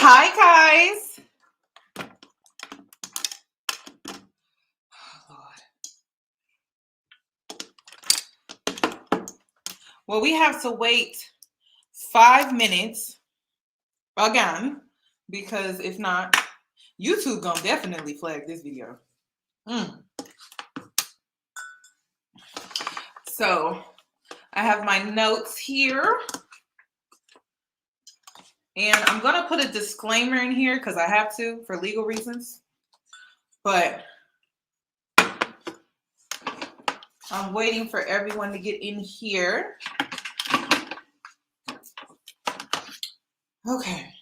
Hi, guys. Well, we have to wait 5 minutes again, because if not, YouTube gonna definitely flag this video. So I have my notes here, and I'm gonna put a disclaimer in here because I have to for legal reasons, but I'm waiting for everyone to get in here. Okay.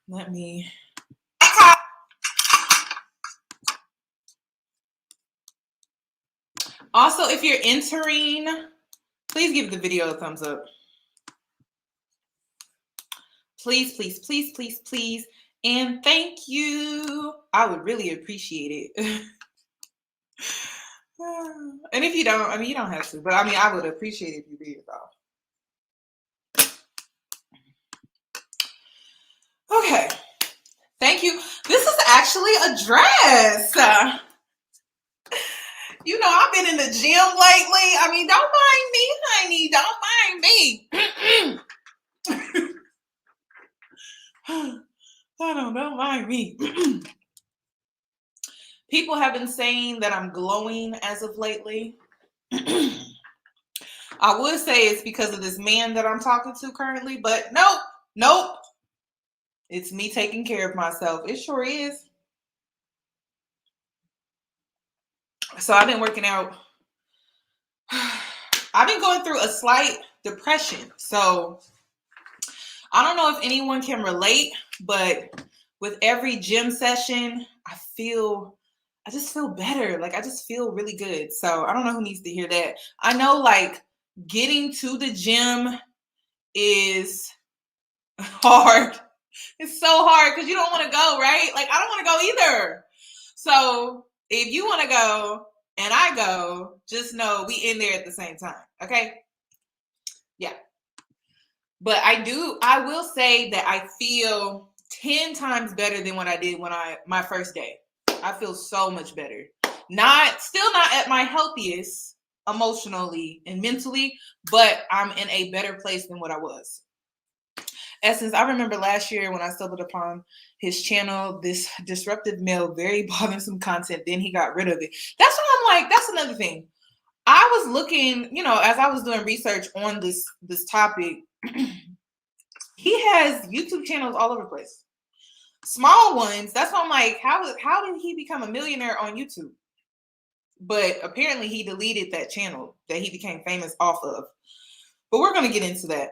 Let me. Also, if you're entering, please give the video a thumbs up. Please, please, please, please, please. And thank you. I would really appreciate it. And if you don't, I mean, you don't have to, but I mean, I would appreciate it if you did, though. Okay. Thank you. This is actually a dress. You know, I've been in the gym lately. I mean, don't mind me, honey. Don't mind me. Don't mind me. People have been saying that I'm glowing as of lately. I would say it's because of this man that I'm talking to currently, but nope. It's me taking care of myself. It sure is. So I've been working out. I've been going through a slight depression. So I don't know if anyone can relate, but with every gym session, I just feel better. Like, I just feel really good. So I don't know who needs to hear that. I know, like, getting to the gym is hard. It's so hard because you don't want to go, right? Like, I don't want to go either. So if you want to go and I go, just know we in there at the same time. Okay? Yeah. But I will say that I feel 10 times better than what I did when my first day. I feel so much better. Still not at my healthiest emotionally and mentally, but I'm in a better place than what I was. Essence, I remember last year when I stumbled upon his channel, this disruptive male, very bothersome content. Then he got rid of it. That's what I'm like. That's another thing. I was looking, as I was doing research on this topic, he has YouTube channels all over the place. Small ones. That's why I'm like, how did he become a millionaire on YouTube? But apparently he deleted that channel that he became famous off of. But we're going to get into that.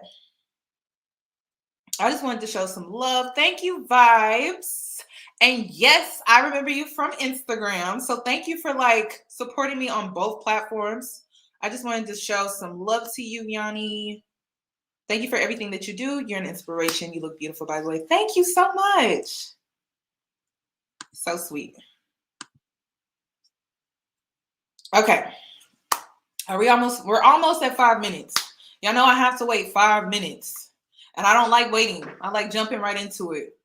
I just wanted to show some love. Thank you, Vibes. And yes, I remember you from Instagram. So thank you for supporting me on both platforms. I just wanted to show some love to you, Yoni. Thank you for everything that you do. You're an inspiration. You look beautiful, by the way. Thank you so much. So sweet. Okay. We're almost at 5 minutes. Y'all know I have to wait 5 minutes. And I don't like waiting. I like jumping right into it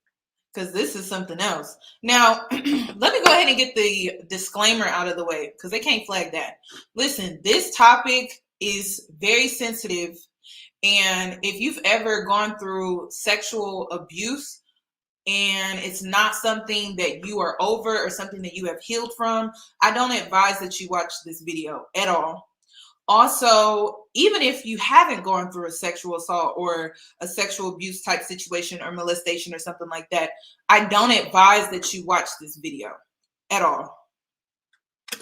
because this is something else. Now, let me go ahead and get the disclaimer out of the way because they can't flag that. Listen, this topic is very sensitive. And if you've ever gone through sexual abuse and it's not something that you are over or something that you have healed from, I don't advise that you watch this video at all. Also, even if you haven't gone through a sexual assault or a sexual abuse type situation or molestation or something like that, I don't advise that you watch this video at all.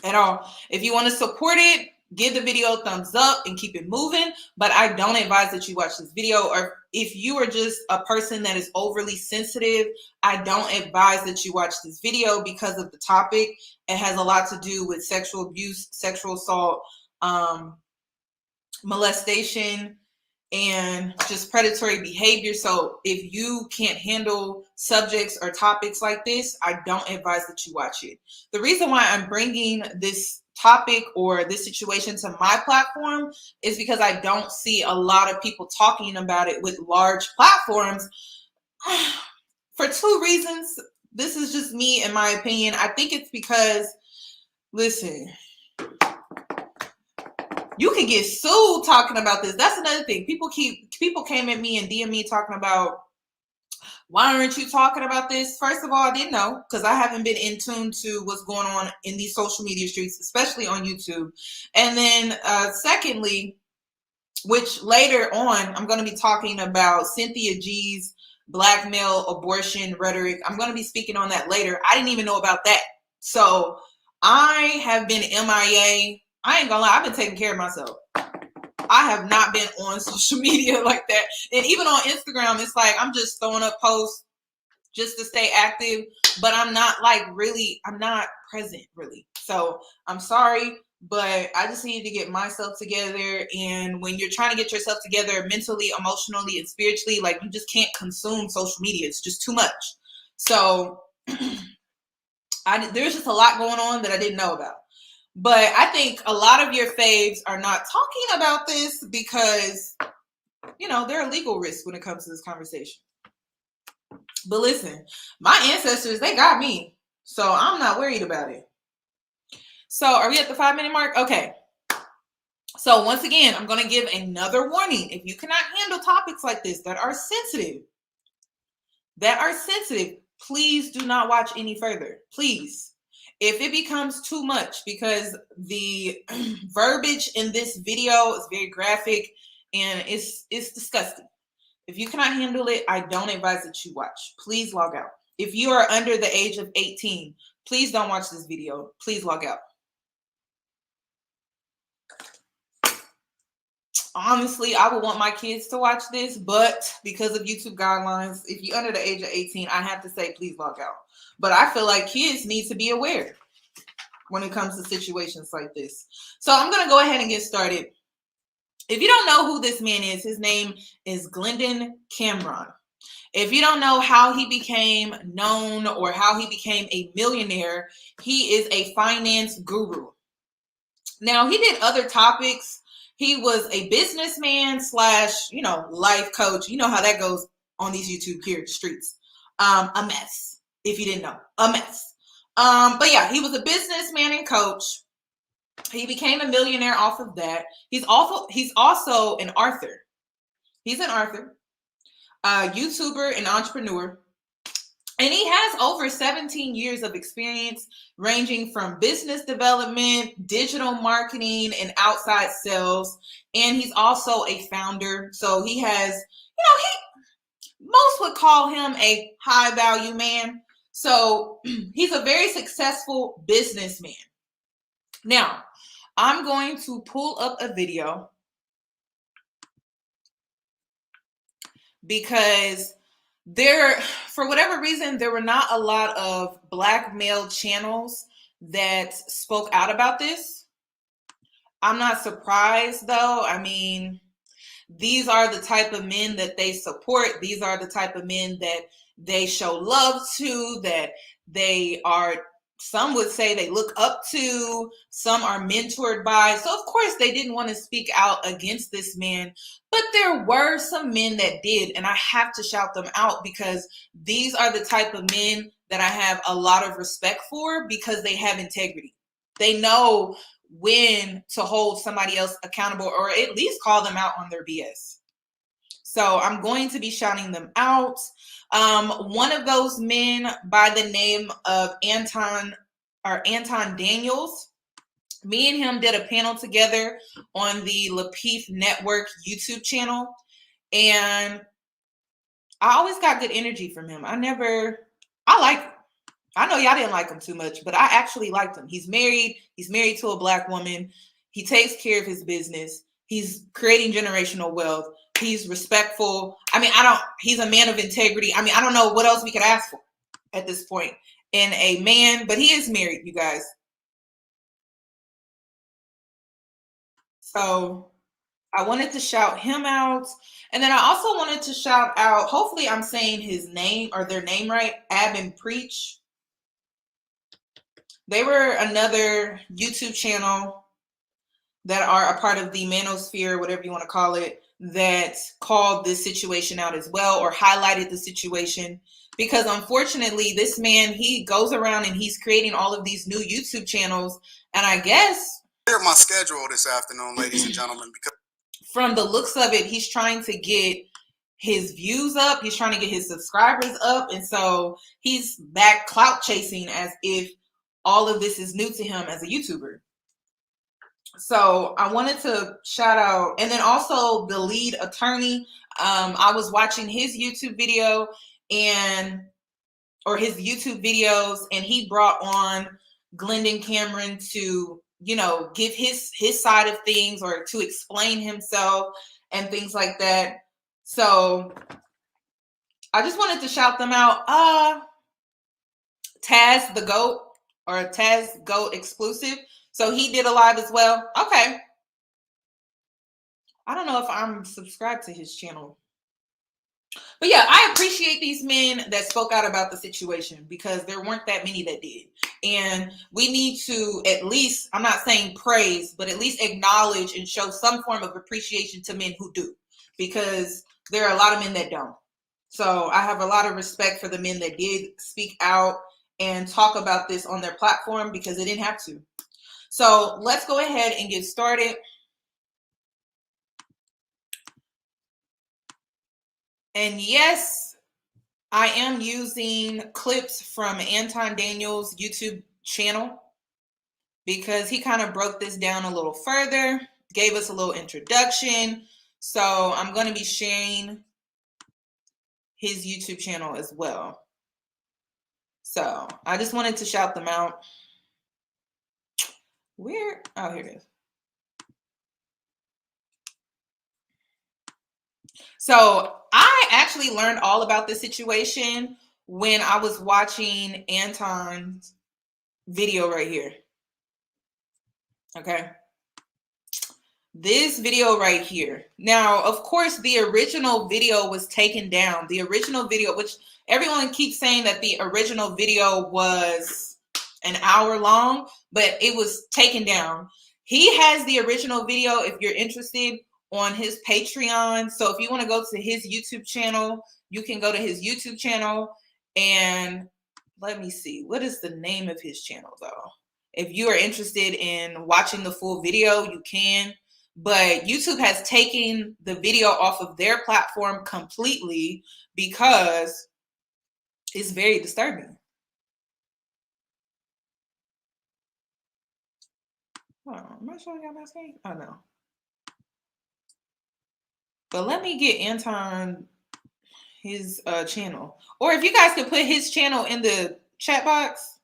At all. If you want to support it, give the video a thumbs up and keep it moving. But I don't advise that you watch this video. Or if you are just a person that is overly sensitive, I don't advise that you watch this video because of the topic. It has a lot to do with sexual abuse, sexual assault, molestation, and just predatory behavior. So if you can't handle subjects or topics like this, I don't advise that you watch it. The reason why I'm bringing this topic or this situation to my platform is because I don't see a lot of people talking about it with large platforms For two reasons. This is just me in my opinion. I think it's because, listen, you can get sued talking about this. That's another thing. People came at me and DM me talking about, why aren't you talking about this? First of all, I didn't know because I haven't been in tune to what's going on in these social media streets, especially on YouTube. And then secondly, which later on, I'm going to be talking about Cynthia G's black male abortion rhetoric. I'm going to be speaking on that later. I didn't even know about that. So I have been MIA. I ain't gonna lie, I've been taking care of myself. I have not been on social media like that. And even on Instagram, it's like I'm just throwing up posts just to stay active, but I'm not I'm not present really. So I'm sorry, but I just needed to get myself together. And when you're trying to get yourself together mentally, emotionally, and spiritually, like, you just can't consume social media. It's just too much. So there's just a lot going on that I didn't know about. But I think a lot of your faves are not talking about this because, you know, they're a legal risk when it comes to this conversation. But listen, my ancestors, they got me. So I'm not worried about it. So are we at the 5-minute mark? Okay. So once again, I'm going to give another warning. If you cannot handle topics like this that are sensitive, please do not watch any further. Please. If it becomes too much, because the verbiage in this video is very graphic and it's disgusting. If you cannot handle it, I don't advise that you watch. Please log out. If you are under the age of 18, please don't watch this video. Please log out. Honestly, I would want my kids to watch this, but because of YouTube guidelines, if you're under the age of 18, I have to say, please log out. But I feel like kids need to be aware when it comes to situations like this. So I'm going to go ahead and get started. If you don't know who this man is, his name is Glendon Cameron. If you don't know how he became known or how he became a millionaire, he is a finance guru. Now, he did other topics. He was a businessman / life coach. You know how that goes on these YouTube streets. A mess, if you didn't know. A mess. But yeah, he was a businessman and coach. He became a millionaire off of that. He's also an author. He's an author, YouTuber, and entrepreneur. And he has over 17 years of experience ranging from business development, digital marketing, and outside sales. And he's also a founder. So he has, most would call him a high value man. So he's a very successful businessman. Now, I'm going to pull up a video because for whatever reason, there were not a lot of black male channels that spoke out about this. I'm not surprised though. I mean, these are the type of men that they support. These are the type of men that they show love to, that they are, some would say they look up to, some are mentored by. So of course they didn't want to speak out against this man, but there were some men that did, and I have to shout them out because these are the type of men that I have a lot of respect for because they have integrity. They know when to hold somebody else accountable or at least call them out on their BS. So I'm going to be shouting them out. One of those men by the name of Anton Daniels, me and him did a panel together on the Lapeef Network YouTube channel. And I always got good energy from him. I like him. I know y'all didn't like him too much, but I actually liked him. He's married. He's married to a black woman. He takes care of his business. He's creating generational wealth. He's respectful. I mean, he's a man of integrity. I mean, I don't know what else we could ask for at this point in a man, but he is married, you guys. So I wanted to shout him out. And then I also wanted to shout out, hopefully I'm saying his name or their name right, Ab and Preach. They were another YouTube channel that are a part of the manosphere, whatever you want to call it. that called this situation out as well, or highlighted the situation, because unfortunately this man, he goes around and he's creating all of these new YouTube channels, and I guess my schedule this afternoon, ladies and gentlemen, because from the looks of it, he's trying to get his views up, he's trying to get his subscribers up, and so he's back clout chasing as if all of this is new to him as a YouTuber. So I wanted to shout out, and then also the lead attorney. I was watching his YouTube video or his YouTube videos, and he brought on Glendon Cameron to, you know, give his side of things, or to explain himself and things like that. So I just wanted to shout them out. Taz the Goat, or Taz Goat exclusive. So he did a live as well. Okay. I don't know if I'm subscribed to his channel. But yeah, I appreciate these men that spoke out about the situation, because there weren't that many that did. And we need to at least, I'm not saying praise, but at least acknowledge and show some form of appreciation to men who do, because there are a lot of men that don't. So I have a lot of respect for the men that did speak out and talk about this on their platform, because they didn't have to. So let's go ahead and get started. And yes, I am using clips from Anton Daniels' YouTube channel, because he kind of broke this down a little further, gave us a little introduction. So I'm going to be sharing his YouTube channel as well. So I just wanted to shout them out. Where? Oh, here it is. So I actually learned all about this situation when I was watching Anton's video right here. Okay. This video right here. Now, of course, the original video was taken down. The original video, which everyone keeps saying that the original video was an hour long, but it was taken down. He has the original video, if you're interested, on his Patreon. So if you want to go to his YouTube channel, you can go to his YouTube channel, and let me see, what is the name of his channel though? If you are interested in watching the full video, you can, but YouTube has taken the video off of their platform completely because it's very disturbing. Oh, am I showing y'all my screen? Oh no. But let me get Anton his channel. Or if you guys could put his channel in the chat box.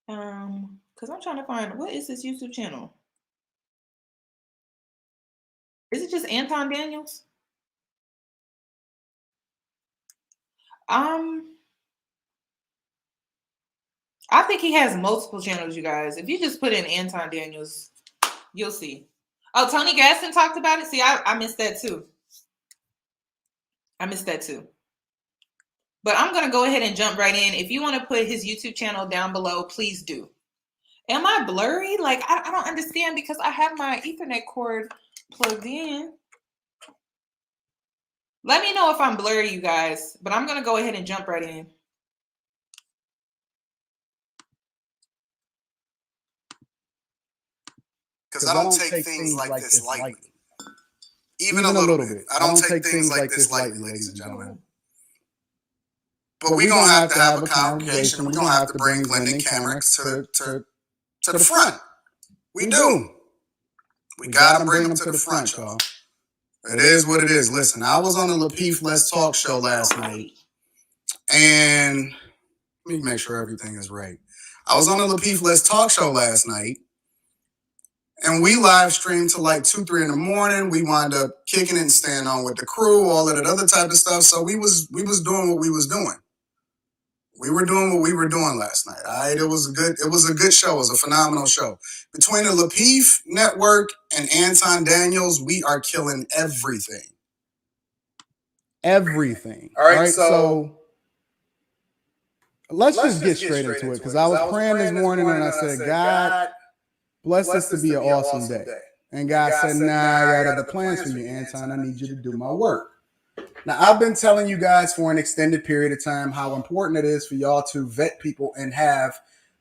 Because I'm trying to find, what is his YouTube channel? Is it just Anton Daniels? I think he has multiple channels, you guys. If you just put in Anton Daniels, you'll see. Oh, Tony Gaston talked about it. See, I missed that too. I missed that too. But I'm going to go ahead and jump right in. If you want to put his YouTube channel down below, please do. Am I blurry? Like, I don't understand, because I have my Ethernet cord plugged in. Let me know if I'm blurry, you guys. But I'm going to go ahead and jump right in. Because I don't take things like this lightly. Even a little bit. I don't take things like this lightly, ladies and gentlemen. But we're going to have to have a conversation. We're going to have to bring Glendon Cameron to the front. We do. We got to bring him to the front, y'all. It is what it is. Listen, I was on the Lapeef Let's Talk show last night. And let me make sure everything is right. I was on the Lapeef Let's Talk show last night. And we live streamed to like 2, 3 in the morning. We wound up kicking it and staying on with the crew, all of that other type of stuff. So we was doing what we was doing. We were doing what we were doing last night. All right, it was a good show. It was a phenomenal show. Between the Lapeef Network and Anton Daniels, we are killing everything. Everything. All right, so let's just get straight into it, because I was praying this morning and I said, God, Bless this to be an awesome day. And God said, nah, I got other plans for you, Anton. I need you to do my work. Now, I've been telling you guys for an extended period of time how important it is for y'all to vet people and have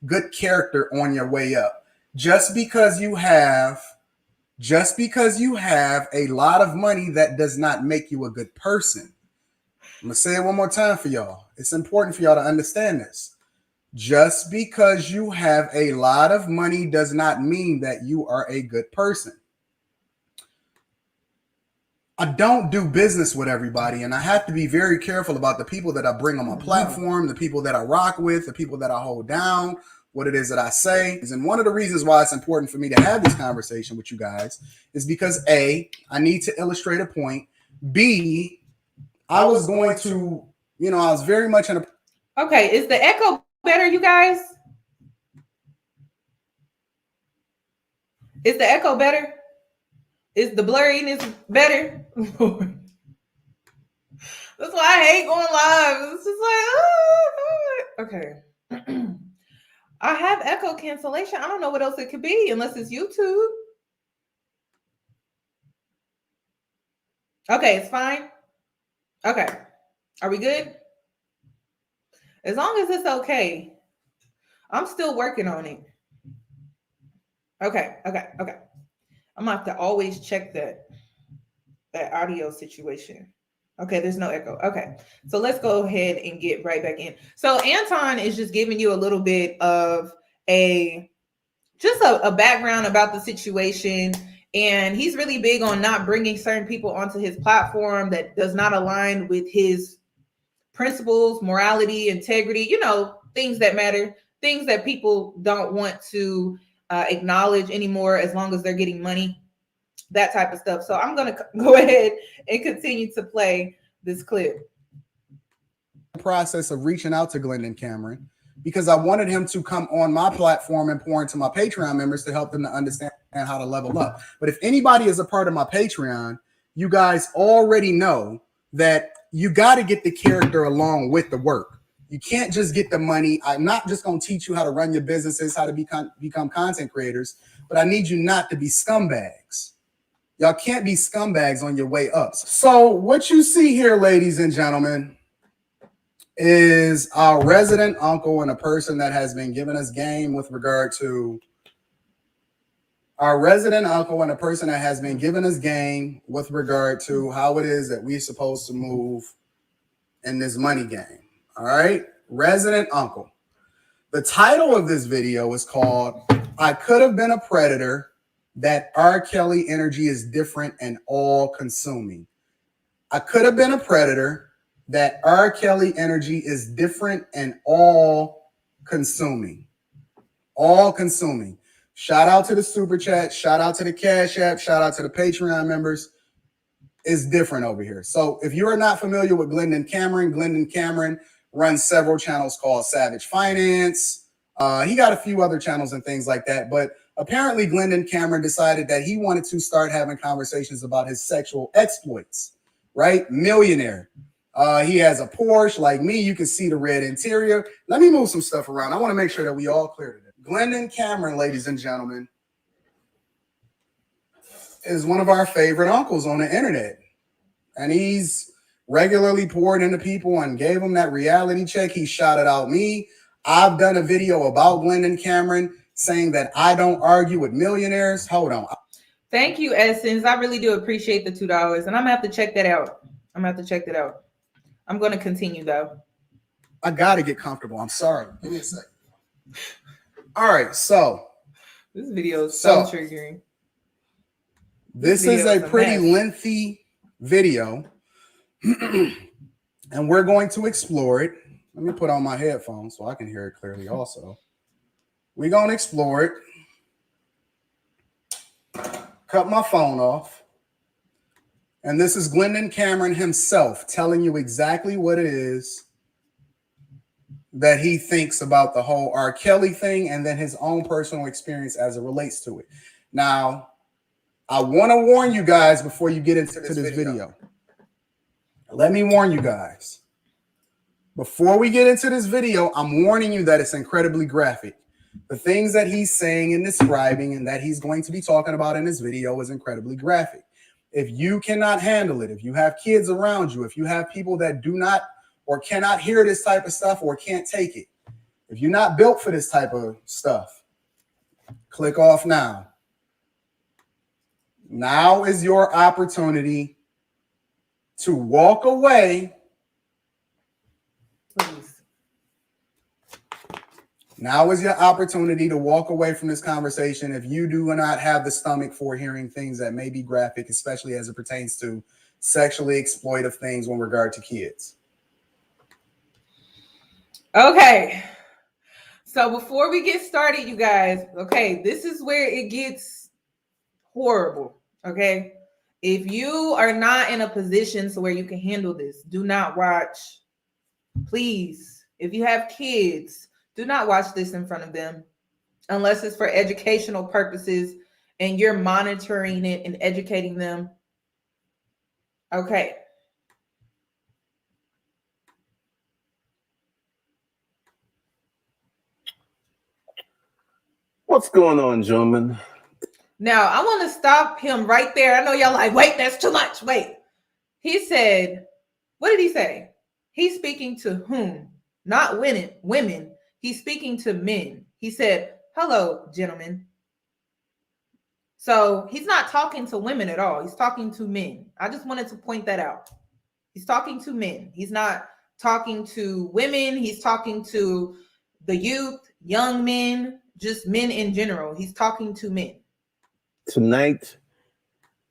good character on your way up. Just because you have a lot of money, that does not make you a good person. I'm going to say it one more time for y'all. It's important for y'all to understand this. Just because you have a lot of money does not mean that you are a good person. I don't do business with everybody, and I have to be very careful about the people that I bring on my platform, the people that I rock with, the people that I hold down, what it is that I say. And one of the reasons why it's important for me to have this conversation with you guys is because A, I need to illustrate a point. B, I was going to, I was very much in a... Okay, is the echo better, you guys? Is the echo better? Is the blurriness better? That's why I hate going live. It's just like, oh, okay. I have echo cancellation. I don't know what else it could be unless it's YouTube. Okay, it's fine. Okay. Are we good? As long as it's okay. I'm still working on it. Okay. I'm gonna have to always check that audio situation. Okay, there's no echo. Okay, so let's go ahead and get right back in. So Anton is just giving you a little bit of a background about the situation, and he's really big on not bringing certain people onto his platform that does not align with his principles, morality, integrity, things that matter, things that people don't want to acknowledge anymore as long as they're getting money, that type of stuff. So I'm going to go ahead and continue to play this clip. Process of reaching out to Glendon Cameron because I wanted him to come on my platform and pour into my Patreon members to help them to understand how to level up. But if anybody is a part of my Patreon, you guys already know that you got to get the character along with the work. You can't just get the money. I'm not just going to teach you how to run your businesses, how to become content creators, but I need you not to be scumbags. Y'all can't be scumbags on your way up. So what you see here, ladies and gentlemen, is our resident uncle and a person that has been giving us game with regard to how it is that we're supposed to move in this money game. All right, resident uncle. The title of this video is called "I Could Have Been a Predator, That R. Kelly Energy is Different and All Consuming." I could have been a predator. That R. Kelly energy is different and all consuming. All consuming. Shout out to the super chat. Shout out to the Cash App. Shout out to the Patreon members. It's different over here. So if you are not familiar with Glendon Cameron runs several channels called Savage Finance. He got a few other channels and things like that. But apparently Glendon Cameron decided that he wanted to start having conversations about his sexual exploits, right? Millionaire. He has a Porsche like me. You can see the red interior. Let me move some stuff around. I want to make sure that we all clear today. Glendon Cameron, ladies and gentlemen, is one of our favorite uncles on the internet. And he's regularly poured into people and gave them that reality check. He shouted out me. I've done a video about Glendon Cameron saying that I don't argue with millionaires. Hold on. Thank you, Essence. I really do appreciate the $2. And I'm going to have to check that out. I'm going to continue, though. I got to get comfortable. I'm sorry. Give me a second. All right. So this video is so triggering. This is a pretty lengthy video. And we're going to explore it. Let me put on my headphones so I can hear it clearly also. We're going to explore it. Cut my phone off. And this is Glendon Cameron himself telling you exactly what it is that he thinks about the whole R. Kelly thing and then his own personal experience as it relates to it. Now, I want to warn you guys before you get into this video. Let me warn you guys. Before we get into this video, I'm warning you that it's incredibly graphic. The things that he's saying and describing and that he's going to be talking about in this video is incredibly graphic. If you cannot handle it, if you have kids around you, if you have people that do not or cannot hear this type of stuff or can't take it, if you're not built for this type of stuff, click off now. Now is your opportunity to walk away. Please. Now is your opportunity to walk away from this conversation if you do not have the stomach for hearing things that may be graphic, especially as it pertains to sexually exploitive things in regard to kids. Okay. So before we get started, you guys, okay, this is where it gets horrible, okay? If you are not in a position so where you can handle this, do not watch. Please, if you have kids, do not watch this in front of them unless it's for educational purposes and you're monitoring it and educating them. Okay. What's going on, gentlemen? Now, I want to stop him right there. I know y'all like, wait, that's too much. Wait. He said, what did he say? He's speaking to whom? Not women. He's speaking to men. He said, hello, gentlemen. So he's not talking to women at all. He's talking to men. I just wanted to point that out. He's talking to men. He's not talking to women. He's talking to the youth, young men, just men in general. He's talking to men. Tonight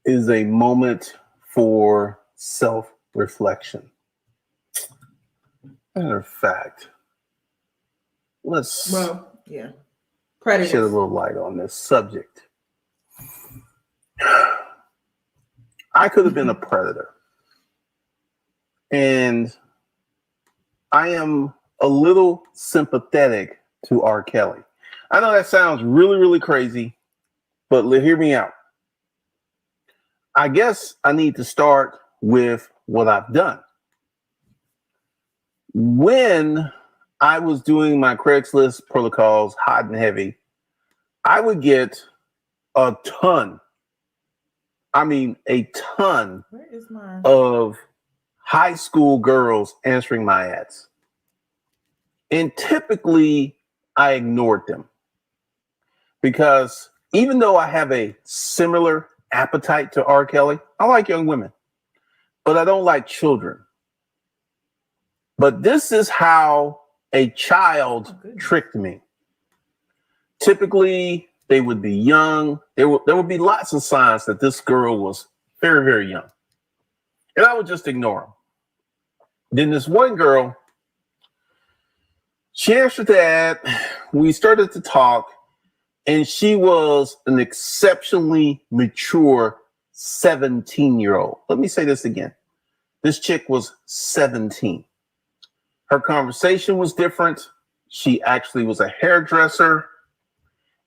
is a moment for self-reflection. Matter of fact, let's Predators. shed a little light on this subject. I could have been a predator. And I am a little sympathetic to R. Kelly. I know that sounds really, really crazy, but hear me out. I guess I need to start with what I've done. When I was doing my Craigslist protocols hot and heavy, I would get a ton of high school girls answering my ads. And typically I ignored them because even though I have a similar appetite to R. Kelly, I like young women, but I don't like children. But this is how a child tricked me. Typically, they would be young. There would be lots of signs that this girl was very, very young. And I would just ignore them. Then this one girl, she answered the ad. We started to talk, and she was an exceptionally mature 17-year-old. Let me say this again. This chick was 17. Her conversation was different. She actually was a hairdresser,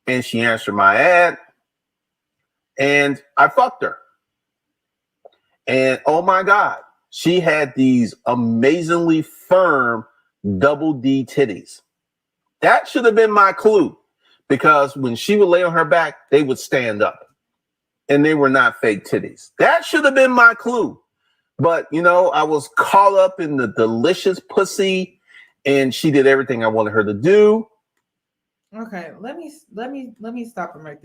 and she answered my ad, and I fucked her. And oh my God, she had these amazingly firm double D titties. That should have been my clue, because when she would lay on her back, they would stand up, and they were not fake titties. That should have been my clue. But, you know, I was caught up in the delicious pussy, and she did everything I wanted her to do. Okay, let me stop him right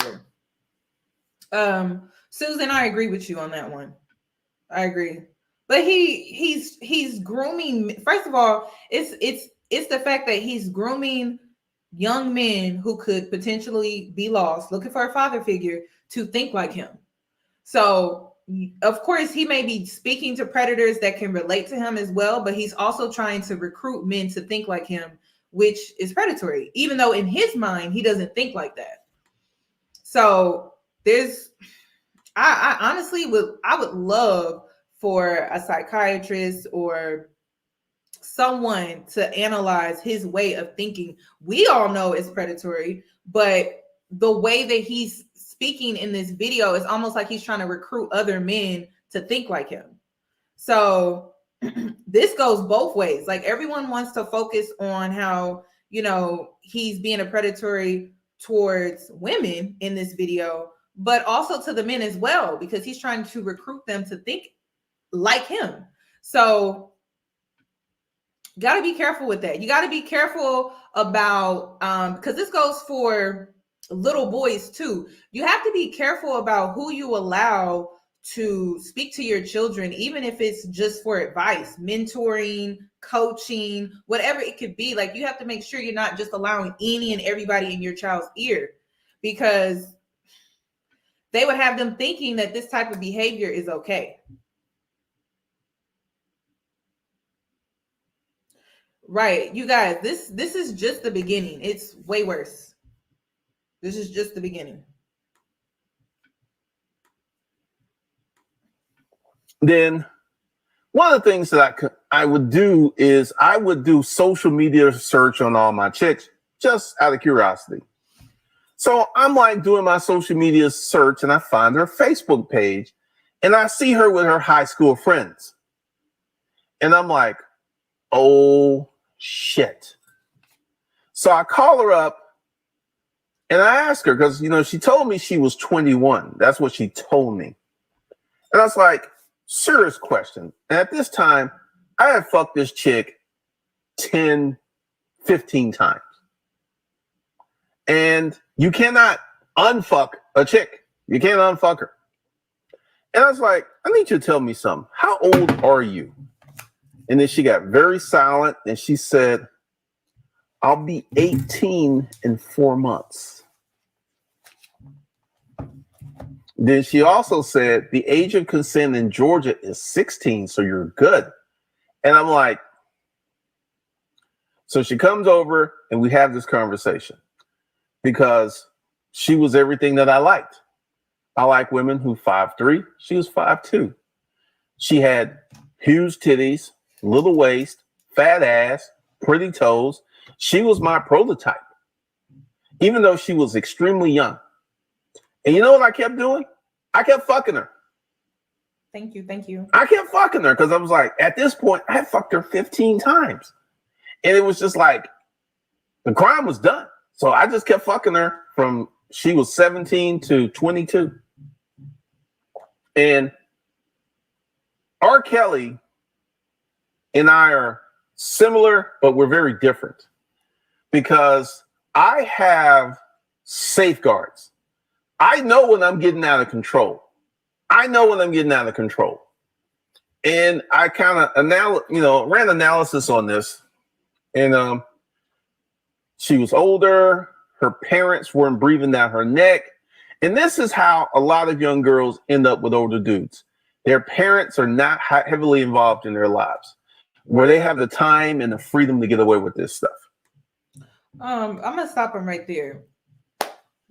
there. Susan, I agree with you on that one. I agree. But he's grooming. First of all, it's the fact that he's grooming young men who could potentially be lost, looking for a father figure to think like him. So, of course, he may be speaking to predators that can relate to him as well, but he's also trying to recruit men to think like him, which is predatory, even though in his mind, he doesn't think like that. So I honestly would love for a psychiatrist or someone to analyze his way of thinking. We all know it's predatory, but the way that he's speaking in this video is almost like he's trying to recruit other men to think like him. So this goes both ways. Like, everyone wants to focus on how you know, he's being a predatory towards women in this video, but also to the men as well, because he's trying to recruit them to think like him. So got to be careful with that. You got to be careful about, because this goes for little boys too. You have to be careful about who you allow to speak to your children, even if it's just for advice, mentoring, coaching, whatever it could be. Like, you have to make sure you're not just allowing any and everybody in your child's ear, because they would have them thinking that this type of behavior is okay. Right. You guys, this is just the beginning. It's way worse. This is just the beginning. Then one of the things that I would do is I would do social media search on all my chicks, just out of curiosity. So I'm like doing my social media search, and I find her Facebook page, and I see her with her high school friends. And I'm like, oh shit. So I call her up and I ask her, because, you know, she told me she was 21. That's what she told me. And I was like, serious question. And at this time, I had fucked this chick 10, 15 times. And you cannot unfuck a chick. You can't unfuck her. And I was like, I need you to tell me something. How old are you? And then she got very silent, and she said, I'll be 18 in 4 months. Then she also said, the age of consent in Georgia is 16, so you're good. And I'm like, so she comes over and we have this conversation, because she was everything that I liked. I like women who 5'3". She was 5'2". She had huge titties, little waist, fat ass, pretty toes. She was my prototype, even though she was extremely young. And you know what I kept doing? I kept fucking her. Thank you. Thank you. I kept fucking her because I was like, at this point, I had fucked her 15 times. And it was just like, the crime was done. So I just kept fucking her from she was 17 to 22. And R. Kelly and I are similar, but we're very different, because I have safeguards. I know when I'm getting out of control. And I kind of ran analysis on this. And she was older. Her parents weren't breathing down her neck. And this is how a lot of young girls end up with older dudes. Their parents are not heavily involved in their lives, where they have the time and the freedom to get away with this stuff. I'm going to stop them right there.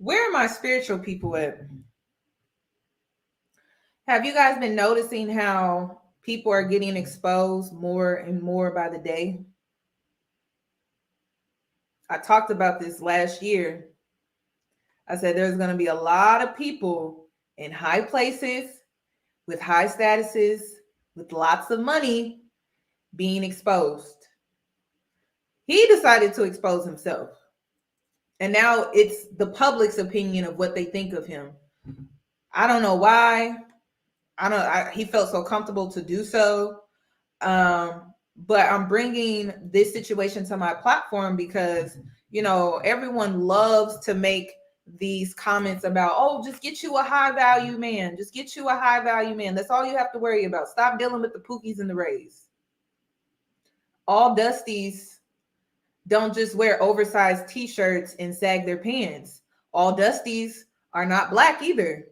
Where are my spiritual people at? Have you guys been noticing how people are getting exposed more and more by the day? I talked about this last year. I said there's going to be a lot of people in high places with high statuses, with lots of money being exposed. He decided to expose himself. And now it's the public's opinion of what they think of him. I don't know why. He felt so comfortable to do so. But I'm bringing this situation to my platform because, you know, everyone loves to make these comments about, oh, just get you a high value man. Just get you a high value man. That's all you have to worry about. Stop dealing with the Pookies and the Rays. All Dusties don't just wear oversized t-shirts and sag their pants. All Dusties are not black either.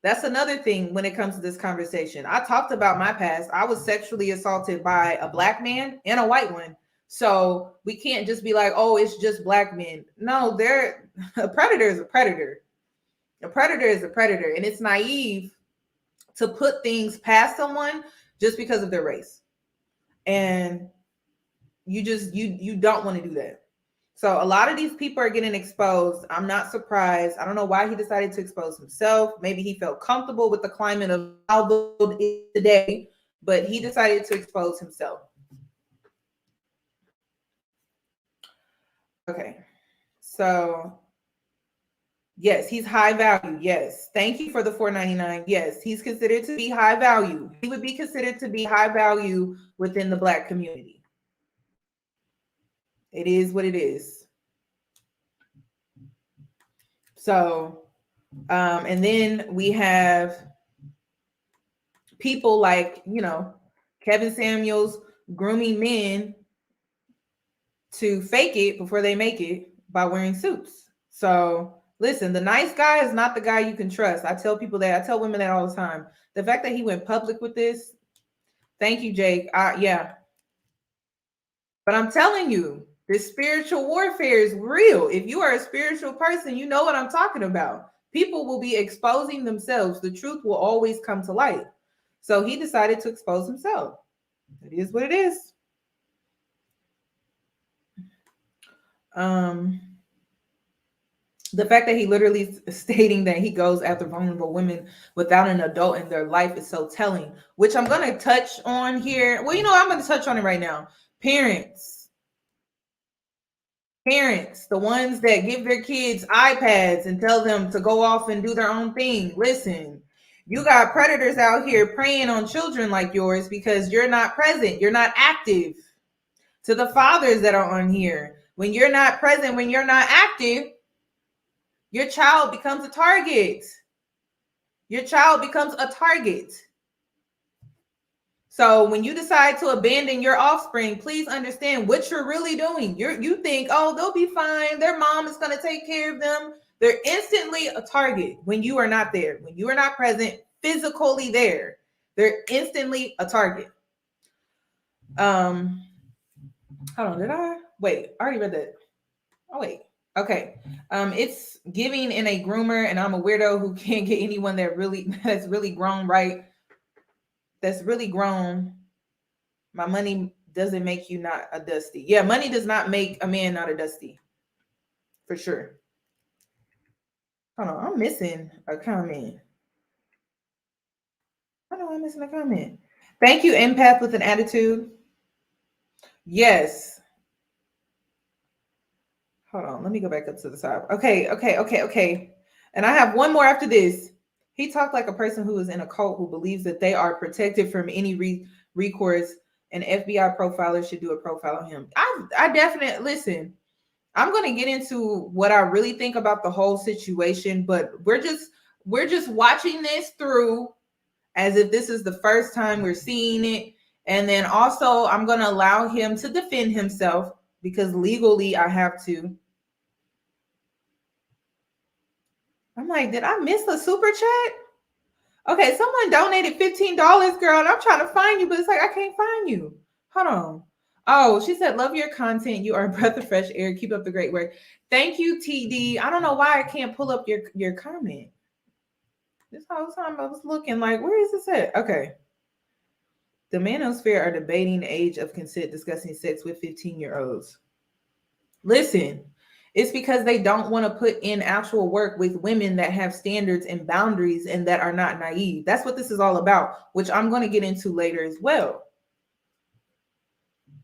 That's another thing when it comes to this conversation. I talked about my past. I was sexually assaulted by a black man and a white one. So we can't just be like, oh, it's just black men. No, a predator is a predator. A predator is a predator. And it's naive to put things past someone just because of their race. And you don't want to do that. So a lot of these people are getting exposed. I'm not surprised. I don't know why he decided to expose himself. Maybe he felt comfortable with the climate of how the world is today, but he decided to expose himself. Okay. So yes, he's high value. Yes. Thank you for the $4.99. Yes, he's considered to be high value. He would be considered to be high value within the Black community. It is what it is. So, and then we have people like, Kevin Samuels grooming men to fake it before they make it by wearing suits. So listen, the nice guy is not the guy you can trust. I tell people that. I tell women that all the time. The fact that he went public with this, thank you, Jake. Yeah. But I'm telling you, this spiritual warfare is real. If you are a spiritual person, you know what I'm talking about. People will be exposing themselves. The truth will always come to light. So he decided to expose himself. It is what it is. The fact that he literally is stating that he goes after vulnerable women without an adult in their life is so telling, which I'm going to touch on here. Well, I'm going to touch on it right now. Parents, the ones that give their kids iPads and tell them to go off and do their own thing. Listen, you got predators out here preying on children like yours because you're not present. You're not active. To the fathers that are on here, when you're not present, when you're not active, your child becomes a target. Your child becomes a target. So when you decide to abandon your offspring, please understand what you're really doing. You think, oh, they'll be fine. Their mom is going to take care of them. They're instantly a target when you are not there. When you are not present, physically there, they're instantly a target. Hold on, did I? Wait, I already read that. Oh, wait. Okay. It's giving in a groomer, and I'm a weirdo who can't get anyone that's really grown, right? That's really grown. My money doesn't make you not a dusty. Yeah, money does not make a man not a dusty. For sure. Hold on, I'm missing a comment. I know I'm missing a comment. Thank you, empath with an attitude. Yes. Hold on, let me go back up to the top. Okay. And I have one more after this. He talked like a person who is in a cult who believes that they are protected from any recourse. An FBI profiler should do a profile on him. I definitely listen. I'm going to get into what I really think about the whole situation, but we're just watching this through as if this is the first time we're seeing it. And then also I'm going to allow him to defend himself because legally I have to. I'm like, did I miss a super chat? Okay, someone donated $15, girl, and I'm trying to find you, but it's like I can't find you. Hold on. Oh, she said, love your content. You are a breath of fresh air. Keep up the great work. Thank you, TD. I don't know why I can't pull up your comment. This whole time I was looking like, where is this at? Okay. The manosphere are debating the age of consent, discussing sex with 15-year-olds. Listen, it's because they don't want to put in actual work with women that have standards and boundaries and that are not naive. That's what this is all about, which I'm going to get into later as well.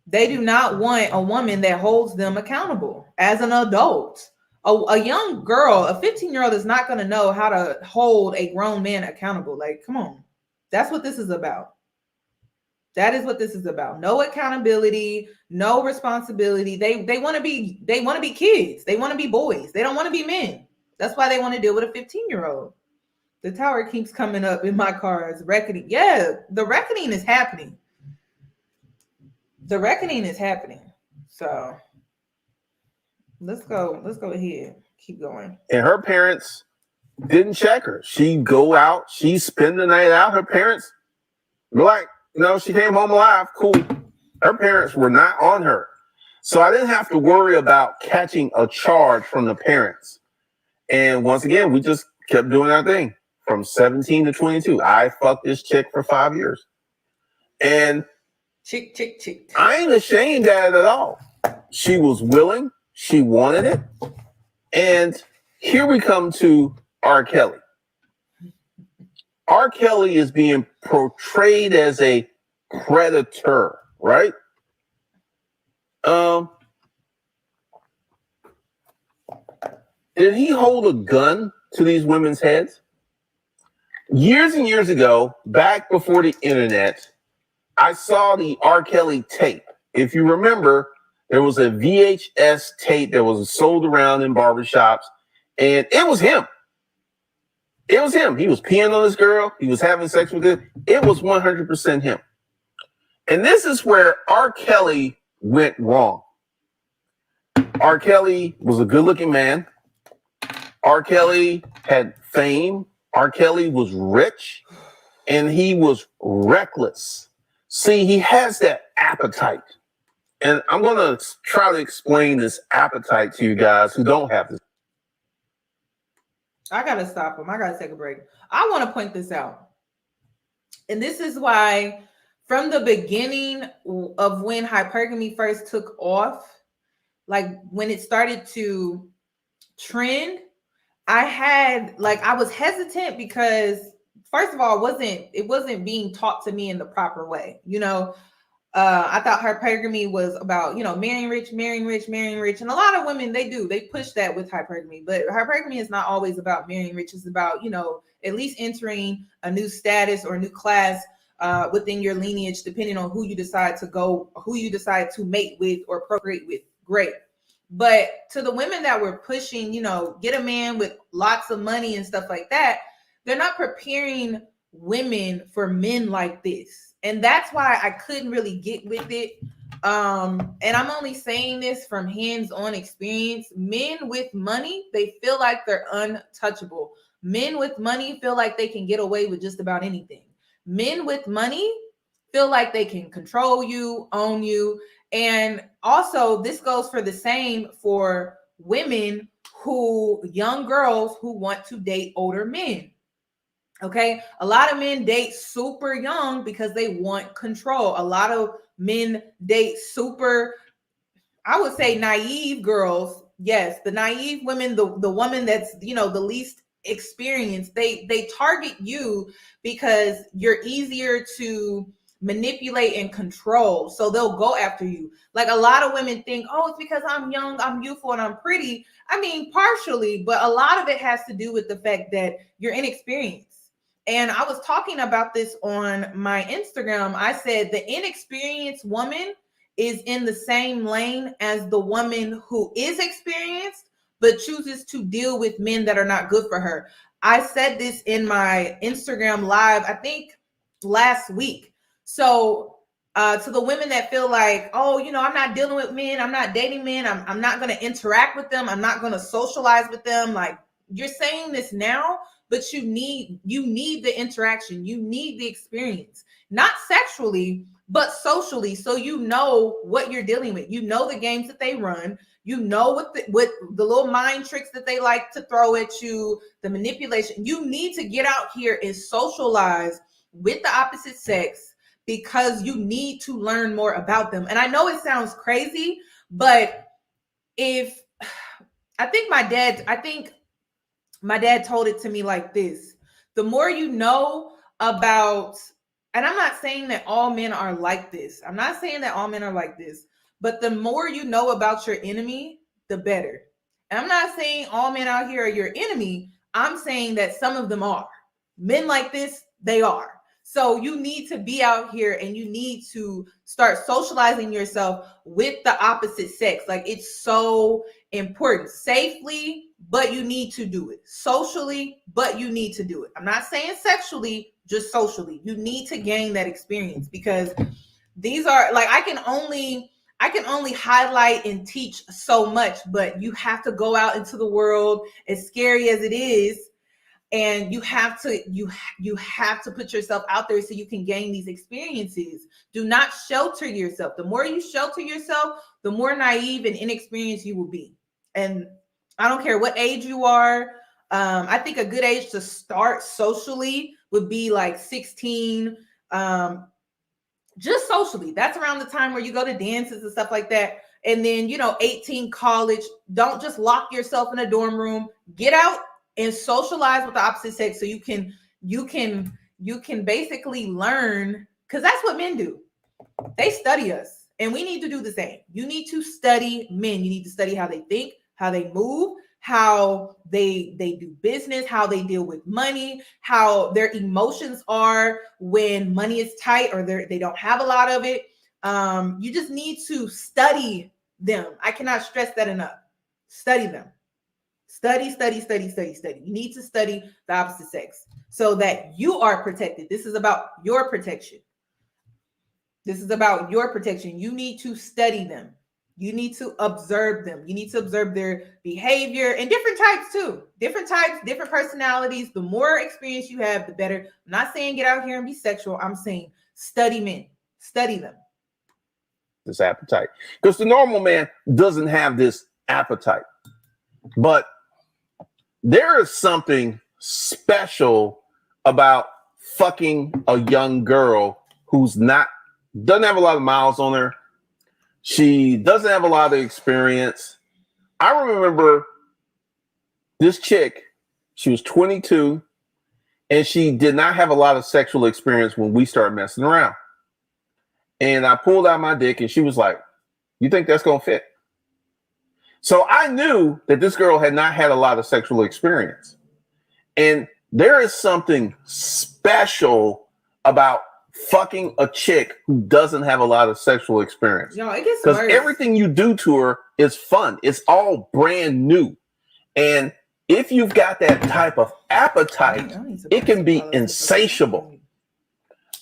They do not want a woman that holds them accountable as an adult. A young girl, a 15-year-old is not going to know how to hold a grown man accountable. Like, come on. That's what this is about. That is what this is about. No accountability, no responsibility. They want to be kids. They want to be boys. They don't want to be men. That's why they want to deal with a 15-year-old. The tower keeps coming up in my cards. Reckoning. Yeah, the reckoning is happening. The reckoning is happening. So let's go ahead. Keep going. And her parents didn't check her. She'd go out, she'd spend the night out. Her parents were like, she came home alive. Cool. Her parents were not on her. So I didn't have to worry about catching a charge from the parents. And once again, we just kept doing our thing from 17 to 22. I fucked this chick for 5 years. And chick. I ain't ashamed at it at all. She was willing. She wanted it. And here we come to R. Kelly. R. Kelly is being portrayed as a predator, right? Did he hold a gun to these women's heads? Years and years ago, back before the internet, I saw the R. Kelly tape. If you remember, there was a VHS tape that was sold around in barbershops, and it was him. It was him. He was peeing on this girl. He was having sex with her. It was 100% him. And this is where R. Kelly went wrong. R. Kelly was a good-looking man. R. Kelly had fame. R. Kelly was rich, and he was reckless. See, he has that appetite. And I'm going to try to explain this appetite to you guys who don't have this. I got to stop him. I got to take a break. I want to point this out. And this is why from the beginning of when hypergamy first took off, like when it started to trend, I was hesitant because first of all, it wasn't being taught to me in the proper way. I thought hypergamy was about, marrying rich. And a lot of women, they push that with hypergamy, but hypergamy is not always about marrying rich. It's about, at least entering a new status or a new class within your lineage, depending on who you decide to mate with or procreate with. Great. But to the women that were pushing, get a man with lots of money and stuff like that, they're not preparing women for men like this. And that's why I couldn't really get with it. And I'm only saying this from hands-on experience. Men with money, they feel like they're untouchable. Men with money feel like they can get away with just about anything. Men with money feel like they can control you, own you. And also this goes for the same for young girls who want to date older men. Okay. A lot of men date super young because they want control. A lot of men date super, I would say, naive girls. Yes. The naive women, the woman that's, the least experienced, they target you because you're easier to manipulate and control. So they'll go after you. Like a lot of women think, oh, it's because I'm young, I'm youthful, and I'm pretty. I mean, partially, but a lot of it has to do with the fact that you're inexperienced. And I was talking about this on my Instagram. I said the inexperienced woman is in the same lane as the woman who is experienced, but chooses to deal with men that are not good for her. I said this in my Instagram live, I think last week. So to the women that feel like, oh, I'm not dealing with men, I'm not dating men, I'm not going to interact with them, I'm not going to socialize with them. Like, you're saying this now, but you need the interaction, you need the experience, not sexually, but socially. So you know what you're dealing with. You know the games that they run. You know what the little mind tricks that they like to throw at you, the manipulation. You need to get out here and socialize with the opposite sex because you need to learn more about them. And I know it sounds crazy, but I think my dad told it to me like this: the more you know about, and I'm not saying that all men are like this. I'm not saying that all men are like this, but the more you know about your enemy, the better. And I'm not saying all men out here are your enemy. I'm saying that some of them are. Men like this, they are. So you need to be out here and you need to start socializing yourself with the opposite sex. Like, it's so important. Safely, but you need to do it. Socially, but you need to do it. I'm not saying sexually, just socially. You need to gain that experience because these are like, I can only highlight and teach so much, but you have to go out into the world, as scary as it is. And you have to put yourself out there so you can gain these experiences. Do not shelter yourself. The more you shelter yourself, the more naive and inexperienced you will be. And I don't care what age you are. I think a good age to start socially would be like 16. Just socially. That's around the time where you go to dances and stuff like that. And then, 18, college. Don't just lock yourself in a dorm room. Get out and socialize with the opposite sex so you can basically learn, because that's what men do. They study us, and we need to do the same. You need to study men. You need to study how they think, how they move, how they do business, how they deal with money, how their emotions are when money is tight or they don't have a lot of it. You just need to study them. I cannot stress that enough. Study them. Study. You need to study the opposite sex so that you are protected. This is about your protection. You need to study them. You need to observe them. You need to observe their behavior and different types too. Different types, different personalities. The more experience you have, the better. I'm not saying get out here and be sexual. I'm saying study men. Study them. This appetite. Because the normal man doesn't have this appetite. But there is something special about fucking a young girl who's doesn't have a lot of miles on her. She doesn't have a lot of experience. I remember this chick, she was 22, and she did not have a lot of sexual experience when we started messing around. And I pulled out my dick, and she was like, "You think that's going to fit?" So I knew that this girl had not had a lot of sexual experience. And there is something special about fucking a chick who doesn't have a lot of sexual experience. Yo, it gets because worse. Everything you do to her is fun. It's all brand new. And if you've got that type of appetite, it can be insatiable.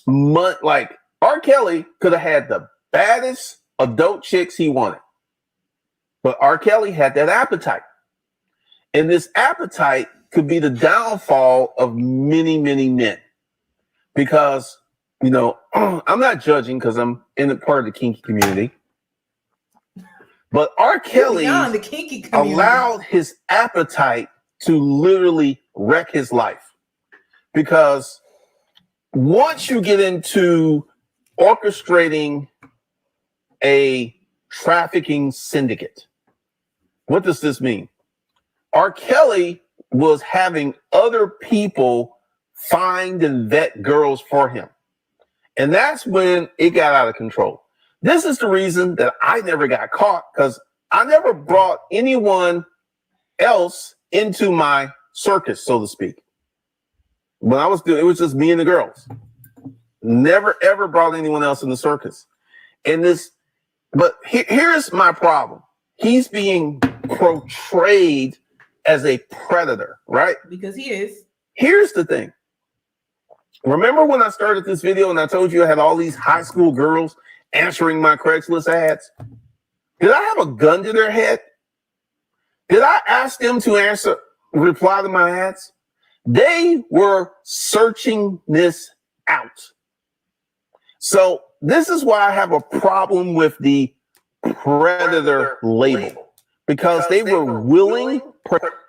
Like R. Kelly could have had the baddest adult chicks he wanted. But R. Kelly had that appetite. And this appetite could be the downfall of many, many men. Because, I'm not judging because I'm in a part of the kinky community. But R. Kelly the kinky community allowed his appetite to literally wreck his life. Because once you get into orchestrating a trafficking syndicate, what does this mean? R. Kelly was having other people find and vet girls for him. And that's when it got out of control. This is the reason that I never got caught, because I never brought anyone else into my circus, so to speak. When I was doing it, was just me and the girls. Never, ever brought anyone else in the circus. But here's my problem. He's being portrayed as a predator, right? Because he is. Here's the thing. Remember when I started this video and I told you I had all these high school girls answering my Craigslist ads? Did I have a gun to their head? Did I ask them to reply to my ads? They were searching this out. So this is why I have a problem with the predator label. Because they were willing.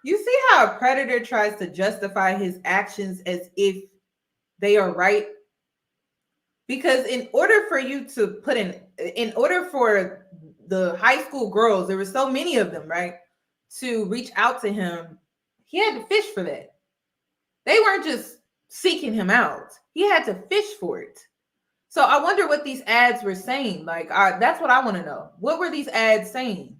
You see how a predator tries to justify his actions as if they are right? Because in order for the high school girls, there were so many of them, right, to reach out to him, he had to fish for that. They weren't just seeking him out. He had to fish for it. So I wonder what these ads were saying. Like, that's what I want to know. What were these ads saying?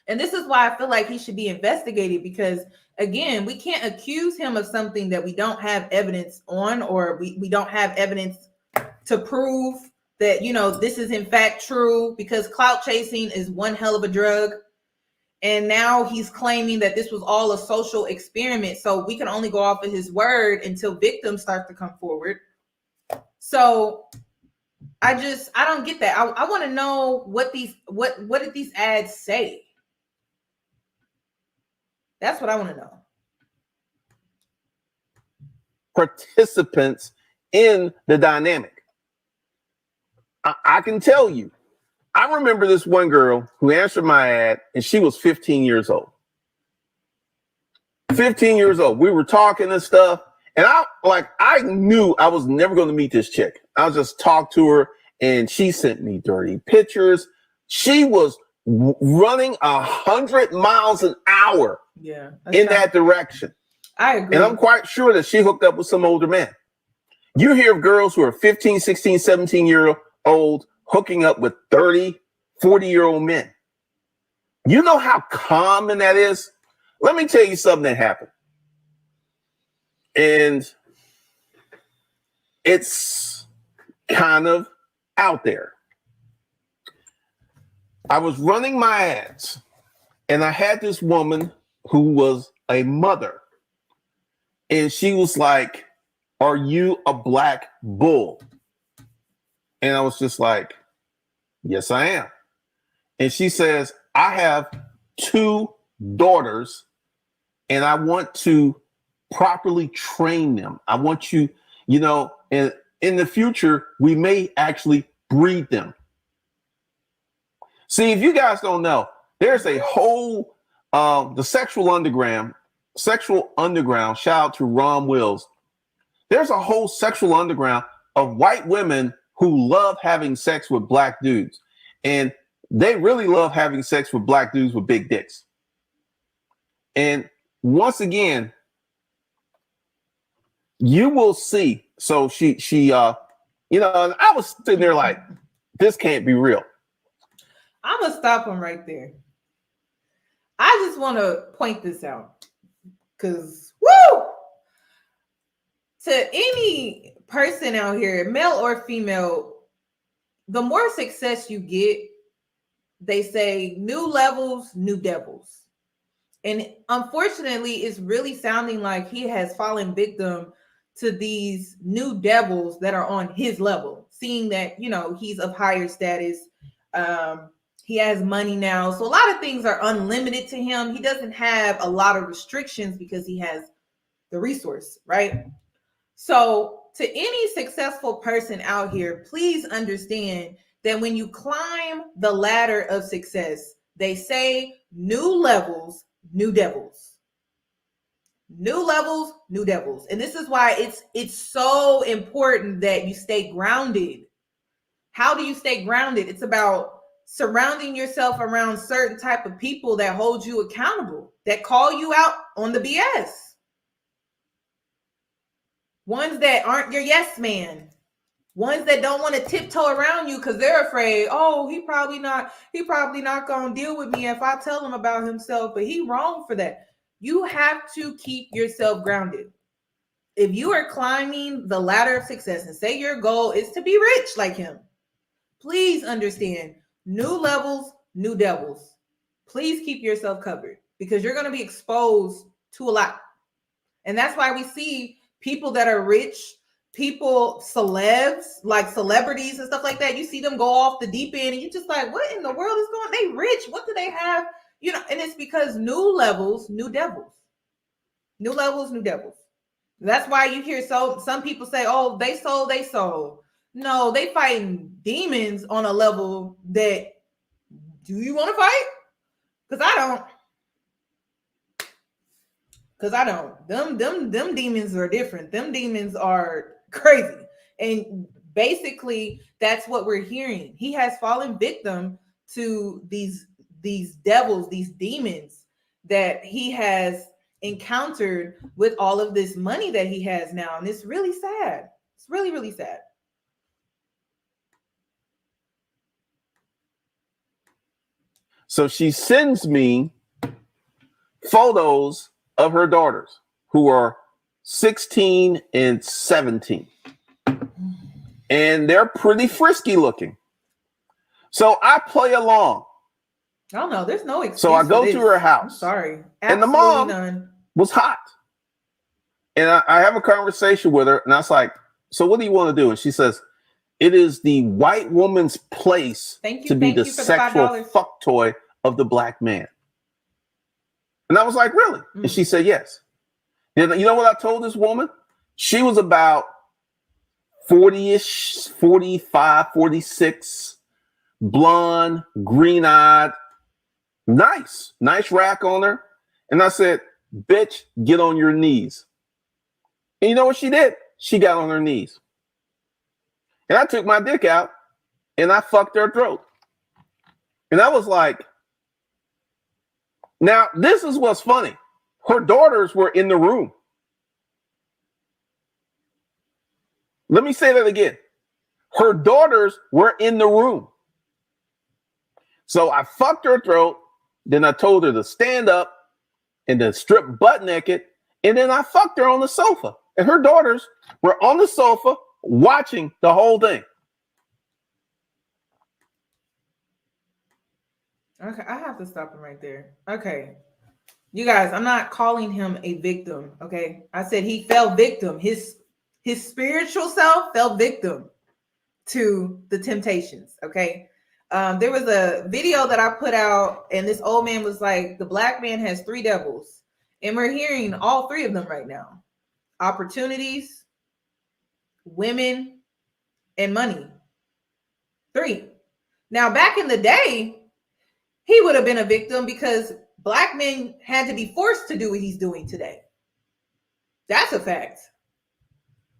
And this is why I feel like he should be investigated, because, again, we can't accuse him of something that we don't have evidence on, or we don't have evidence to prove that, this is in fact true, because clout chasing is one hell of a drug. And now he's claiming that this was all a social experiment. So we can only go off of his word until victims start to come forward. So I don't get that. I want to know what did these ads say? That's what I want to know. Participants in the dynamic. I can tell you, I remember this one girl who answered my ad, and she was 15 years old. 15 years old. We were talking and stuff, and I knew I was never going to meet this chick. I just talked to her, and she sent me dirty pictures. She was running 100 miles an hour in that direction. I agree. And I'm quite sure that she hooked up with some older men. You hear of girls who are 15, 16, 17-year-old hooking up with 30, 40-year-old men. You know how common that is? let me tell you something that happened. And it's kind of out there. I was running my ads, and I had this woman who was a mother. And she was like, "Are you a black bull?" And I was just like, "Yes, I am." And she says, "I have 2 daughters, and I want to properly train them. I want you, and in the future, we may actually breed them." See, if you guys don't know, there's a whole, the sexual underground, shout out to Ron Wills. There's a whole sexual underground of white women who love having sex with black dudes. And they really love having sex with black dudes with big dicks. And once again, you will see. So she and I was sitting there like, this can't be real. I'm going to stop him right there. I just want to point this out because, woo! To any person out here, male or female, the more success you get, they say new levels, new devils. And unfortunately, it's really sounding like he has fallen victim to these new devils that are on his level, seeing that, he's of higher status. He has money now. So a lot of things are unlimited to him. He doesn't have a lot of restrictions because he has the resource, right? So to any successful person out here, please understand that when you climb the ladder of success, they say new levels, new devils. New levels, new devils. And this is why it's so important that you stay grounded. How do you stay grounded? It's about surrounding yourself around certain type of people that hold you accountable, that call you out on the BS. Ones that aren't your yes man. Ones that don't want to tiptoe around you because they're afraid, oh, he probably not going to deal with me if I tell him about himself, but he wrong for that. You have to keep yourself grounded. If you are climbing the ladder of success and say your goal is to be rich like him, please understand, new levels, new devils. Please keep yourself covered because you're going to be exposed to a lot. And that's why we see people that are rich, people, celebs, like celebrities and stuff like that. You see them go off the deep end and you're just like, what in the world is going on? They rich. What do they have? And it's because new levels, new devils. New levels, new devils. That's why you hear some people say, oh, they sold. No, they fighting demons on a level that, do you want to fight? Because I don't. Them demons are different. Them demons are crazy. And basically, that's what we're hearing. He has fallen victim to these devils, these demons that he has encountered with all of this money that he has now. And it's really sad. It's really, really sad. So she sends me photos of her daughters who are 16 and 17. And they're pretty frisky looking. So I play along. Oh no, there's no excuse. So I go to her house. I'm sorry. Absolutely and the mom none. was hot. And I have a conversation with her and I was like, so what do you want to do? And she says, it is the white woman's place to be the sexual fuck toy of the black man. And I was like, really? And she said, yes. And you know what I told this woman? She was about 40-ish, 45, 46, blonde, green-eyed, nice rack on her. And I said, bitch, get on your knees. And you know what she did? She got on her knees. And I took my dick out and I fucked her throat. And I was like, now this is what's funny. Her daughters were in the room. Let me say that again. Her daughters were in the room. So I fucked her throat. Then I told her to stand up, and then stripped butt naked. And then I fucked her on the sofa. And her daughters were on the sofa watching the whole thing. Okay, I have to stop him right there. Okay. You guys, I'm not calling him a victim, okay? I said he fell victim. His spiritual self fell victim to the temptations, okay? There was a video that I put out, and this old man was like, the black man has 3 devils. And we're hearing all 3 of them right now. Opportunities, women, and money. 3. Now, back in the day, he would have been a victim because black men had to be forced to do what he's doing today. That's a fact.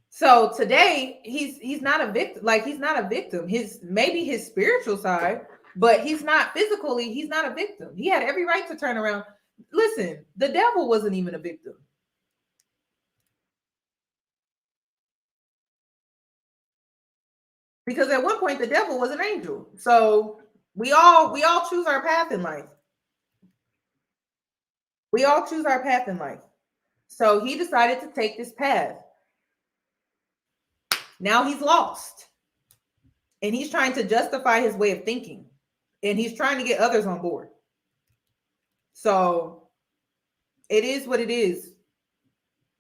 So today he's not a victim. Like, he's not a victim. Maybe his spiritual side, but he's not physically. He's not a victim. He had every right to turn around. Listen, the devil wasn't even a victim. Because at one point the devil was an angel. So we all choose our path in life. We all choose our path in life. So he decided to take this path. Now he's lost. And he's trying to justify his way of thinking. And he's trying to get others on board. So it is what it is.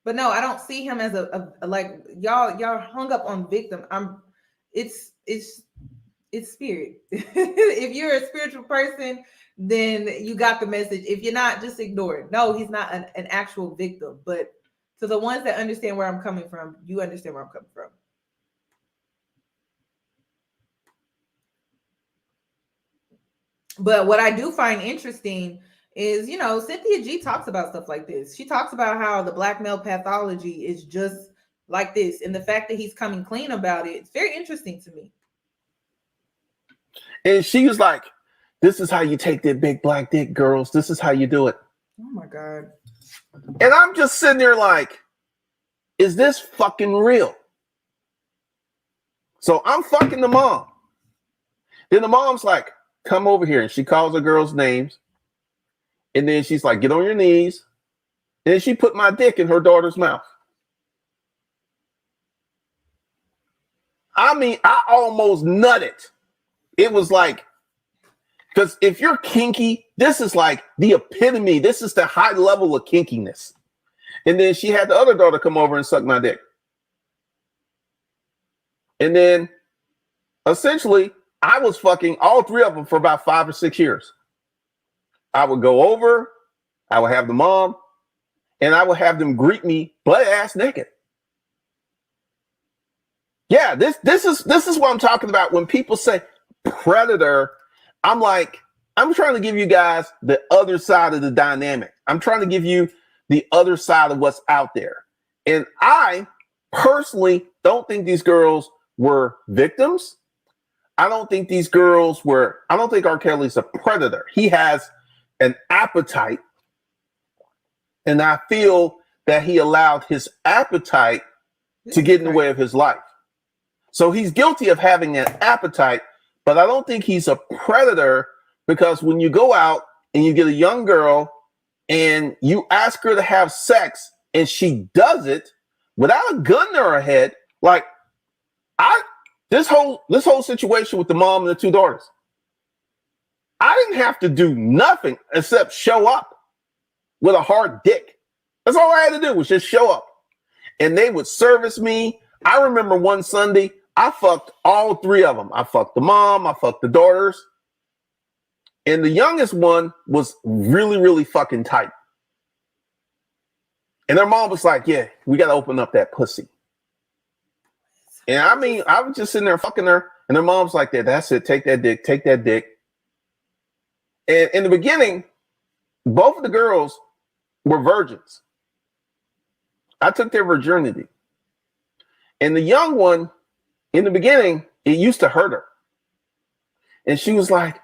But no, I don't see him as a like y'all hung up on victim. It's spirit. If you're a spiritual person, then you got the message. If you're not, just ignore it. No, he's not an actual victim. But to the ones that understand where I'm coming from, you understand where I'm coming from. But what I do find interesting is, Cynthia G talks about stuff like this. She talks about how the black male pathology is just like this. And the fact that he's coming clean about it, it's very interesting to me. And she was like, this is how you take that big black dick, girls. This is how you do it. Oh my God. And I'm just sitting there like, is this fucking real? So I'm fucking the mom. Then the mom's like, come over here. And she calls the girls' names. And then she's like, get on your knees. And then she put my dick in her daughter's mouth. I mean, I almost nutted. It was like, because if you're kinky, this is like the epitome. This is the high level of kinkiness. And then she had the other daughter come over and suck my dick. And then essentially, I was fucking all 3 of them for about 5 or 6 years. I would go over, I would have the mom, and I would have them greet me butt ass naked. Yeah, this is what I'm talking about. When people say predator, I'm like, I'm trying to give you guys the other side of the dynamic. I'm trying to give you the other side of what's out there. And I personally don't think these girls were victims. I don't think R. Kelly's a predator. He has an appetite. And I feel that he allowed his appetite to get in the way of his life. So he's guilty of having an appetite, but I don't think he's a predator, because when you go out and you get a young girl and you ask her to have sex and she does it without a gun to her head, like this whole situation with the mom and the 2 daughters, I didn't have to do nothing except show up with a hard dick. That's all I had to do was just show up. And they would service me. I remember one Sunday, I fucked all 3 of them. I fucked the mom, I fucked the daughters. And the youngest one was really, really fucking tight. And their mom was like, yeah, we got to open up that pussy. And I mean, I was just sitting there fucking her. And their mom's like, that's it. Take that dick. Take that dick. And in the beginning, both of the girls were virgins. I took their virginity. And the young one, in the beginning, it used to hurt her. And she was like,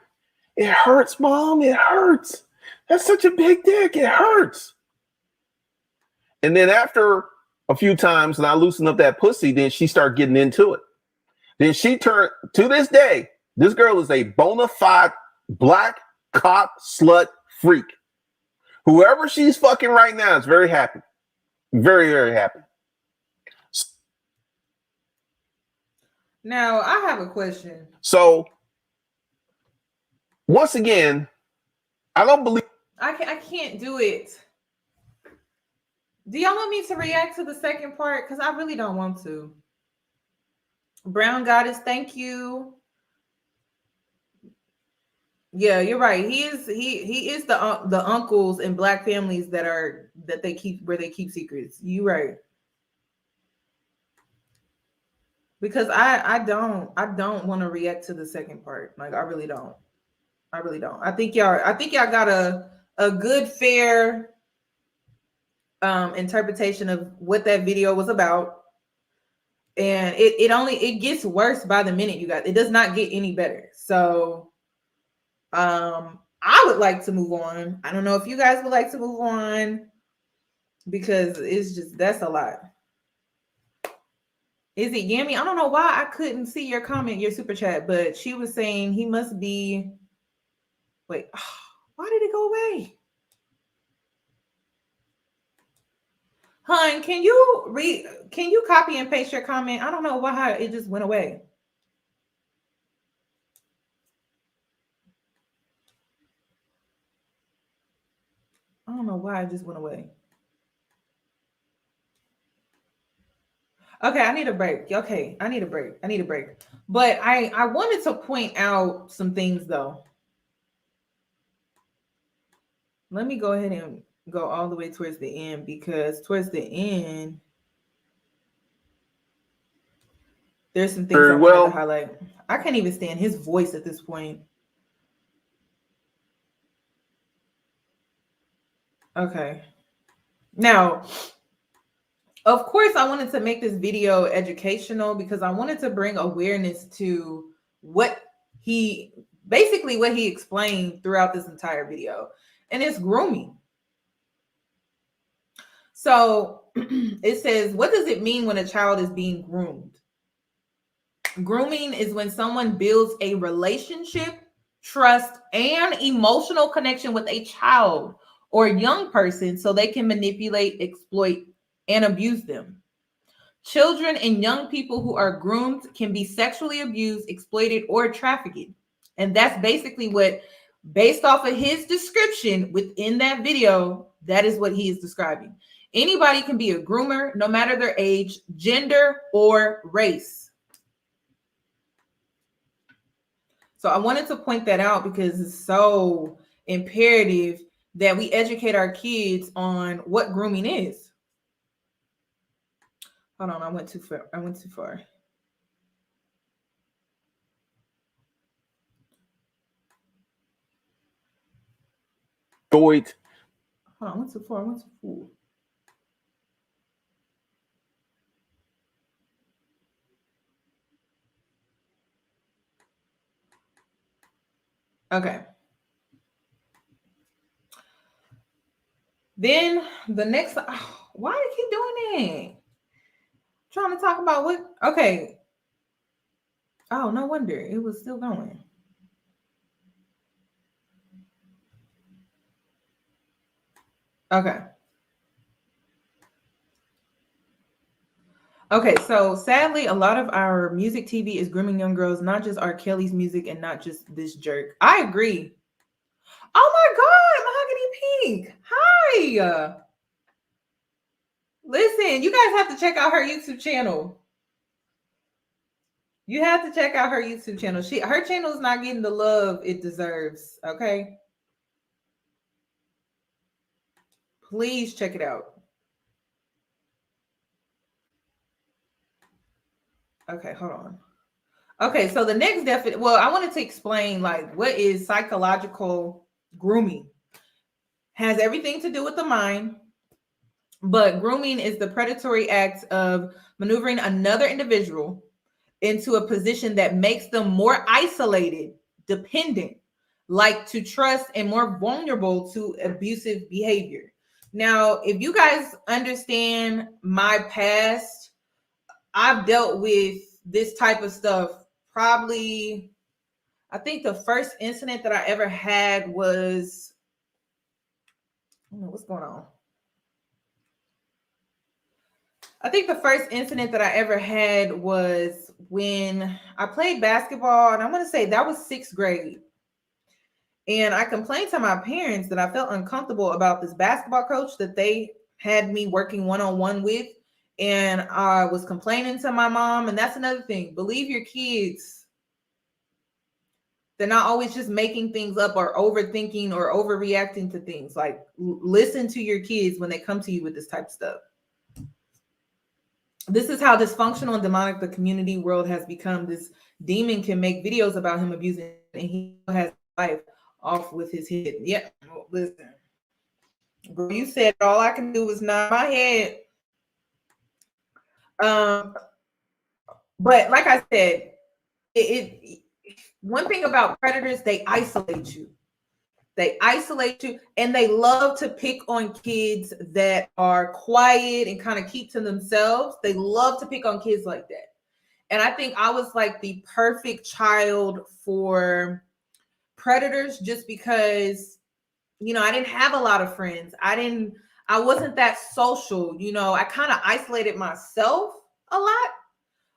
it hurts, Mom. It hurts. That's such a big dick. It hurts. And then after a few times and I loosened up that pussy, then she started getting into it. Then she turned, to this day, this girl is a bona fide black cock slut freak. Whoever she's fucking right now is very happy. Very, very happy. Now, I have a question. So, once again, I don't believe... I can't do it. Do y'all want me to react to the second part? Because I really don't want to. Brown Goddess, thank you. Yeah, you're right. He is the uncles in Black families that they keep secrets. You right. Because I don't want to react to the second part. Like, I really don't. I think y'all got a good, fair interpretation of what that video was about. And it gets worse by the minute, you guys. It does not get any better. So I would like to move on. I don't know if you guys would like to move on, because that's a lot. Is it Yami? I don't know why I couldn't see your comment, your super chat, but she was saying he must be. Wait, why did it go away? Hun, can you copy and paste your comment? I don't know why it just went away. I don't know why it just went away. Okay, I need a break. Okay, I need a break. But I wanted to point out some things, though. Let me go ahead and go all the way towards the end, because towards the end, there's some things I wanted to highlight. I can't even stand his voice at this point. Okay. Now, of course, I wanted to make this video educational because I wanted to bring awareness to what he explained throughout this entire video, and it's grooming. So it says, what does it mean when a child is being groomed? Grooming is when someone builds a relationship, trust, and emotional connection with a child or young person so they can manipulate, exploit, and abuse them. Children and young people who are groomed can be sexually abused, exploited, or trafficked. And that's basically what, based off of his description within that video, that is what he is describing. Anybody can be a groomer, no matter their age, gender, or race. So I wanted to point that out because it's so imperative that we educate our kids on what grooming is. Hold on, I went too far. Hold on, I went too far. Okay. Then the next, why do you keep doing that? Trying to talk about what? Okay. Oh, no wonder it was still going. Okay. Okay, so sadly, a lot of our music TV is grooming young girls, not just R. Kelly's music and not just this jerk. I agree. Oh my God, Mahogany Pink. Hi. Listen, you guys have to check out her YouTube channel. You have to check out her YouTube channel. Her channel is not getting the love it deserves, okay? Please check it out. Okay, hold on. Okay, so the next I wanted to explain like what is psychological grooming. Has everything to do with the mind, but grooming is the predatory act of maneuvering another individual into a position that makes them more isolated, dependent, like to trust, and more vulnerable to abusive behavior. Now, if you guys understand my past, I've dealt with this type of stuff. Probably, I think the first incident that I ever had was I don't know what's going on. I think the first incident that I ever had was when I played basketball, and I'm going to say that was 6th grade. And I complained to my parents that I felt uncomfortable about this basketball coach that they had me working one-on-one with. And I was complaining to my mom. And that's another thing. Believe your kids. They're not always just making things up or overthinking or overreacting to things. Like, listen to your kids when they come to you with this type of stuff. This is how dysfunctional and demonic the community world has become. This demon can make videos about him abusing, and he has life off with his head. Yeah, listen. Girl, you said all I can do was nod my head. But like I said, one thing about predators, they isolate you. They isolate you, and they love to pick on kids that are quiet and kind of keep to themselves. They love to pick on kids like that. And I think I was like the perfect child for predators just because, you know, I didn't have a lot of friends. I wasn't that social, you know. I kind of isolated myself a lot.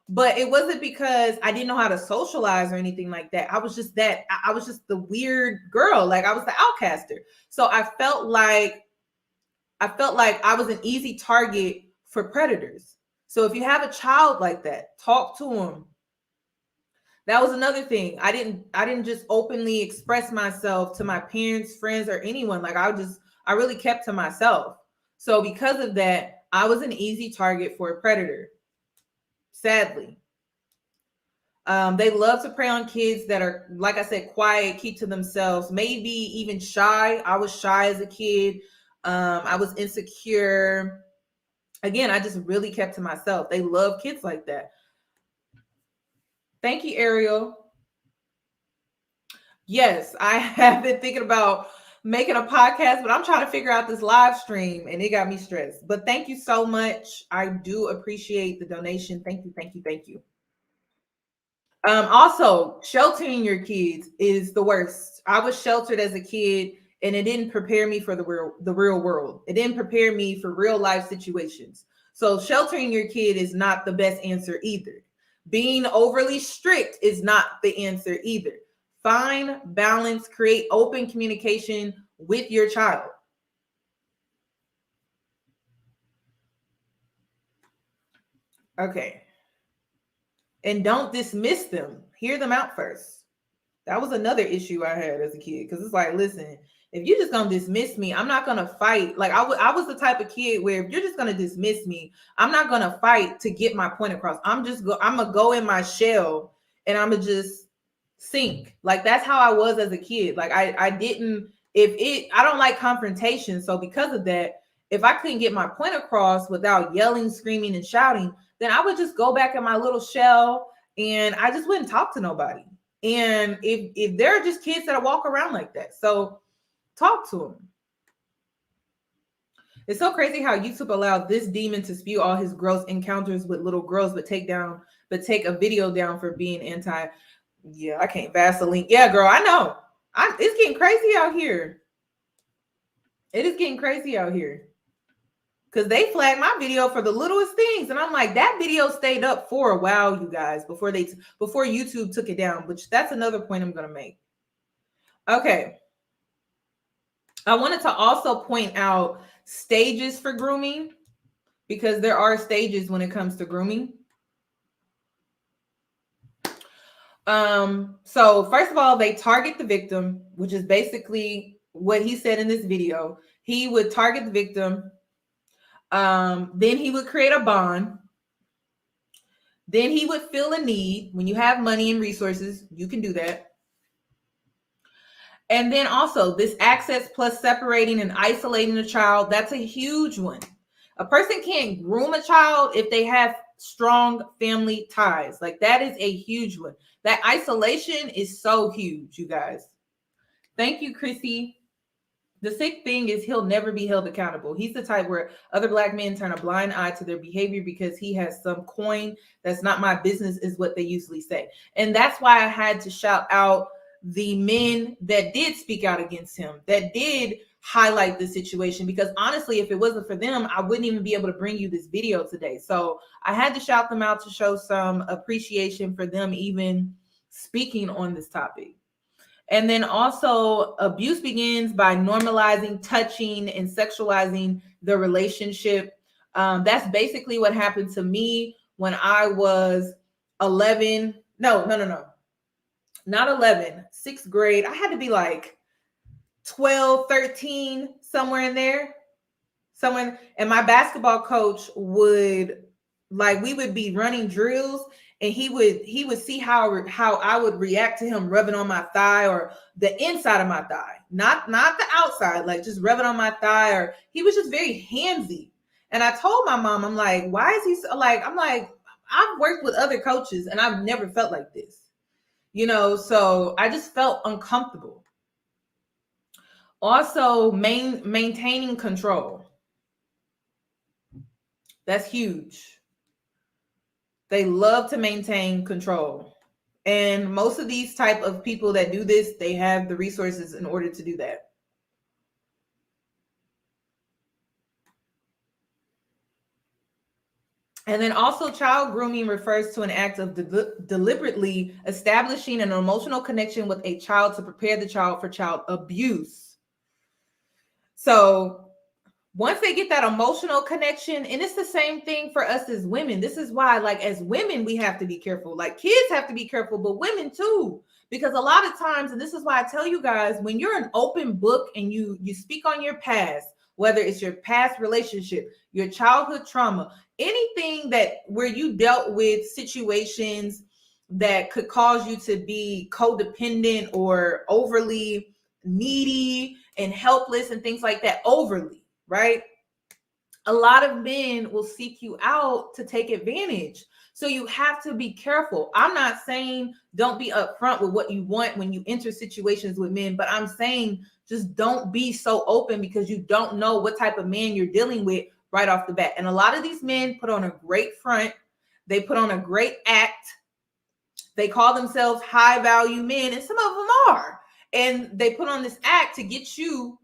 But it wasn't because I didn't know how to socialize or anything like that. I was just the weird girl. Like, I was the outcaster. So I felt like I was an easy target for predators. So if you have a child like that, talk to them. That was another thing. I didn't just openly express myself to my parents, friends, or anyone. Like, I really kept to myself. So because of that, I was an easy target for a predator. Sadly. They love to prey on kids that are, like I said, quiet, keep to themselves, maybe even shy. I was shy as a kid. I was insecure. Again, I just really kept to myself. They love kids like that. Thank you, Ariel. Yes, I have been thinking about making a podcast, but I'm trying to figure out this live stream, and it got me stressed. But thank you so much. I do appreciate the donation. Thank you, thank you, thank you. Also, sheltering your kids is the worst. I was sheltered as a kid, and it didn't prepare me for the real world. It didn't prepare me for real life situations. So sheltering your kid is not the best answer either. Being overly strict is not the answer either. Find balance, create open communication with your child. Okay. And don't dismiss them. Hear them out first. That was another issue I had as a kid, because it's like, listen, if you're just gonna dismiss me, I'm not gonna fight. Like, I was the type of kid where if you're just gonna dismiss me, I'm not gonna fight to get my point across. I'm gonna go in my shell and I'm gonna just sink. Like, that's how I was as a kid. Like, I don't like confrontation. So because of that, if I couldn't get my point across without yelling, screaming, and shouting, then I would just go back in my little shell and I just wouldn't talk to nobody. And if there are just kids that walk around like that, so talk to them. It's so crazy how YouTube allowed this demon to spew all his gross encounters with little girls, but take a video down for being anti. Yeah, I can't Vaseline. Yeah, girl, I know. It's getting crazy out here. It is getting crazy out here. Because they flagged my video for the littlest things. And I'm like, that video stayed up for a while, you guys, before YouTube took it down, which that's another point I'm going to make. Okay. I wanted to also point out stages for grooming, because there are stages when it comes to grooming. So first of all, they target the victim, which is basically what he said in this video. He would target the victim. Then he would create a bond. Then he would feel a need. When you have money and resources, you can do that. And then also this access plus separating and isolating a child, that's a huge one. A person can't groom a child if they have strong family ties. Like, that is a huge one. That isolation is so huge, you guys. Thank you, Chrissy. The sick thing is he'll never be held accountable. He's the type where other Black men turn a blind eye to their behavior because he has some coin that's not my business, is what they usually say. And that's why I had to shout out the men that did speak out against him, that did highlight the situation, because honestly, if it wasn't for them, I wouldn't even be able to bring you this video today. So I had to shout them out to show some appreciation for them even speaking on this topic. And then also, abuse begins by normalizing touching and sexualizing the relationship. That's basically what happened to me when I was 11. No, not 11, 6th grade. I had to be like 12, 13, somewhere in there. And my basketball coach would, like, we would be running drills, and he would see how I would react to him rubbing on my thigh, or the inside of my thigh, not the outside, like just rubbing on my thigh. Or he was just very handsy. And I told my mom, I'm like, why is he so, like, I'm like, I've worked with other coaches and I've never felt like this, you know? So I just felt uncomfortable. Also, maintaining control. That's huge. They love to maintain control. And most of these type of people that do this, they have the resources in order to do that. And then also, child grooming refers to an act of deliberately establishing an emotional connection with a child to prepare the child for child abuse. So once they get that emotional connection, and it's the same thing for us as women. This is why, like, as women, we have to be careful. Like, kids have to be careful, but women too. Because a lot of times, and this is why I tell you guys, when you're an open book and you speak on your past, whether it's your past relationship, your childhood trauma, anything that where you dealt with situations that could cause you to be codependent or overly needy and helpless and things like that, overly, right? A lot of men will seek you out to take advantage. So you have to be careful. I'm not saying don't be upfront with what you want when you enter situations with men, but I'm saying just don't be so open, because you don't know what type of man you're dealing with right off the bat. And a lot of these men put on a great front. They put on a great act. They call themselves high value men, and some of them are. And they put on this act to get you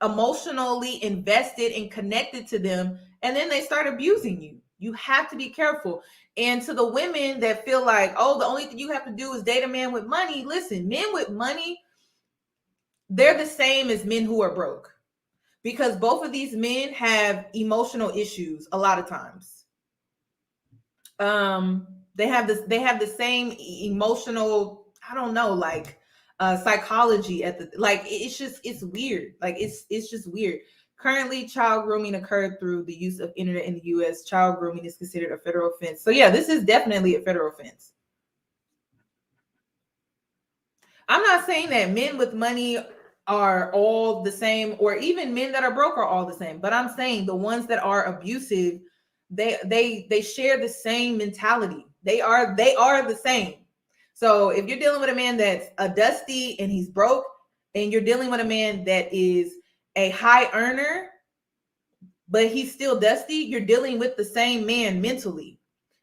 emotionally invested and connected to them, and then they start abusing you. You have to be careful. And to the women that feel like, oh, the only thing you have to do is date a man with money, listen, men with money, they're the same as men who are broke, because both of these men have emotional issues a lot of times. They have the same emotional, I don't know, like psychology at the, like, it's weird. Like it's just weird. Currently, child grooming occurred through the use of internet in the U.S. Child grooming is considered a federal offense. So yeah, this is definitely a federal offense. I'm not saying that men with money are all the same, or even men that are broke are all the same, but I'm saying the ones that are abusive, they share the same mentality. They are the same. So if you're dealing with a man that's a dusty and he's broke, and you're dealing with a man that is a high earner, but he's still dusty, you're dealing with the same man mentally.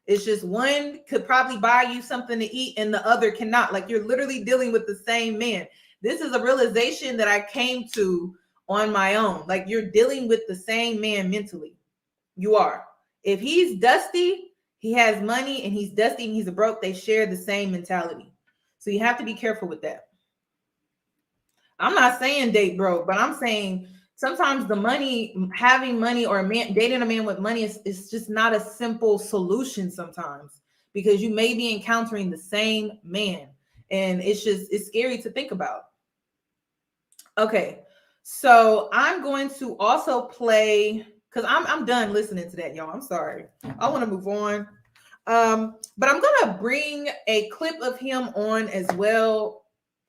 It's just one could probably buy you something to eat and the other cannot. Like, you're literally dealing with the same man. This is a realization that I came to on my own. Like, you're dealing with the same man mentally. You are. If he's dusty, he has money, and he's dusty and he's a broke, they share the same mentality. So you have to be careful with that. I'm not saying date broke, but I'm saying sometimes the money, having money, or a man dating a man with money is just not a simple solution sometimes, because you may be encountering the same man, and it's scary to think about. Okay, so I'm going to also play, because I'm done listening to that, y'all. I'm sorry. I want to move on. But I'm gonna bring a clip of him on as well,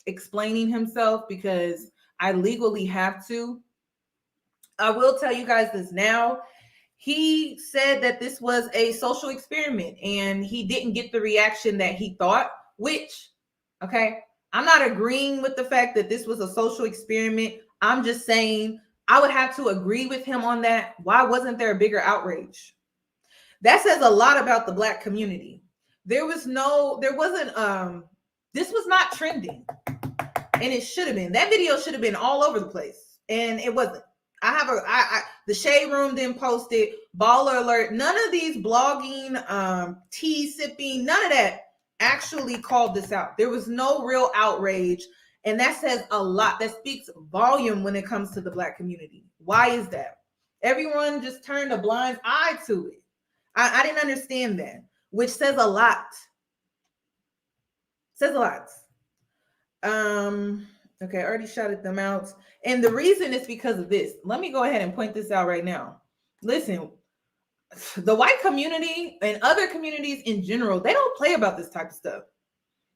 explaining himself, because I legally have to. I will tell you guys this now. He said that this was a social experiment and he didn't get the reaction that he thought, which, okay, I'm not agreeing with the fact that this was a social experiment. I'm just saying I would have to agree with him on that. Why wasn't there a bigger outrage? That says a lot about the Black community. This was not trending, and it should have been. That video should have been all over the place. and it wasn't. The Shade Room didn't post it. Baller Alert, none of these blogging, tea sipping, none of that actually called this out. There was no real outrage, and that says a lot. That speaks volume when it comes to the Black community. Why is that? Everyone just turned a blind eye to it. I didn't understand that, which says a lot. Says a lot. Okay, I already shouted them out. And the reason is because of this. Let me go ahead and point this out right now. Listen, the white community and other communities in general, they don't play about this type of stuff.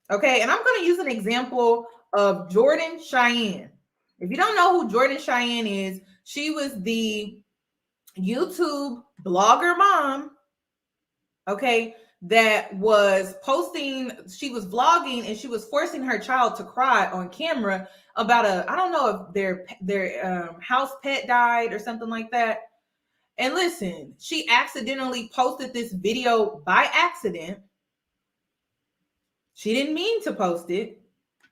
Okay, and I'm going to use an example of Jordan Cheyenne. If you don't know who Jordan Cheyenne is, she was the YouTube blogger mom, okay, that was posting, she was vlogging, and she was forcing her child to cry on camera about I don't know if their house pet died or something like that. And listen, she accidentally posted this video by accident. She didn't mean to post it.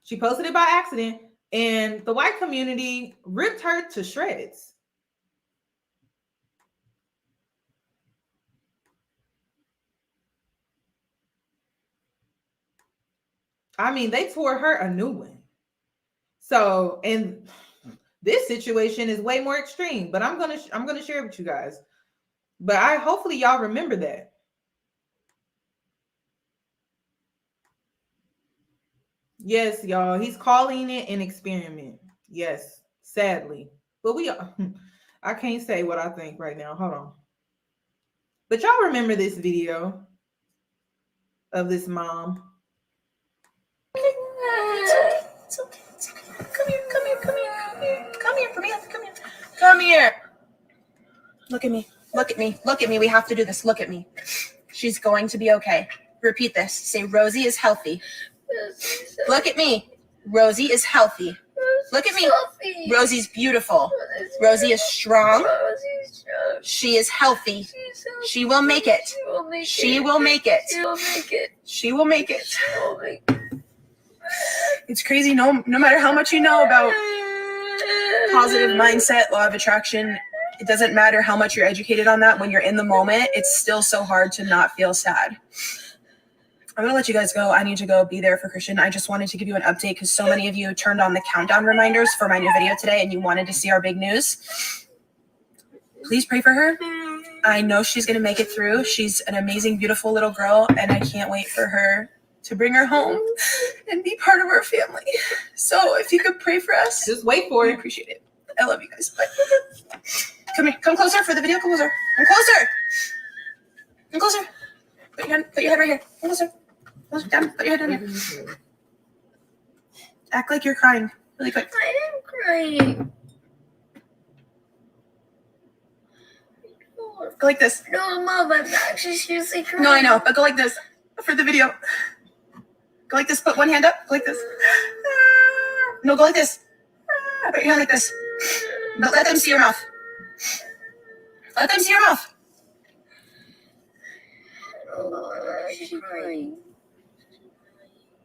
She posted it by accident, and the white community ripped her to shreds. I mean, they tore her a new one. So, and this situation is way more extreme, but I'm gonna share it with you guys. But hopefully y'all remember that. Yes, y'all, he's calling it an experiment. Yes, sadly. But I can't say what I think right now. Hold on. But y'all remember this video of this mom. It's okay. Come here. Come here. Look at me. We have to do this. Look at me. She's going to be okay. Repeat this. Say, Rosie is healthy. Look at me. Rosie is healthy. Look at me. Rosie's beautiful. Rosie is strong. She is healthy. She will make it. She will make it. She will make it. It's crazy. No matter how much you know about positive mindset, law of attraction, it doesn't matter how much you're educated on that. When you're in the moment, it's still so hard to not feel sad. I'm going to let you guys go. I need to go be there for Christian. I just wanted to give you an update because so many of you turned on the countdown reminders for my new video today and you wanted to see our big news. Please pray for her. I know she's going to make it through. She's an amazing, beautiful little girl, and I can't wait for her to bring her home and be part of our family. So if you could pray for us. Just wait for it. I appreciate it. I love you guys. Bye. Come here. Come closer for the video. Come closer. Come closer. Come closer. Put your head right here. Come closer. Closer down. Put your head down here. Act like you're crying really quick. I am crying. Go like this. No, Mom, I'm actually seriously crying. No, I know, but go like this for the video. Go like this. Put one hand up. Go like this. No, go like this. Put your hand like this. But let them see your mouth. Let them see your mouth. Oh, I'm actually crying.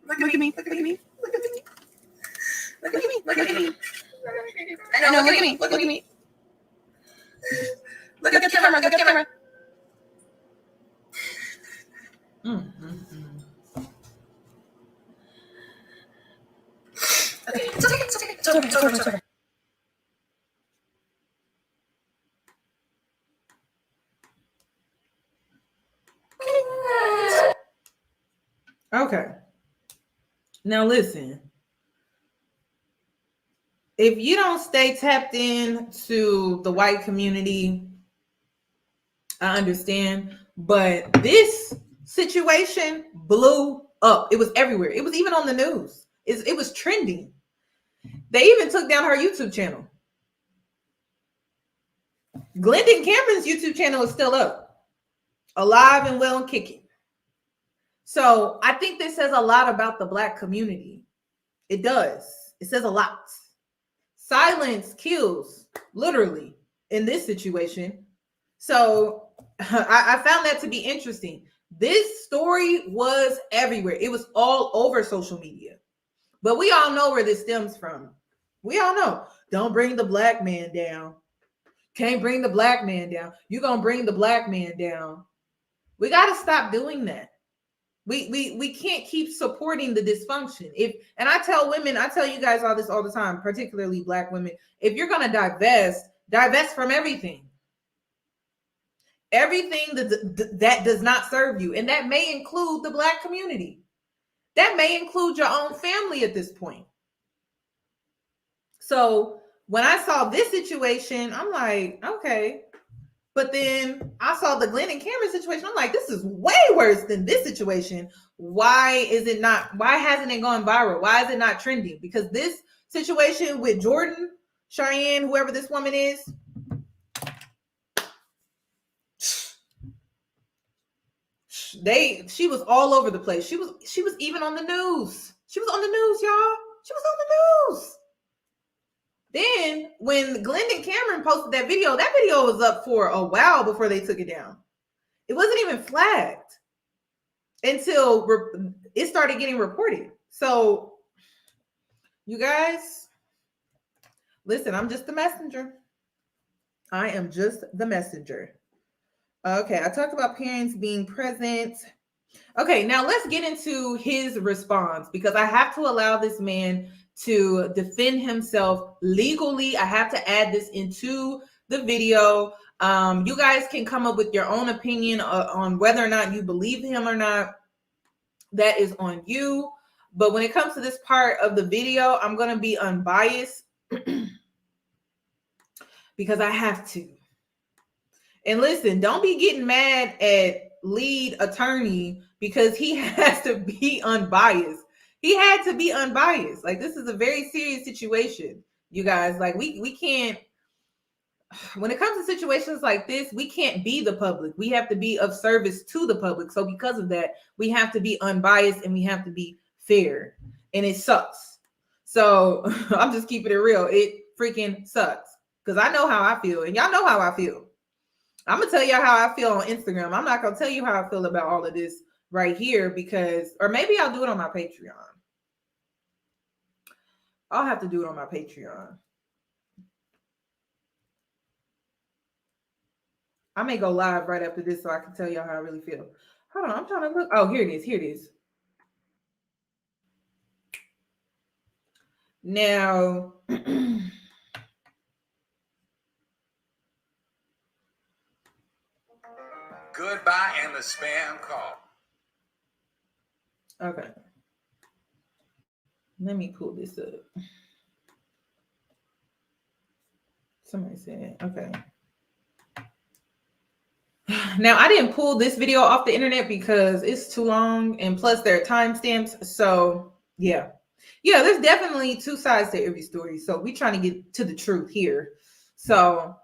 Look at me. Look at me. Look at me. Look at me. Look at me. I know. Look at me. Look at me. Look at the camera. Look at the camera. Okay. It's okay. It's okay. It's over. It's over. It's over. Okay. Now listen. If you don't stay tapped in to the white community, I understand. But this situation blew up. It was everywhere. It was even on the news. It was trending. They even took down her YouTube channel. Glendon Cameron's YouTube channel is still up, alive and well and kicking. So I think this says a lot about the Black community. It does. It says a lot. Silence kills, literally, in this situation. So I found that to be interesting. This story was everywhere. It was all over social media. But we all know where this stems from. We all know. Don't bring the black man down. Can't bring the black man down. You're gonna bring the black man down. We got to stop doing that. We can't keep supporting the dysfunction. And I tell women, I tell you guys all this all the time, particularly black women, if you're gonna divest from everything. Everything that does not serve you. And that may include the black community. That may include your own family at this point. So when I saw this situation, I'm like, okay. But then I saw the Glenn and Cameron situation. I'm like, this is way worse than this situation. Why hasn't it gone viral? Why is it not trending? Because this situation with Jordan, Cheyenne, whoever this woman is, she was all over the place. She was even on the news. She was on the news, y'all. She was on the news. Then when Glendon Cameron posted that video was up for a while before they took it down. It wasn't even flagged until it started getting reported. So you guys, listen, I'm just the messenger. I am just the messenger. Okay, I talked about parents being present. Okay, now let's get into his response because I have to allow this man to defend himself legally. I have to add this into the video. You guys can come up with your own opinion on whether or not you believe him or not. That is on you. But when it comes to this part of the video, I'm going to be unbiased because I have to. And listen, don't be getting mad at lead attorney because he has to be unbiased. He had to be unbiased. Like, this is a very serious situation, you guys. Like, we can't, when it comes to situations like this, we can't be the public. We have to be of service to the public. So because of that, we have to be unbiased and we have to be fair. And it sucks. So I'm just keeping it real. It freaking sucks because I know how I feel and y'all know how I feel. I'm going to tell y'all how I feel on Instagram. I'm not going to tell you how I feel about all of this right here because, or maybe I'll do it on my Patreon. I'll have to do it on my Patreon. I may go live right after this so I can tell y'all how I really feel. Hold on, I'm trying to look. Oh, here it is. Here it is. Now, goodbye and the spam call. Okay. Let me pull this up. Somebody said, okay. Now, I didn't pull this video off the internet because it's too long and plus there are timestamps. So, yeah. Yeah, there's definitely two sides to every story. So, we're trying to get to the truth here. So,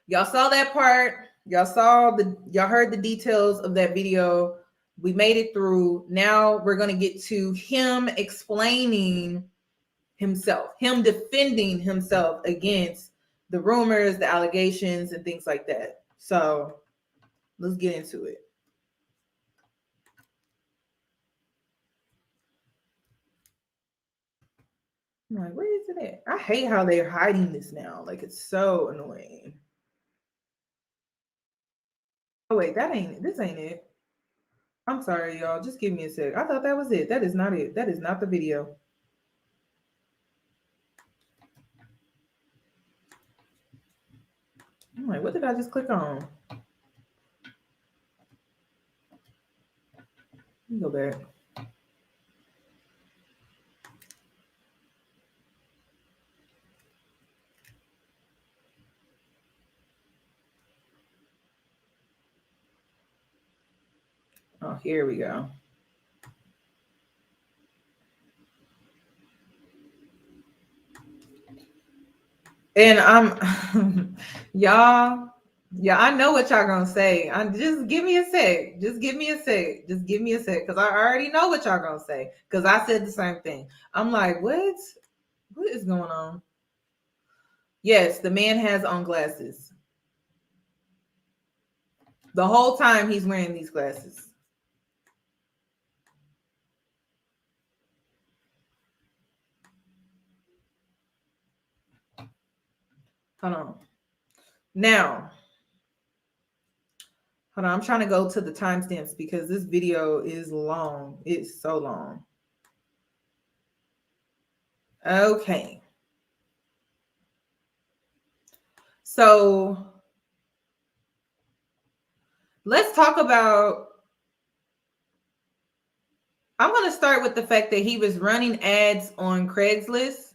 y'all saw that part. Y'all heard the details of that video. We made it through. Now, we're going to get to him explaining himself, him defending himself against the rumors, the allegations, and things like that. So let's get into it. I'm like, where is it at? I hate how they're hiding this now. Like, it's so annoying. Oh, wait, this ain't it. I'm sorry, y'all. Just give me a sec. I thought that was it. That is not it. That is not the video. I'm like, what did I just click on? Let me go back. Oh, here we go. And I'm y'all, yeah, I know what y'all gonna say. Just give me a sec. Just give me a sec. Just give me a sec. Because I already know what y'all gonna say. Because I said the same thing. I'm like, what? What is going on? Yes, the man has on glasses. The whole time he's wearing these glasses. Hold on. Now, hold on. I'm trying to go to the timestamps because this video is long. It's so long. Okay. So let's talk about, I'm going to start with the fact that he was running ads on Craigslist.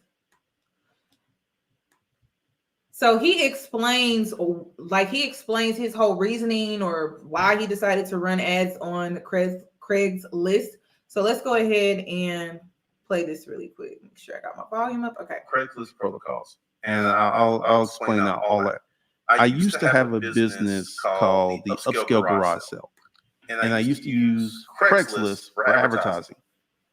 So he explains his whole reasoning or why he decided to run ads on Craigslist. So let's go ahead and play this really quick. Make sure I got my volume up. Okay. Craigslist protocols, and I'll explain all that. I used to have a business called the Upscale Garage Sale, and I used to use Craigslist for advertising.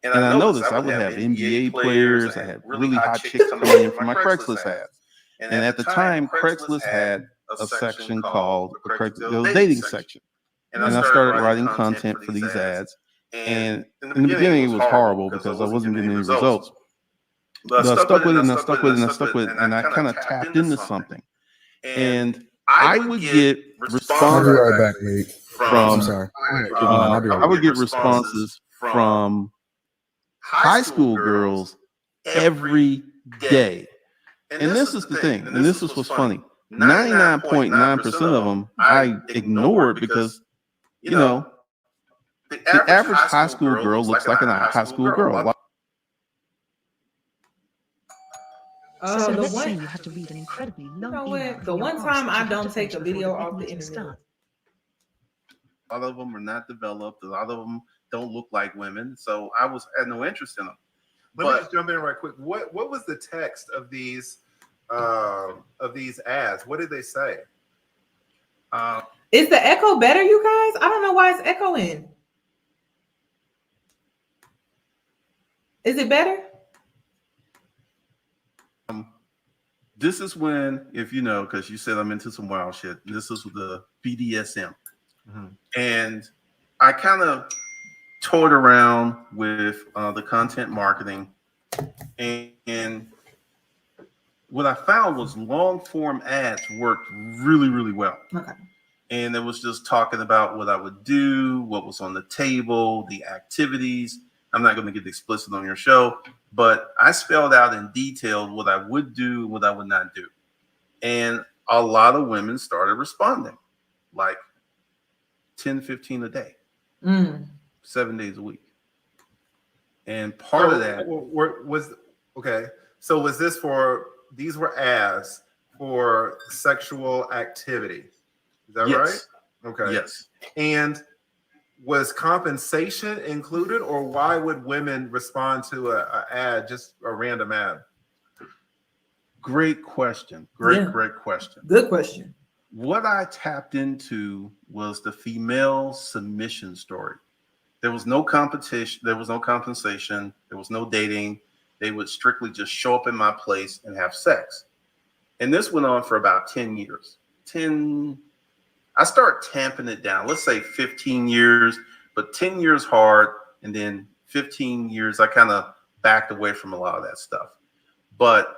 And I noticed I would have NBA players, I had really hot chicks coming in for my Craigslist ads. And at the time, Craigslist had a section called the dating section. And I started writing content for these ads. And in the beginning, it was horrible because I wasn't getting any results. But I stuck with it, and I stuck with it, and I stuck with it, and I kind of tapped into something. And I would get responses. I'll be right back, Nate. From, I'm sorry. I would get responses from high school girls every day. And this is the thing, and this is what's funny. 99.9% of them I ignored because, you know, the average high school girl looks like a high school girl. Oh, So the let's say one, you have to read an incredibly long you know email what? from The your one boss time that I you have don't to take finish a before video the off the meeting internet. starts. A lot of them are not developed. A lot of them don't look like women. So I had no interest in them. Let me just jump in right quick. What was the text of these ads? What did they say? Is the echo better, you guys? I don't know why it's echoing. Is it better? This is when, if you know, because you said I'm into some wild shit. This is the BDSM. Mm-hmm. And I kind of toyed around with the content marketing. And what I found was long form ads worked really, really well. Okay. And it was just talking about what I would do, what was on the table, the activities. I'm not going to get explicit on your show, but I spelled out in detail what I would do, what I would not do. And a lot of women started responding, like 10, 15 a day, 7 days a week. And part of that was okay. So was this these were ads for sexual activity? Is that right? Okay. Yes. And was compensation included, or why would women respond to a ad, just a random ad? Great question. Great question. Good question. What I tapped into was the female submission story. There was no competition. There was no compensation. There was no dating. They would strictly just show up in my place and have sex. And this went on for about 10 years. I started tamping it down. Let's say 15 years, but 10 years hard. And then 15 years, I kind of backed away from a lot of that stuff. But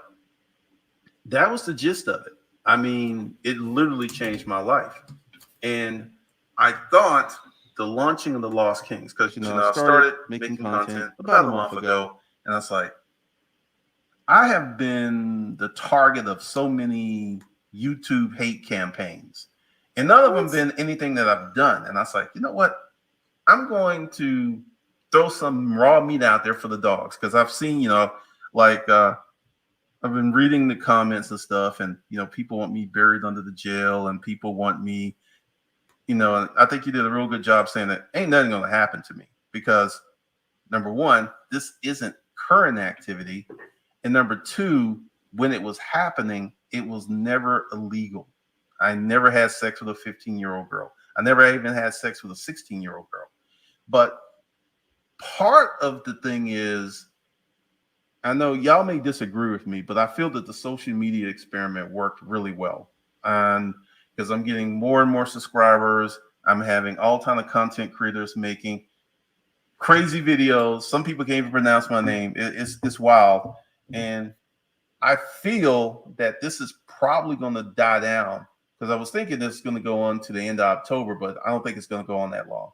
that was the gist of it. I mean, it literally changed my life. And I thought the launching of the Lost Kings, because, I started making content about a month ago. And I was like, I have been the target of so many YouTube hate campaigns. And none of them been anything that I've done. And I was like, you know what? I'm going to throw some raw meat out there for the dogs. Because I've seen, I've been reading the comments and stuff. And, people want me buried under the jail. And people want me, I think you did a real good job saying that ain't nothing going to happen to me. Because, number one, this isn't current activity. And number two, when it was happening, it was never illegal. I never had sex with a 15-year-old girl. I never even had sex with a 16-year-old girl. But part of the thing is, I know y'all may disagree with me, but I feel that the social media experiment worked really well. And because I'm getting more and more subscribers, I'm having all kind of content creators making crazy videos. Some people can't even pronounce my name. It's wild. And I feel that this is probably going to die down because I was thinking this is going to go on to the end of October, but I don't think it's going to go on that long.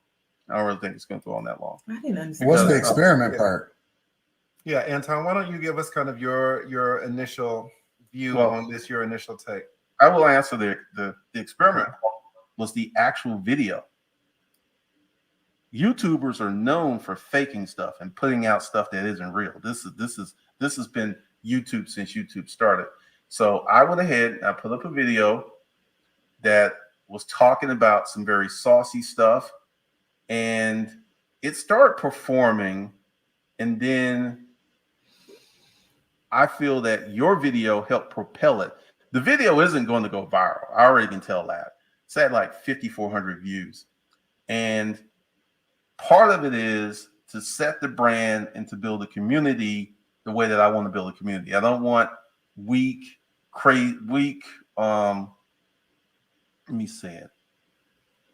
I don't really think it's going to go on that long. I didn't understand. What's the experiment part? Yeah, Anton, why don't you give us kind of your initial view on this, your initial take? I will answer the experiment was the actual video. YouTubers are known for faking stuff and putting out stuff that isn't real. This has been YouTube since YouTube started. So I went ahead and I put up a video that was talking about some very saucy stuff, and it started performing, and then I feel that your video helped propel it. The video isn't going to go viral. I already can tell that. It's at like 5,400 views. And part of it is to set the brand and to build a community the way that I want to build a community. I don't want weak, let me say it.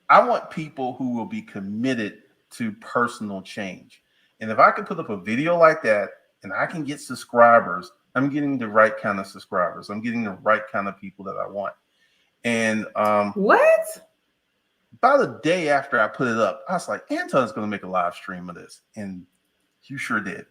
I want people who will be committed to personal change. And if I can put up a video like that and I can get subscribers, I'm getting the right kind of subscribers. I'm getting the right kind of people that I want. And what? About a day after I put it up, I was like, Anton's going to make a live stream of this. And you sure did.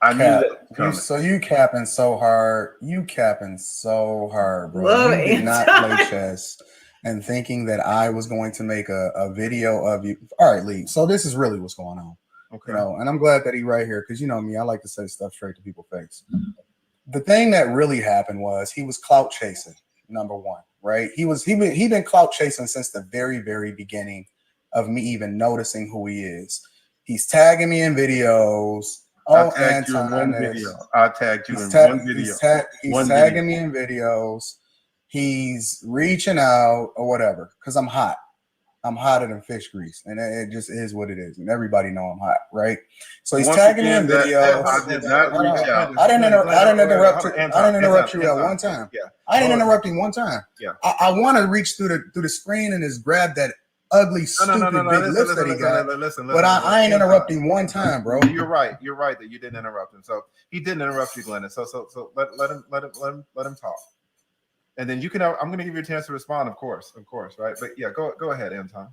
I knew that. So you capping so hard. You capping so hard, bro. Love you did Anton. not play chess and thinking that I was going to make a video of you. All right, Lee. So this is really what's going on. Okay. You know, and I'm glad that he right here because you know me, I like to say stuff straight to people's face. The thing that really happened was he was clout chasing, number one, right? He been clout chasing since the very, very beginning of me even noticing who he is. He's tagging me in videos. I tagged you in one video. I tagged you in one video. He's tagging me in videos. He's reaching out or whatever because I'm hot. I'm hotter than fish grease, and it just is what it is. And everybody know I'm hot, right? So he's tagging me in videos. I did not reach out. I didn't interrupt you at one time. Yeah. I didn't interrupt you one time. Yeah. I want to reach through the screen and just grab that ugly, stupid big lips that he got. But I ain't interrupting one time, bro. You're right. You're right that you didn't interrupt him. So he didn't interrupt you, Glendon. So let him talk. And then you can. I'm going to give you a chance to respond, of course, right? But yeah, go ahead, Anton.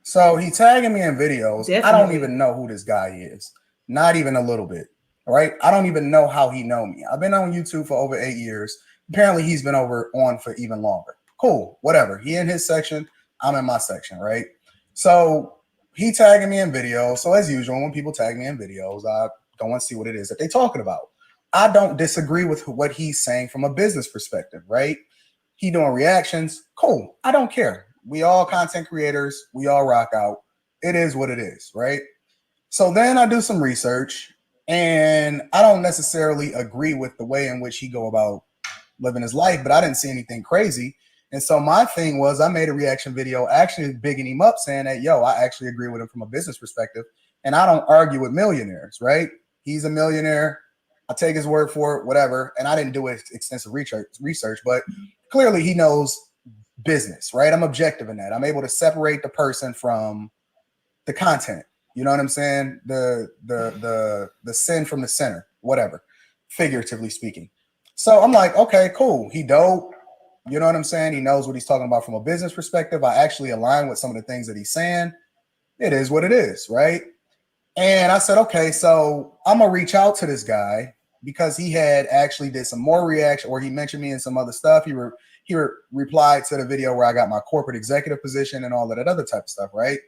So he tagging me in videos. Definitely. I don't even know who this guy is, not even a little bit. All right, I don't even know how he know me. I've been on YouTube for over 8 years. Apparently, he's been on for even longer. Cool, whatever. He in his section, I'm in my section, right? So he tagging me in videos. So as usual, when people tag me in videos, I go and see what it is that they're talking about. I don't disagree with what he's saying from a business perspective, right? He doing reactions. Cool. I don't care. We all content creators. We all rock out. It is what it is, right? So then I do some research and I don't necessarily agree with the way in which he go about living his life, but I didn't see anything crazy. And so my thing was I made a reaction video actually bigging him up saying that, yo, I actually agree with him from a business perspective. And I don't argue with millionaires, right? He's a millionaire. I take his word for it, whatever. And I didn't do extensive research, but clearly he knows business, right? I'm objective in that. I'm able to separate the person from the content. You know what I'm saying? The sin from the sinner, whatever, figuratively speaking. So I'm like, okay, cool. He dope. You know what I'm saying? He knows what he's talking about from a business perspective. I actually align with some of the things that he's saying. It is what it is, right? And I said, okay, so I'm gonna reach out to this guy because he had actually did some more reaction, or he mentioned me in some other stuff. He replied to the video where I got my corporate executive position and all of that other type of stuff, right?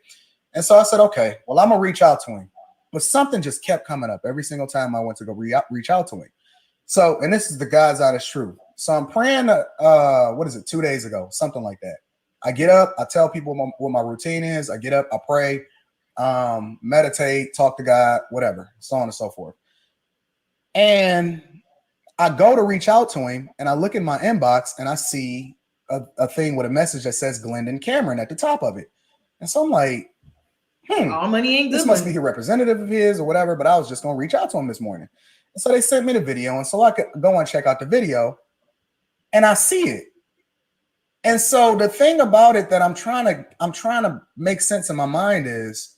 And so I said, okay, well, I'm gonna reach out to him. But something just kept coming up every single time I went to go reach out to him. So, and this is the God's honest truth. So I'm praying, 2 days ago, something like that. I get up, I tell people what my routine is. I get up, I pray, meditate, talk to God, whatever, so on and so forth. And I go to reach out to him and I look in my inbox and I see a thing with a message that says Glendon Cameron at the top of it. And so I'm like, all money ain't good. This must be a representative of his or whatever, but I was just going to reach out to him this morning. And so they sent me the video. And so I could go and check out the video and I see it. And so the thing about it that I'm trying to make sense in my mind is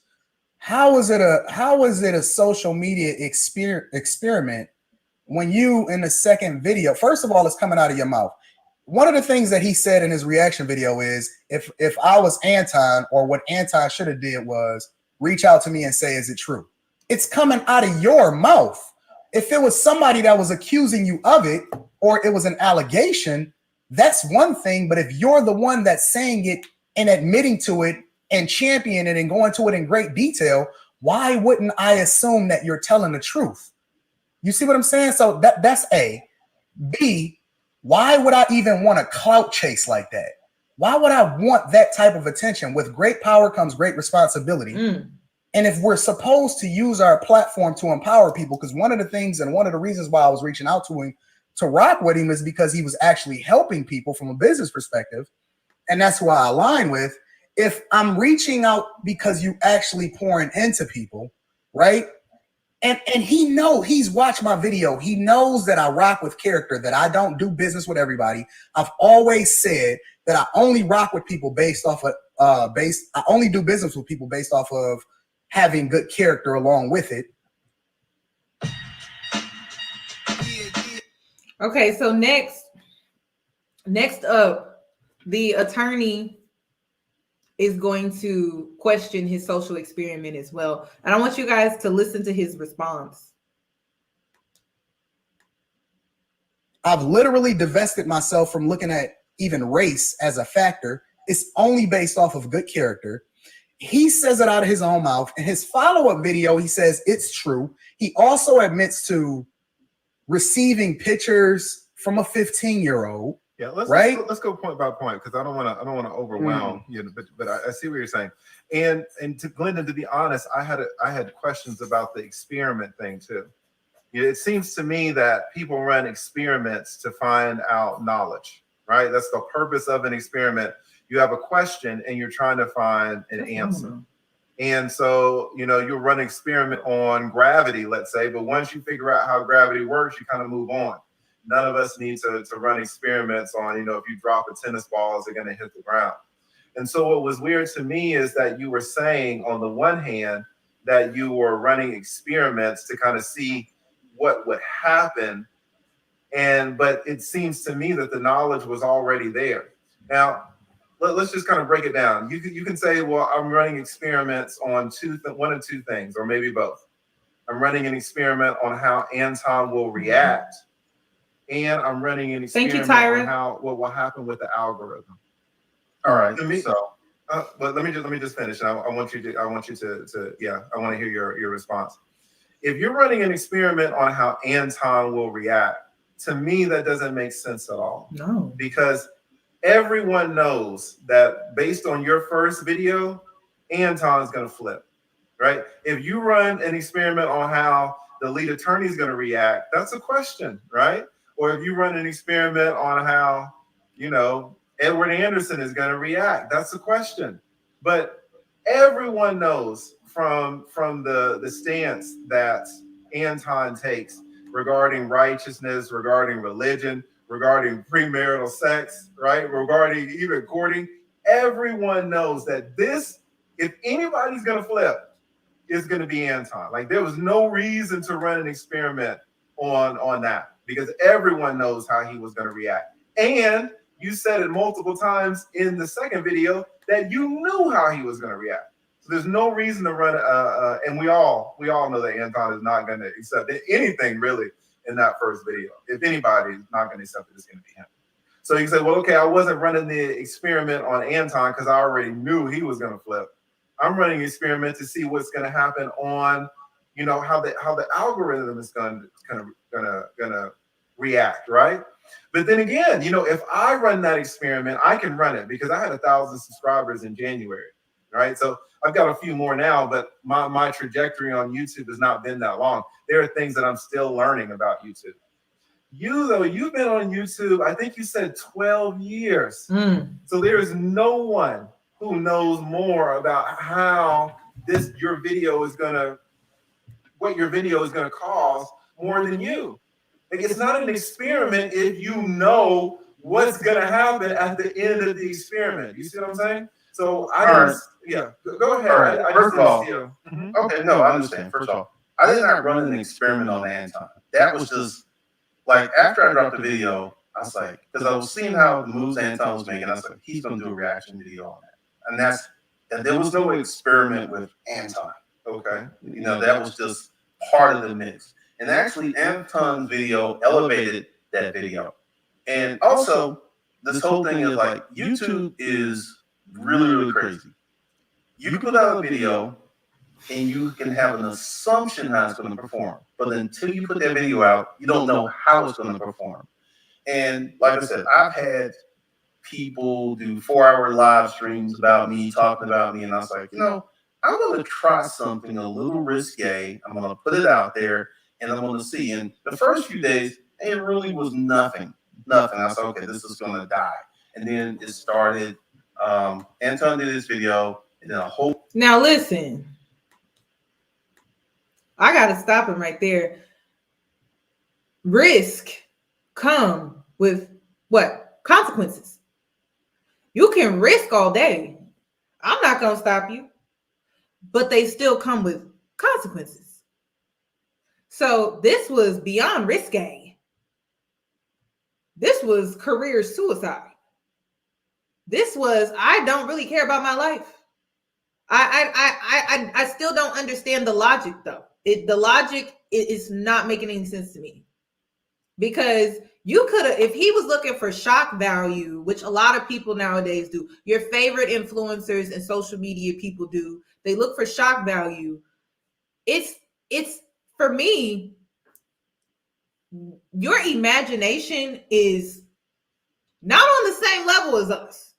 how is it a social media experiment when you in the second video, first of all, it's coming out of your mouth. One of the things that he said in his reaction video is, if I was Anton, or what Anton should have did was reach out to me and say, is it true? It's coming out of your mouth. If it was somebody that was accusing you of it, or it was an allegation, that's one thing. But if you're the one that's saying it and admitting to it and championing it and going to it in great detail, why wouldn't I assume that you're telling the truth? You see what I'm saying? So that's A. B, why would I even want to clout chase like that? Why would I want that type of attention? With great power comes great responsibility. And if we're supposed to use our platform to empower people, because one of the things and one of the reasons why I was reaching out to him to rock with him is because he was actually helping people from a business perspective. And that's who I align with. If I'm reaching out because you actually pouring into people, right? And he's watched my video. He knows that I rock with character, that I don't do business with everybody. I've always said that I only rock with people based off of I only do business with people based off of having good character along with it. Okay, so next up, the attorney is going to question his social experiment as well. And I want you guys to listen to his response. I've literally divested myself from looking at even race as a factor. It's only based off of good character. He says it out of his own mouth. In his follow-up video, he says it's true. He also admits to receiving pictures from a 15-year-old. Yeah, let's go point by point, because I don't want to overwhelm you, but I see what you're saying. And to Glendon, to be honest, I had questions about the experiment thing too. It seems to me that people run experiments to find out knowledge, right? That's the purpose of an experiment. You have a question and you're trying to find an answer. And so, you run an experiment on gravity, let's say, but once you figure out how gravity works, you kind of move on. None of us need to run experiments on, if you drop a tennis ball, is it going to hit the ground? And so what was weird to me is that you were saying, on the one hand, that you were running experiments to kind of see what would happen. But it seems to me that the knowledge was already there. Now, let's just kind of break it down. You can say, well, I'm running experiments on one of two things, or maybe both. I'm running an experiment on how Anton will react. And I'm running an experiment on what will happen with the algorithm. All right. But let me just finish. I want you to I want to hear your response. If you're running an experiment on how Anton will react, to me that doesn't make sense at all. No. Because everyone knows that based on your first video, Anton's going to flip, right? If you run an experiment on how the lead attorney is going to react, that's a question, right? Or if you run an experiment on how, Edward Anderson is going to react, that's a question. But everyone knows from the stance that Anton takes regarding righteousness, regarding religion, regarding premarital sex, right? Regarding even courting, everyone knows that if anybody's going to flip, it's going to be Anton. Like, there was no reason to run an experiment on that, because everyone knows how he was going to react. And you said it multiple times in the second video that you knew how he was going to react. So there's no reason to run and we all know that Anton is not going to accept anything really in that first video. If anybody is not going to accept it, it's going to be him. So you say, well, okay, I wasn't running the experiment on Anton because I already knew he was going to flip. I'm running an experiment to see what's going to happen on, how the algorithm is going to react, right? But then again, if I run that experiment, I can run it because I had 1,000 subscribers in January, right? So I've got a few more now, but my trajectory on YouTube has not been that long. There are things that I'm still learning about YouTube. You've been on YouTube, I think you said 12 years. So there is no one who knows more about how your video is going to cause more than you. Like, it's not an experiment if you know what's going to happen at the end of the experiment. You see what I'm saying? So go ahead. Right. First of all, okay, no, I understand. First of all, I did not run an experiment on Anton. That was just like after I dropped the video, I was like, because I was seeing how the moves Anton was making, I was like, he's gonna do a reaction video on that. And there was no experiment with Anton. Okay. You know, that was just part of the mix. And actually, Anton's video elevated that video. And also, this whole thing is like, YouTube is really, really crazy. You can put out a video and you can have an assumption how it's going to perform. But until you put that video out, you don't know how it's going to perform. And like I said, I've had people do 4-hour live streams about me, talking about me. And I was like, you know, I'm going to try something a little risque. I'm going to put it out there and I'm going to see. And the first few days, it really was nothing. I was like, okay, this is going to die. And then it started. Anton did this video. And then a whole. Now listen, I got to stop him right there. Risk come with what? Consequences. You can risk all day. I'm not going to stop you. But they still come with consequences. So this was beyond risque. This was career suicide. This was, I don't really care about my life. I still don't understand the logic though. The logic is not making any sense to me. Because you could have, if he was looking for shock value, which a lot of people nowadays do, your favorite influencers and social media people do, they look for shock value. It's for me, your imagination is not on the same level as us.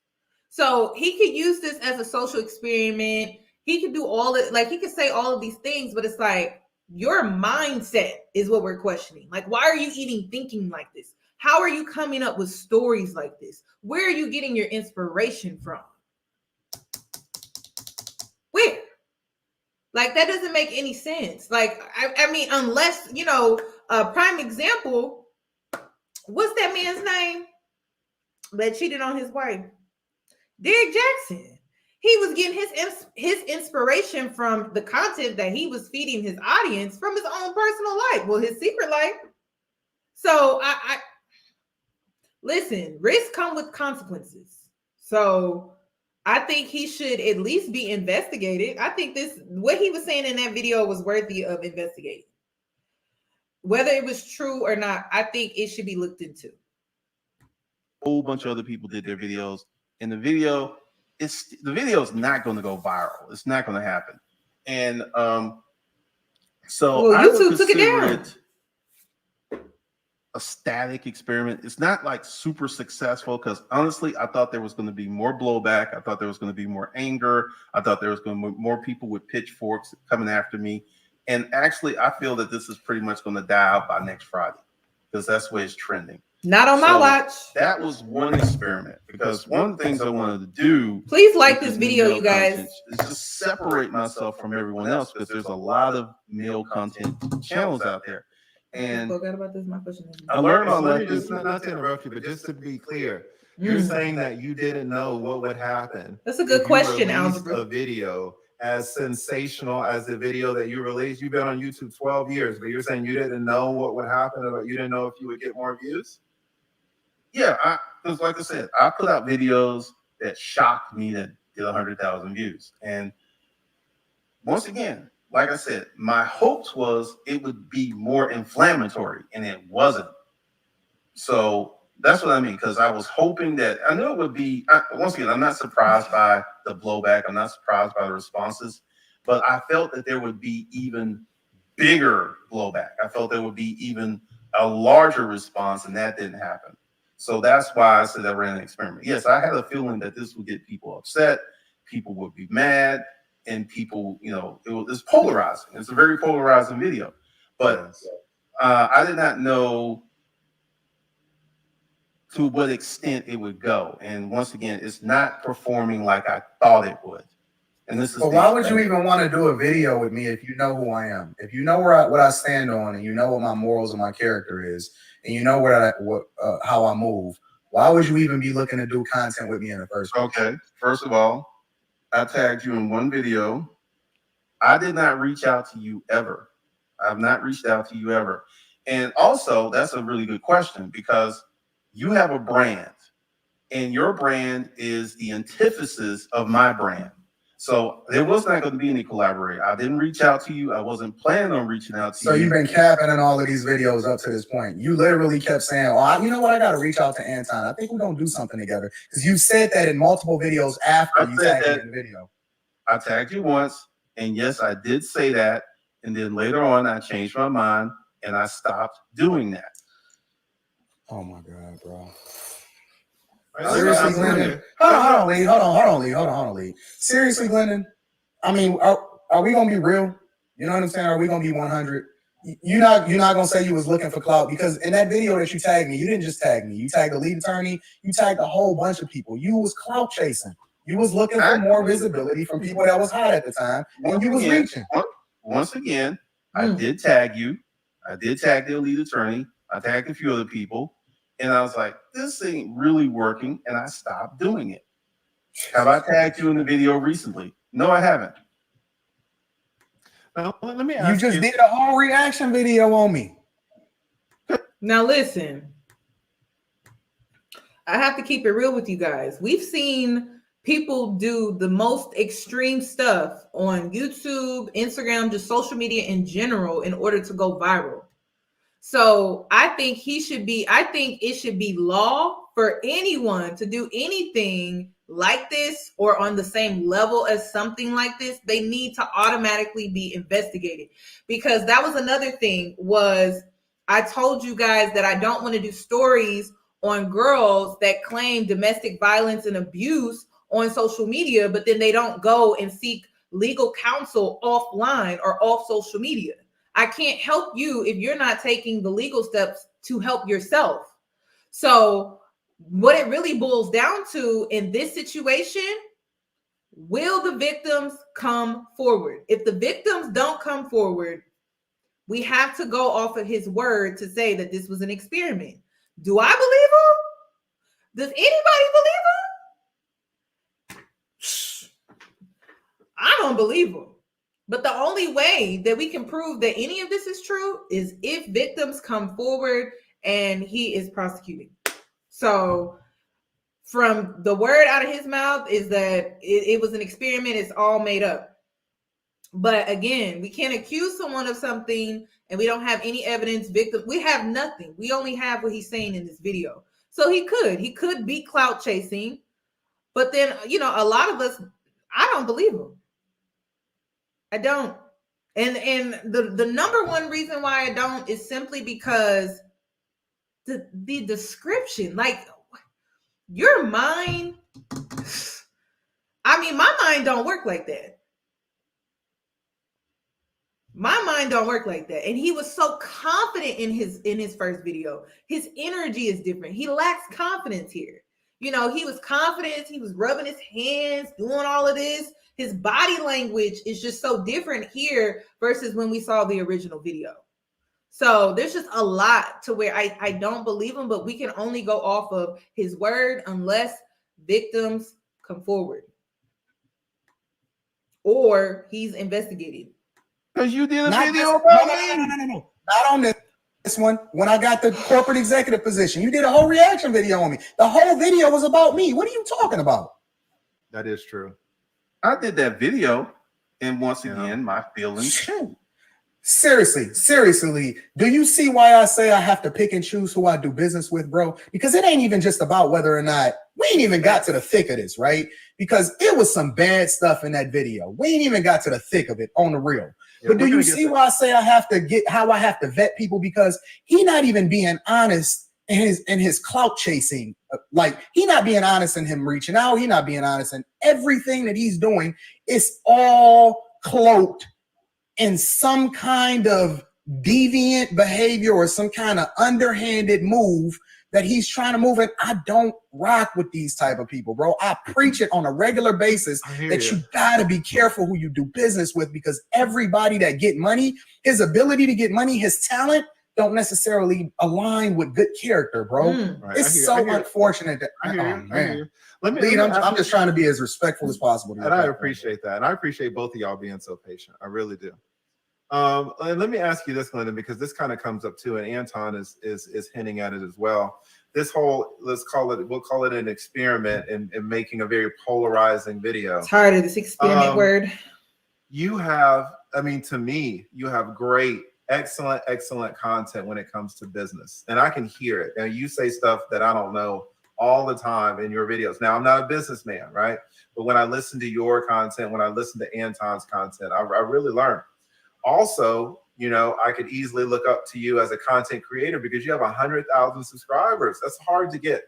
So he could use this as a social experiment. He could do all it, like he could say all of these things, but it's like your mindset is what we're questioning. Like, why are you even thinking like this? How are you coming up with stories like this? Where are you getting your inspiration from? Where? Like, that doesn't make any sense. Like, I mean, unless, you know, a prime example, what's that man's name that cheated on his wife? Derek Jackson. He was getting his inspiration from the content that he was feeding his audience from his own personal life. Well, his secret life. So I listen, risk come with consequences. So I think he should at least be investigated. I think what he was saying in that video was worthy of investigating. Whether it was true or not, I think it should be looked into. A whole bunch of other people did their videos, and the video is not going to go viral. It's not going to happen. And so well, I YouTube took it down. A static experiment. It's not like super successful because honestly, I thought there was going to be more blowback. I thought there was going to be more anger. I thought there was going to be more people with pitchforks coming after me. And actually, I feel that this is pretty much going to die out by next Friday because that's the way it's trending. Not on my watch. That was one experiment because one of the things I wanted to do. Please like this video, you guys. Is just separate myself from everyone else because there's a lot of male content channels out there. And I forgot about this. My question is, I learned on Let that. me just not to interrupt you, but just to be clear, you're saying that you didn't know what would happen. That's a good question, Algebra. A video as sensational as the video that you released. You've been on YouTube 12 years, but you're saying you didn't know what would happen, or you didn't know if you would get more views? Yeah, because like I said, I put out videos that shocked me that did 100,000 views. And once again, like I said, my hopes was it would be more inflammatory, and it wasn't. So that's what I mean, because I was hoping that I knew it would be. Once again, I'm not surprised by the blowback. I'm not surprised by the responses, but I felt that there would be even bigger blowback. I felt there would be even a larger response, and that didn't happen. So that's why I said I ran an experiment. Yes, I had a feeling that this would get people upset. People would be mad. And people, you know, it's polarizing. It's a very polarizing video. But I did not know to what extent it would go. And once again, it's not performing like I thought it would. And this is. But why would you even want to do a video with me if you know who I am? If you know what I stand on, and you know what my morals and my character is, and you know how I move, why would you even be looking to do content with me in the first place? Okay, first of all, I tagged you in one video. I did not reach out to you ever. I've not reached out to you ever. And also, that's a really good question because you have a brand, and your brand is the antithesis of my brand. So there was not going to be any collaboration. I didn't reach out to you. I wasn't planning on reaching out to you. So you've been capping in all of these videos up to this point. You literally kept saying, "Oh, you know what? I got to reach out to Anton. I think we're gonna do something together." Because you said that in multiple videos after you tagged me in the video. I tagged you once, and yes, I did say that. And then later on, I changed my mind and I stopped doing that. Oh my God, bro. Seriously, Glendon. Hold on, Lee. Seriously, Glendon. I mean, are we gonna be real? You know what I'm saying? Are we gonna be 100? You're not gonna say you was looking for clout, because in that video that you tagged me, you didn't just tag me. You tagged the lead attorney. You tagged a whole bunch of people. You was clout chasing. You was looking for more visibility from people that was hot at the time, and you was reaching. Once again, I did tag you. I did tag the lead attorney. I tagged a few other people. And I was like, this ain't really working. And I stopped doing it. Have I tagged you in the video recently? No, I haven't. Now, let me ask you. You just did a whole reaction video on me. Now, listen. I have to keep it real with you guys. We've seen people do the most extreme stuff on YouTube, Instagram, just social media in general in order to go viral. So I think it should be law for anyone to do anything like this or on the same level as something like this. They need to automatically be investigated, because that was another thing. Was I told you guys that I don't want to do stories on girls that claim domestic violence and abuse on social media, but then they don't go and seek legal counsel offline or off social media. I can't help you if you're not taking the legal steps to help yourself. So what it really boils down to in this situation, will the victims come forward? If the victims don't come forward, we have to go off of his word to say that this was an experiment. Do I believe him? Does anybody believe him? I don't believe him. But the only way that we can prove that any of this is true is if victims come forward and he is prosecuting. So from the word out of his mouth is that it was an experiment. It's all made up. But again, we can't accuse someone of something and we don't have any evidence. We have nothing. We only have what he's saying in this video. So he could be clout chasing. But then, a lot of us, I don't believe him. I don't. And the number one reason why I don't is simply because the description, like your mind, my mind don't work like that. My mind don't work like that. And he was so confident in his first video. His energy is different. He lacks confidence here. He was confident. He was rubbing his hands, doing all of this. His body language is just so different here versus when we saw the original video. So there's just a lot to where I don't believe him, but we can only go off of his word unless victims come forward or he's investigated. Because you did a video about me. No. Not on this one. When I got the corporate executive position, you did a whole reaction video on me. The whole video was about me. What are you talking about? That is true. I did that video, and once again, my feelings changed. Seriously, do you see why I say I have to pick and choose who I do business with, bro? Because it ain't even just about whether or not we ain't even got to the thick of this, right? Because it was some bad stuff in that video. We ain't even got to the thick of it on the real. Yeah, but do you see why I say I have to vet people? Because he not even being honest in his clout chasing. Like, he not being honest in him reaching out. He not being honest in everything that he's doing. It's all cloaked in some kind of deviant behavior or some kind of underhanded move that he's trying to move. And I don't rock with these type of people, bro. I preach it on a regular basis that you gotta be careful who you do business with, because everybody that get money, his ability to get money, his talent don't necessarily align with good character, bro. Right. It's so unfortunate that I'm just trying to be as respectful as possible. And I appreciate that. And I appreciate both of y'all being so patient. I really do. And let me ask you this, Glendon, because this kind of comes up too, and Anton is hinting at it as well. This whole, we'll call it an experiment in making a very polarizing video. Tired of this experiment word. You have, I mean, to me, you have great, excellent content when it comes to business, and I can hear it. And you say stuff that I don't know all the time in your videos. Now, I'm not a businessman, right? But when I listen to your content, when I listen to Anton's content, I really learn. Also, you know, I could easily look up to you as a content creator because you have 100,000 subscribers. That's hard to get.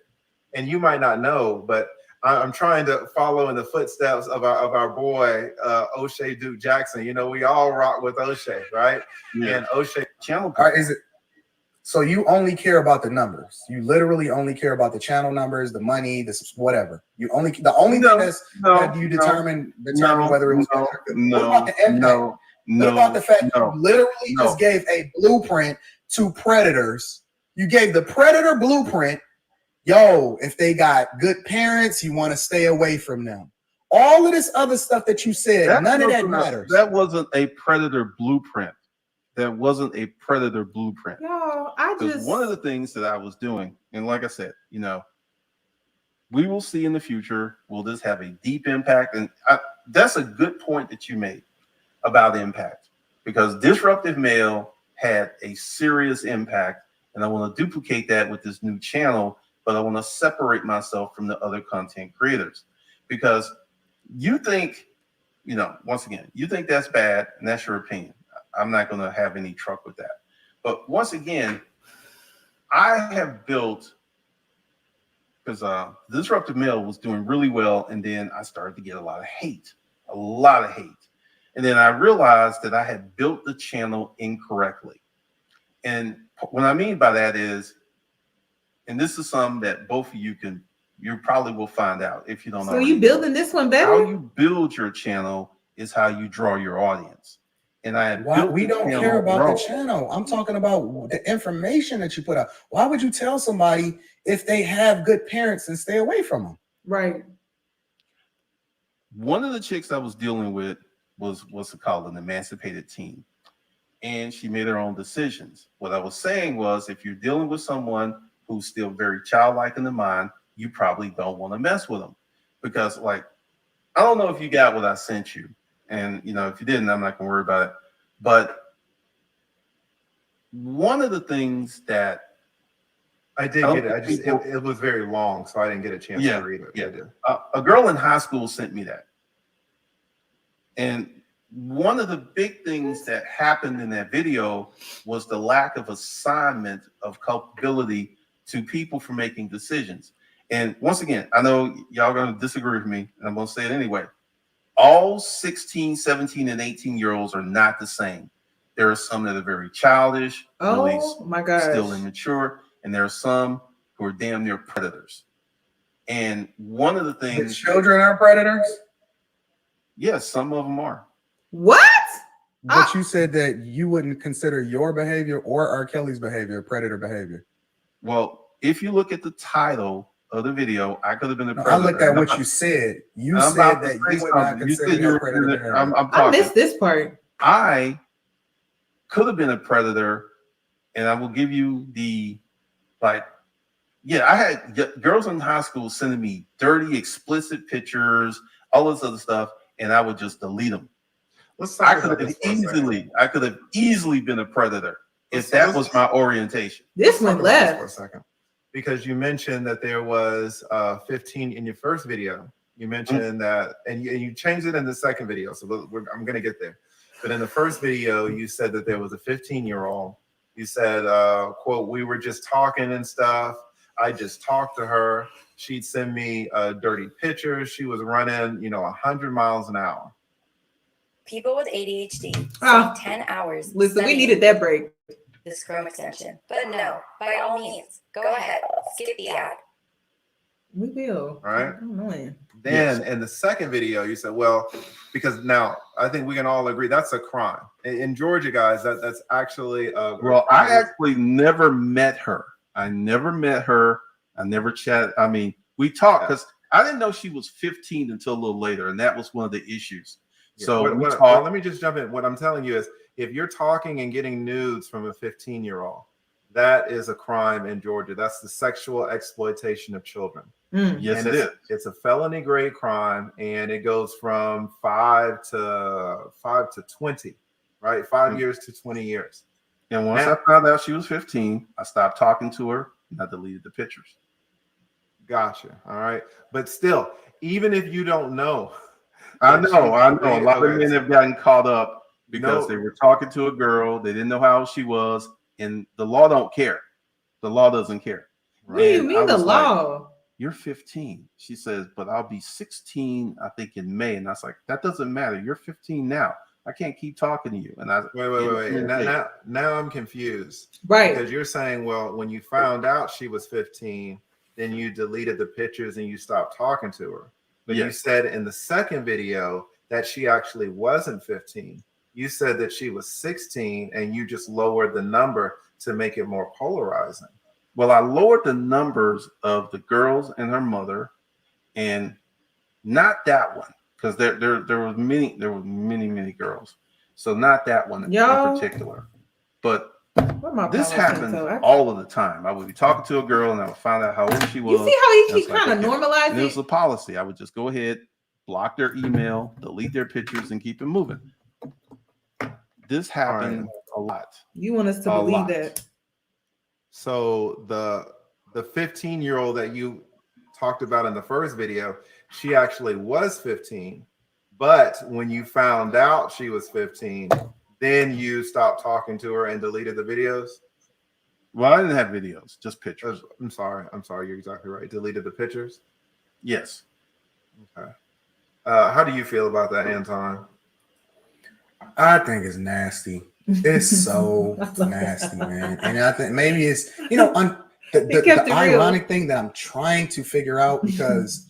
And you might not know, but I'm trying to follow in the footsteps of our boy, O'Shea Duke Jackson. You know, we all rock with O'Shea, right? Yeah. And O'Shea channel. All right, is it? So you only care about the numbers. You literally only care about the channel numbers, the money, this whatever. You only thing that you determine whether it was what about the impact? What about the fact you literally just gave a blueprint to predators? You gave the predator blueprint. Yo, if they got good parents, you want to stay away from them. All of this other stuff that you said, none of that matters. That wasn't a predator blueprint. That wasn't a predator blueprint. No, one of the things that I was doing, and like I said, you know, we will see in the future, will this have a deep impact? And that's a good point that you made about impact, because Disruptive Male had a serious impact, and I want to duplicate that with this new channel, but I want to separate myself from the other content creators, because you think, you know, once again, you think that's bad, and that's your opinion. I'm not going to have any truck with that. But once again, I have built, because Disruptive Male was doing really well, and then I started to get a lot of hate. And then I realized that I had built the channel incorrectly. And what I mean by that is, and this is something that both of you probably will find out if you don't know. So you building this one better? How you build your channel is how you draw your audience. And we don't care about the channel. I'm talking about the information that you put out. Why would you tell somebody if they have good parents and stay away from them? Right. One of the chicks I was dealing with was what's it called, an emancipated teen. And she made her own decisions. What I was saying was, if you're dealing with someone who's still very childlike in the mind, you probably don't want to mess with them. Because, like, I don't know if you got what I sent you. And, you know, if you didn't, I'm not going to worry about it. But one of the things that I did get it. It was very long, so I didn't get a chance to read it. Yeah. A girl in high school sent me that. And one of the big things that happened in that video was the lack of assignment of culpability to people for making decisions. And once again, I know y'all are going to disagree with me, and I'm going to say it anyway. All 16, 17, and 18-year-olds are not the same. There are some that are very childish, really still immature, and there are some who are damn near predators. And one of the things... The children are predators? Yes, some of them are. What? But you said that you wouldn't consider your behavior or R. Kelly's behavior predator behavior. Well, if you look at the title of the video, I could have been a predator. I looked at what you said. You said that you would not consider your predator behavior. I missed this part. I could have been a predator, and I will give you the, like, yeah, I had girls in high school sending me dirty, explicit pictures, all this other stuff, and I would just delete them. I could have easily been a predator if that was my orientation. This one left for a second, because you mentioned that there was 15 in your first video. You mentioned that, and you changed it in the second video. So I'm going to get there. But in the first video, you said that there was a 15-year-old. You said, quote, "We were just talking and stuff. I just talked to her. She'd send me dirty pictures. She was running, 100 miles an hour." People with ADHD spend 10 hours. Listen, we needed that break. This Chrome extension. But no, by all means, go ahead, skip the ad. We will. All right. Then in the second video, you said, well, because now I think we can all agree that's a crime. In Georgia, guys, that's actually well, I actually never met her. I never chatted. I mean, we talked because I didn't know she was 15 until a little later, and that was one of the issues. So let me just jump in. What I'm telling you is, if you're talking and getting nudes from a 15-year-old, that is a crime in Georgia. That's the sexual exploitation of children. Yes, it is. It's a felony grade crime, and it goes from 5 to 20, right? 5 years to 20 years. And once I found out she was 15, I stopped talking to her and I deleted the pictures. Gotcha. All right. But still, even if you don't know. I know. A lot of men have gotten caught up because they were talking to a girl. They didn't know how old she was. And the law don't care. The law doesn't care. What do you mean the law? Like, you're 15. She says, but I'll be 16, I think, in May. And I was like, that doesn't matter. You're 15 now. I can't keep talking to you. And I wait. Now I'm confused. Right. Because you're saying, well, when you found out she was 15, then you deleted the pictures and you stopped talking to her. But you said in the second video that she actually wasn't 15. You said that she was 16 and you just lowered the number to make it more polarizing. Well, I lowered the numbers of the girls and her mother, and not that one, because there were many girls. So not that one in particular. But this happened all of the time. I would be talking to a girl and I would find out how old she was. You see how he keep kind of normalizing? And it was a policy. I would just go ahead, block their email, delete their pictures, and keep it moving. This happened a lot. You want us to believe that? So the 15-year-old that you talked about in the first video, she actually was 15. But when you found out she was 15, then you stopped talking to her and deleted the videos? Well, I didn't have videos, just pictures. I'm sorry. You're exactly right. Deleted the pictures? Yes. Okay. How do you feel about that, Anton? I think it's nasty. It's so nasty, man. And I think maybe it's, the ironic thing that I'm trying to figure out, because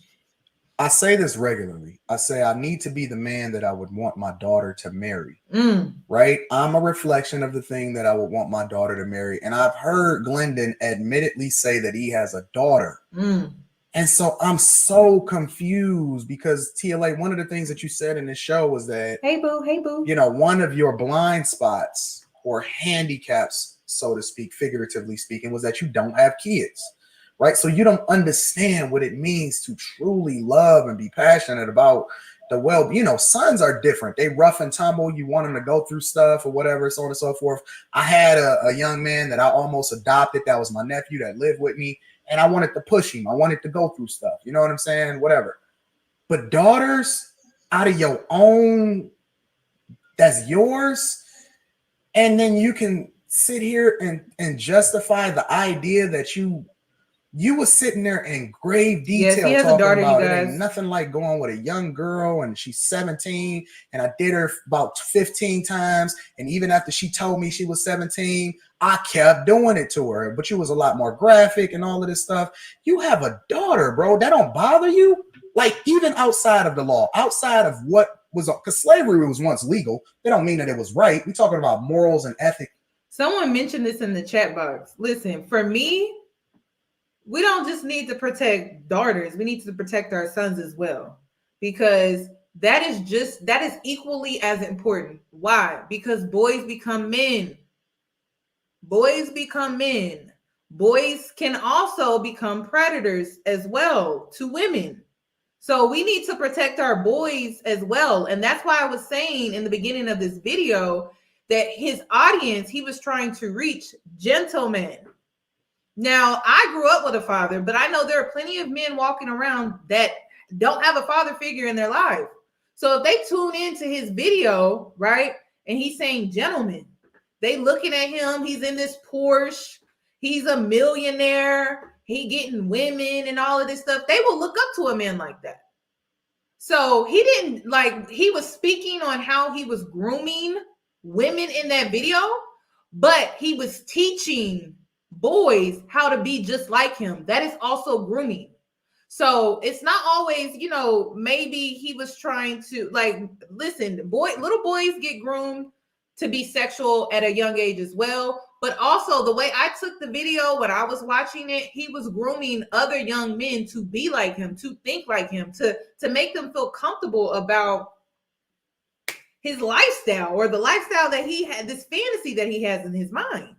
I say this regularly. I say I need to be the man that I would want my daughter to marry. Right? I'm a reflection of the thing that I would want my daughter to marry. And I've heard Glendon admittedly say that he has a daughter. And so I'm so confused because TLA, one of the things that you said in this show was that, hey boo, one of your blind spots or handicaps, so to speak, figuratively speaking, was that you don't have kids, right? So you don't understand what it means to truly love and be passionate about the sons are different. They rough and tumble. You want them to go through stuff or whatever, so on and so forth. I had a young man that I almost adopted. That was my nephew that lived with me. And I wanted to push him. I wanted to go through stuff. You know what I'm saying? Whatever. But daughters out of your own, that's yours. And then you can sit here and justify the idea that you was sitting there in grave detail talking about it. Ain't nothing like going with a young girl and she's 17 and I did her about 15 times. And even after she told me she was 17, I kept doing it to her, but you was a lot more graphic and all of this stuff. You have a daughter, bro. That don't bother you? Like, even outside of the law, outside of what was, because slavery was once legal. That don't mean that it was right. We're talking about morals and ethics. Someone mentioned this in the chat box. Listen, for me, we don't just need to protect daughters. We need to protect our sons as well, because that is equally as important. Why? Because boys become men. Boys become men. Boys can also become predators as well to women. So we need to protect our boys as well. And that's why I was saying in the beginning of this video that his audience, he was trying to reach gentlemen. Now, I grew up with a father, but I know there are plenty of men walking around that don't have a father figure in their life. So if they tune into his video, right, and he's saying gentlemen, they looking at him, he's in this Porsche, he's a millionaire, he getting women and all of this stuff, they will look up to a man like that. So he was speaking on how he was grooming women in that video, but he was teaching boys how to be just like him. That is also grooming. So it's not always, maybe he was trying to, listen, little boys get groomed to be sexual at a young age as well. But also the way I took the video when I was watching it, he was grooming other young men to be like him, to think like him, to make them feel comfortable about his lifestyle or the lifestyle that he had, this fantasy that he has in his mind.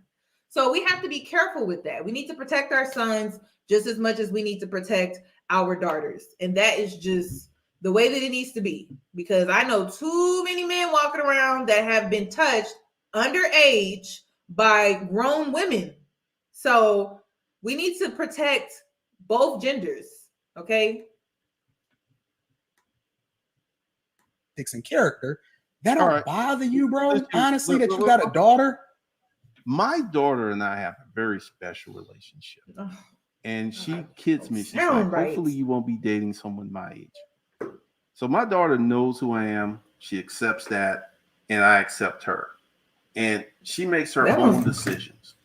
So we have to be careful with that. We need to protect our sons just as much as we need to protect our daughters. And that is just the way that it needs to be. Because I know too many men walking around that have been touched underage by grown women. So we need to protect both genders, okay? And character that All don't right. bother you, bro. Listen, Honestly, that look, you got a daughter. My daughter and I have a very special relationship, and she kids me. She's like, "Hopefully, you won't be dating someone my age." So my daughter knows who I am. She accepts that, and I accept her. And she makes her own decisions.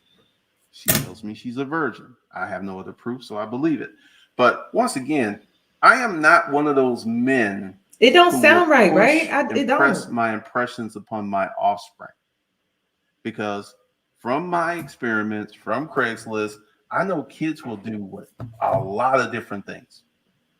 She tells me she's a virgin. I have no other proof, so I believe it. But once again, I am not one of those men. It don't sound right, right? It Impress don't. my impressions upon my offspring. Because from my experiments, from Craigslist, I know kids will do what a lot of different things.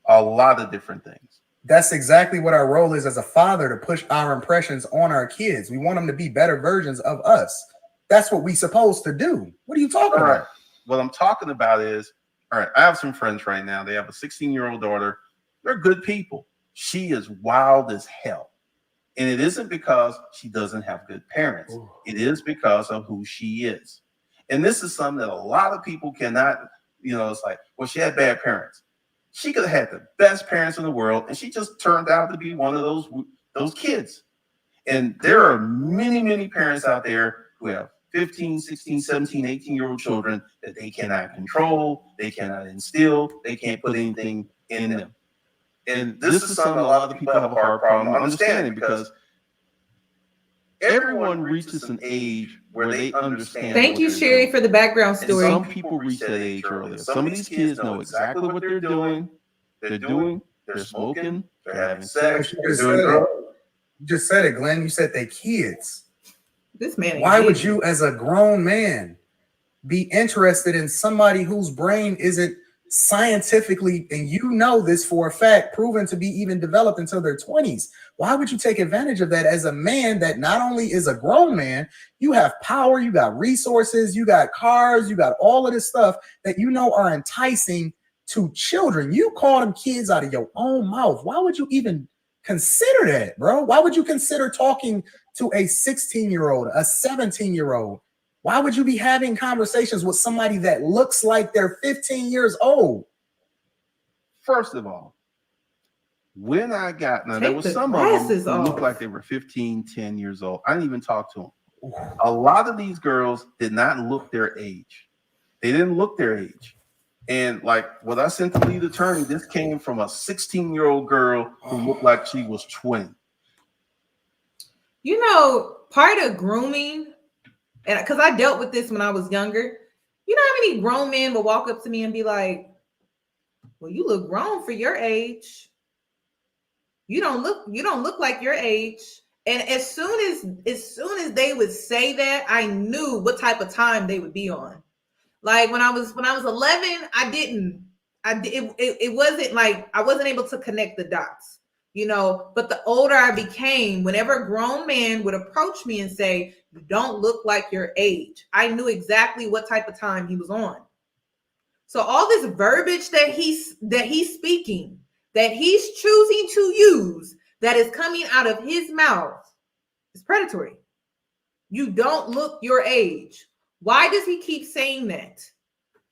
A lot of different things. That's exactly what our role is as a father, to push our impressions on our kids. We want them to be better versions of us. That's what we're supposed to do. What are you talking about? What I'm talking about is, all right, I have some friends right now. They have a 16-year-old daughter. They're good people. She is wild as hell. And it isn't because she doesn't have good parents. It is because of who she is. And this is something that a lot of people cannot, it's like, well, she had bad parents. She could have had the best parents in the world, and she just turned out to be one of those kids. And there are many, many parents out there who have 15, 16, 17, 18-year-old children that they cannot control, they cannot instill, they can't put anything in them. And this is something a lot of people have a hard problem understanding, because everyone reaches an age where they understand. Thank you, Sherry, for the background story. And some people reach that age earlier. Some of these kids know exactly what they're doing. They're smoking, they're having sex, they're doing drugs. You just said it, Glenn. You said they kids. This man. Why would you, as a grown man, be interested in somebody whose brain isn't scientifically, and you know this for a fact, proven to be even developed until their 20s? Why would you take advantage of that as a man that not only is a grown man, you have power, you got resources, you got cars, you got all of this stuff that you know are enticing to children? You call them kids out of your own mouth. Why would you even consider that, bro? Why would you consider talking to a 16-year-old, a 17-year-old? Why would you be having conversations with somebody that looks like they're 15 years old? First of all, when I got, now there was some of them who looked like they were 15, 10 years old. I didn't even talk to them. A lot of these girls did not look their age. They didn't look their age. And like what I sent the lead attorney, this came from a 16-year-old girl who looked like she was 20. You know, part of grooming, and because I dealt with this when I was younger, you know how many grown men will walk up to me and be like, well, you look grown for your age. You don't look like your age. And as soon as they would say that, I knew what type of time they would be on. Like when I was 11, it wasn't like I wasn't able to connect the dots, but the older I became, whenever a grown man would approach me and say, you don't look like your age, I knew exactly what type of time he was on. So all this verbiage that he's speaking, that he's choosing to use, that is coming out of his mouth, is predatory. You don't look your age. Why does he keep saying that?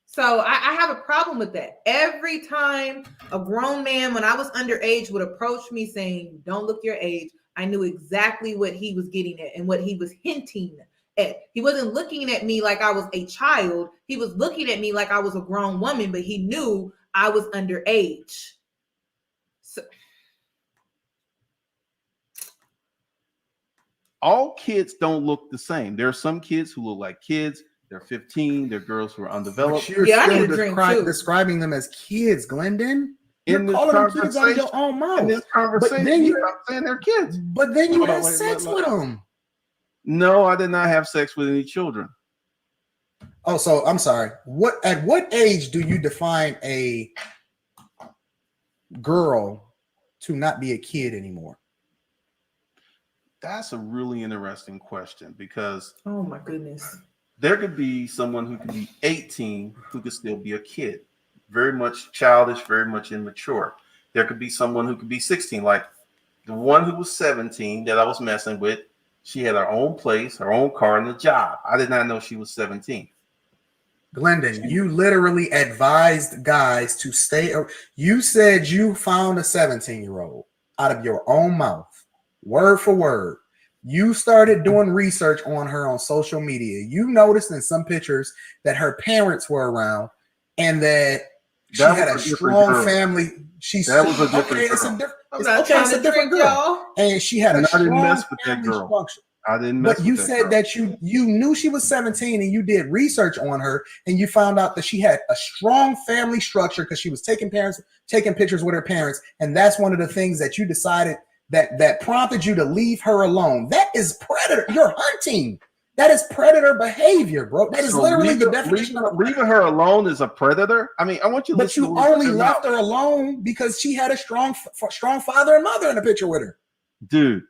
So I have a problem with that. Every time a grown man, when I was underage, would approach me saying, don't look your age, I knew exactly what he was getting at and what he was hinting at. He wasn't looking at me like I was a child. He was looking at me like I was a grown woman, but he knew I was underage. So all kids don't look the same. There are some kids who look like kids. They're 15. They're girls who are undeveloped. But you're still describing them as kids, Glendon. You're calling them kids out of your own mouth. In this conversation, I'm saying they're kids. But then you had sex with them. No, I did not have sex with any children. Oh, so I'm sorry. At what age do you define a girl to not be a kid anymore? That's a really interesting question because Oh my goodness. there could be someone who could be 18 who could still be a kid, very much childish, very much immature. There could be someone who could be 16, like the one who was 17 that I was messing with. She had her own place, her own car, and a job. I did not know she was 17. Glendon, you literally advised guys to stay. You said you found a 17-year-old out of your own mouth, word for word. You started doing research on her on social media. You noticed in some pictures that her parents were around and that she had a strong family. That was a different girl. I'm not trying to different trick y'all. And she had a strong I didn't mess with that family girl. structure. I didn't mess with that girl. But you said that you knew she was 17 and you did research on her and you found out that she had a strong family structure because she was taking pictures with her parents. And that's one of the things that you decided that prompted you to leave her alone. That is predator. You're hunting. That is predator behavior, bro. That is literally the definition of leaving her alone is a predator. I mean, I want you to But you only left her alone because she had a strong father and mother in the picture with her. Dude,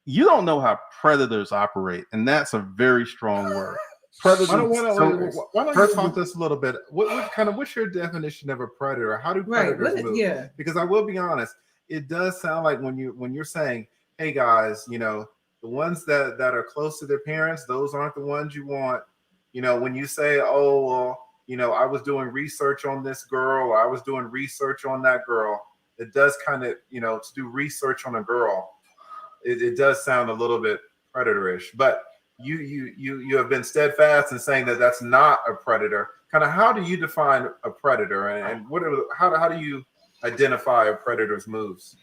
you don't know how predators operate, and that's a very strong word. Predators. Why don't you talk to us a little bit? What's your definition of a predator? How do predators move? Yeah. Because I will be honest, it does sound like when you're saying, "Hey guys, the ones that are close to their parents, those aren't the ones you want." When you say, "Oh, well, I was doing research on this girl, or I was doing research on that girl," it does kind of, to do research on a girl. It does sound a little bit predatorish, but you have been steadfast in saying that that's not a predator. Kind of, how do you define a predator, and how do you identify a predator's moves?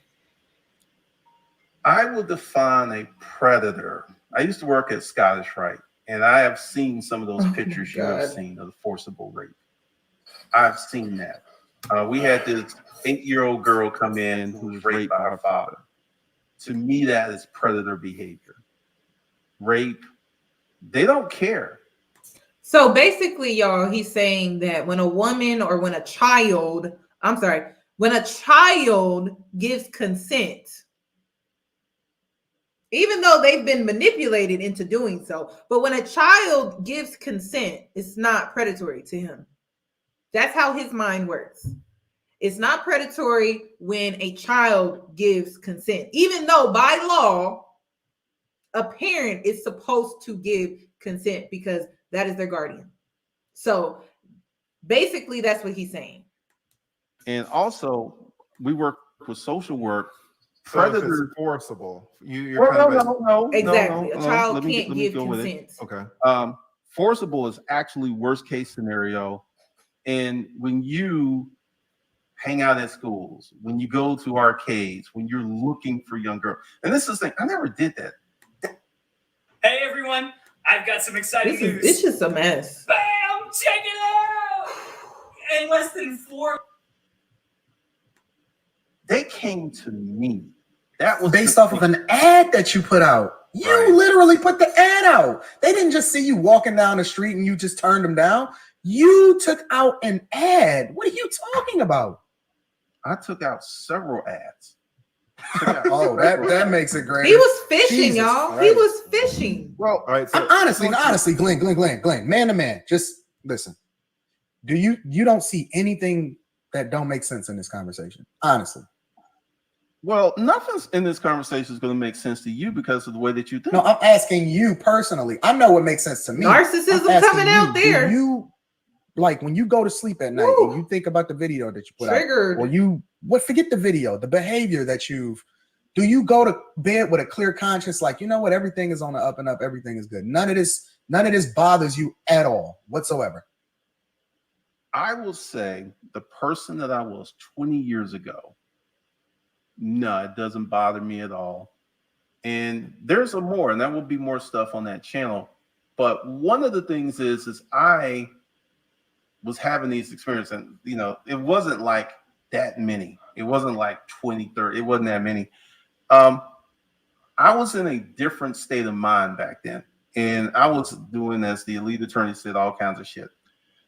I will define a predator. I used to work at Scottish Rite, and I have seen some of those pictures you have seen of the forcible rape. I've seen that. We had this 8-year-old girl come in who was raped by her father. To me, that is predator behavior. Rape, they don't care. So basically, y'all, he's saying that when a woman or when a child gives consent, even though they've been manipulated into doing so, but when a child gives consent, it's not predatory to him. That's how his mind works. It's not predatory when a child gives consent, even though by law, a parent is supposed to give consent because that is their guardian. So basically, that's what he's saying. And also, we work with social work. Predators are forcible. No. Exactly. A child can't give consent. Okay. Forcible is actually worst case scenario. And when you hang out at schools, when you go to arcades, when you're looking for young girls, and this is the thing, I never did that. Hey everyone, I've got some exciting news. It's just a mess. Bam! Check it out! In less than 4. They came to me. That was based off of an ad that you put out. You literally put the ad out. They didn't just see you walking down the street and you just turned them down. You took out an ad. What are you talking about? I took out several ads. Oh, that makes it great. He was fishing, y'all. Christ. He was fishing. Well, all right. So, honestly, Glenn, man to man, just listen. Do you don't see anything that don't make sense in this conversation? Honestly. Well, nothing in this conversation is going to make sense to you because of the way that you think. No, I'm asking you personally. I know what makes sense to me. Narcissism coming out there. Do you, like, when you go to sleep at night and you think about the video that you put out, or forget the video, the behavior that do you go to bed with a clear conscience, like, you know what, everything is on the up and up, everything is good. None of this bothers you at all whatsoever. I will say the person that I was 20 years ago, no, it doesn't bother me at all. And there's more, and there will be more stuff on that channel. But one of the things is I was having these experiences, and it wasn't like that many. It wasn't like 20, 30. It wasn't that many. I was in a different state of mind back then. And I was doing, as the elite attorney said, all kinds of shit.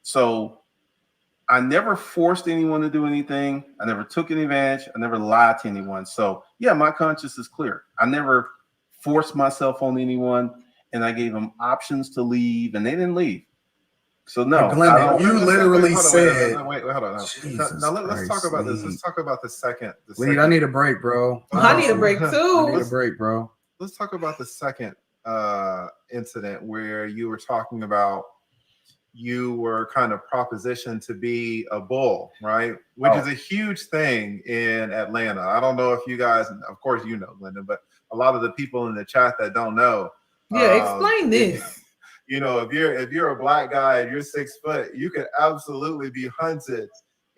So I never forced anyone to do anything. I never took any advantage. I never lied to anyone. So yeah, my conscience is clear. I never force myself on anyone, and I gave them options to leave, and they didn't leave. So no, Glendon, you literally said. Wait, hold on. Now let's talk about this. Let's talk about the second. Lead, I need a break, bro. I need a break too. I need a break, bro. Let's talk about the second incident where you were talking about you were kind of propositioned to be a bull, right? Which is a huge thing in Atlanta. I don't know if you guys, of course you know, Glendon, but a lot of the people in the chat that don't know. Yeah, explain this. You know, if you're a black guy and you're 6 foot, you could absolutely be hunted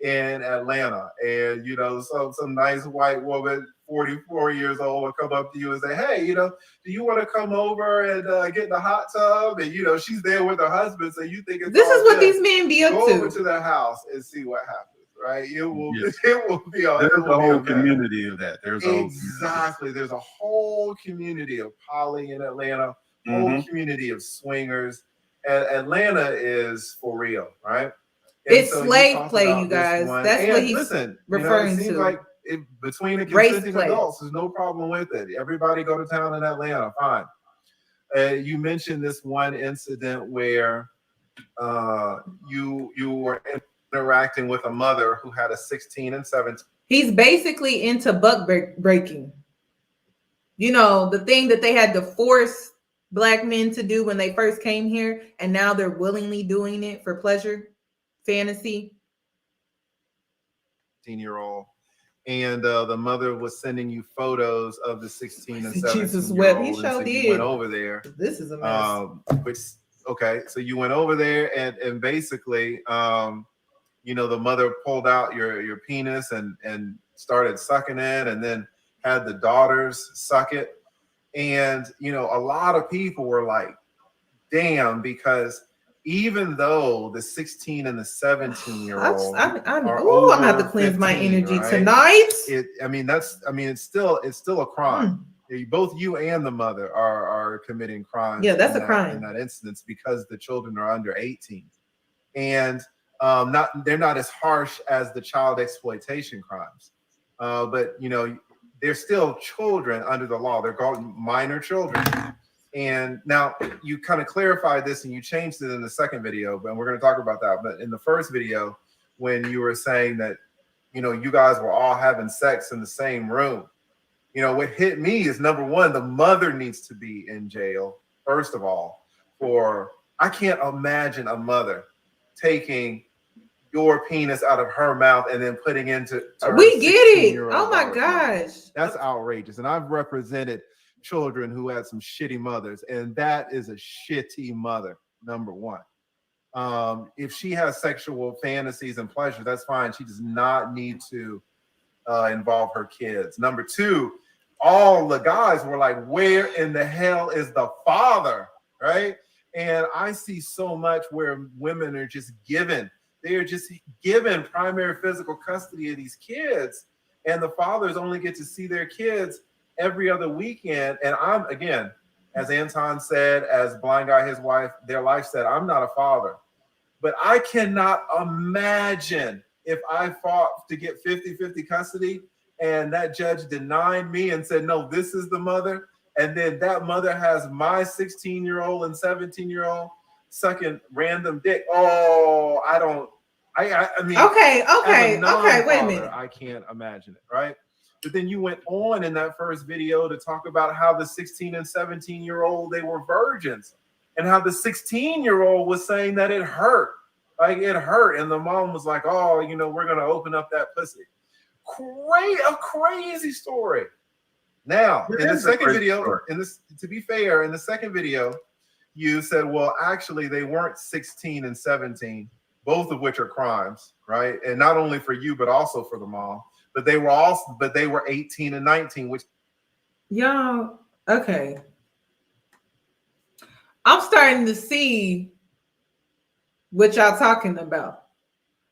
in Atlanta. And you know, some nice white woman, 44 years old, will come up to you and say, "Hey, you know, do you want to come over and get in the hot tub?" And you know, she's there with her husband, so you think it's this is what these men be up go to. over to their house and see what happens, right? It will be there's a whole community of that. There's a whole community of poly in Atlanta. Whole community of swingers. Atlanta is for real, right? And it's slave play, you guys. That's what he's referring to. Like between the consenting adults, there's no problem with it. Everybody go to town in Atlanta, fine. You mentioned this one incident where you were interacting with a mother who had a 16 and 17. He's basically into buck breaking. You know, the thing that they had to force Black men to do when they first came here, and now they're willingly doing it for pleasure, fantasy. 16-year-old, and the mother was sending you photos of the 16 and 17 Jesus year old. He showed so you went over there. This is a mess. So you went over there, and basically, you know, the mother pulled out your penis and started sucking it, and then had the daughters suck it. And, you know, a lot of people were like, damn, because even though the 16 and the 17-year-old I'm gonna have to cleanse 15, my energy tonight. It's still a crime. Both you and the mother are committing crimes. Yeah, that's a crime in that instance, because the children are under 18. And they're not as harsh as the child exploitation crimes. But you know, they're still children under the law. They're called minor children. And now you kind of clarified this and you changed it in the second video, but we're going to talk about that. But in the first video, when you were saying that, you know, you guys were all having sex in the same room, you know, what hit me is, number one, the mother needs to be in jail, first of all. I can't imagine a mother taking your penis out of her mouth and then putting into we get it. Oh my gosh, that's outrageous. And I've represented children who had some shitty mothers, and that is a shitty mother. Number one, if she has sexual fantasies and pleasure, that's fine. She does not need to involve her kids. Number two, all the guys were like, where in the hell is the father, right? And I see so much where women are just given primary physical custody of these kids, and the fathers only get to see their kids every other weekend. And I'm, again, as Anton said, as Blind Guy, his wife, their life said, I'm not a father, but I cannot imagine if I fought to get 50-50 custody and that judge denied me and said, no, this is the mother, and then that mother has my 16-year-old and 17-year-old sucking random dick. Oh, I mean, okay, wait a minute. I can't imagine it, right? But then you went on in that first video to talk about how the 16 and 17-year-old, they were virgins, and how the 16-year-old was saying that it hurt. Like, it hurt. And the mom was like, oh, you know, we're going to open up that pussy. A crazy story. Now, in the second video, to be fair, in the second video, you said, well, actually, they weren't 16 and 17. Both of which are crimes, right? And not only for you, but also for the mom. But they were 18 and 19, which y'all, okay. I'm starting to see what y'all talking about.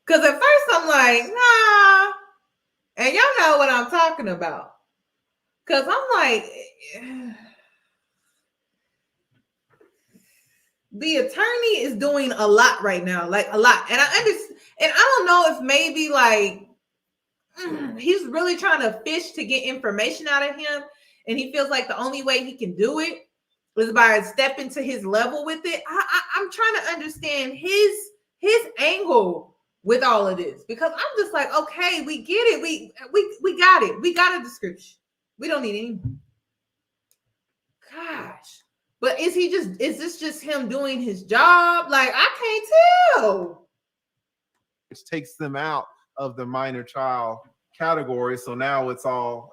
Because at first I'm like, nah. And y'all know what I'm talking about. Because I'm like, the attorney is doing a lot right now, like a lot. And I understand, and I don't know if maybe like he's really trying to fish to get information out of him. and he feels like the only way he can do it is by stepping to his level with it. I'm trying to understand his angle with all of this, because I'm just like, okay, we get it. We got it. We got a description. We don't need any. Gosh. But is this just him doing his job? Like, I can't tell. Which takes them out of the minor child category. So now it's all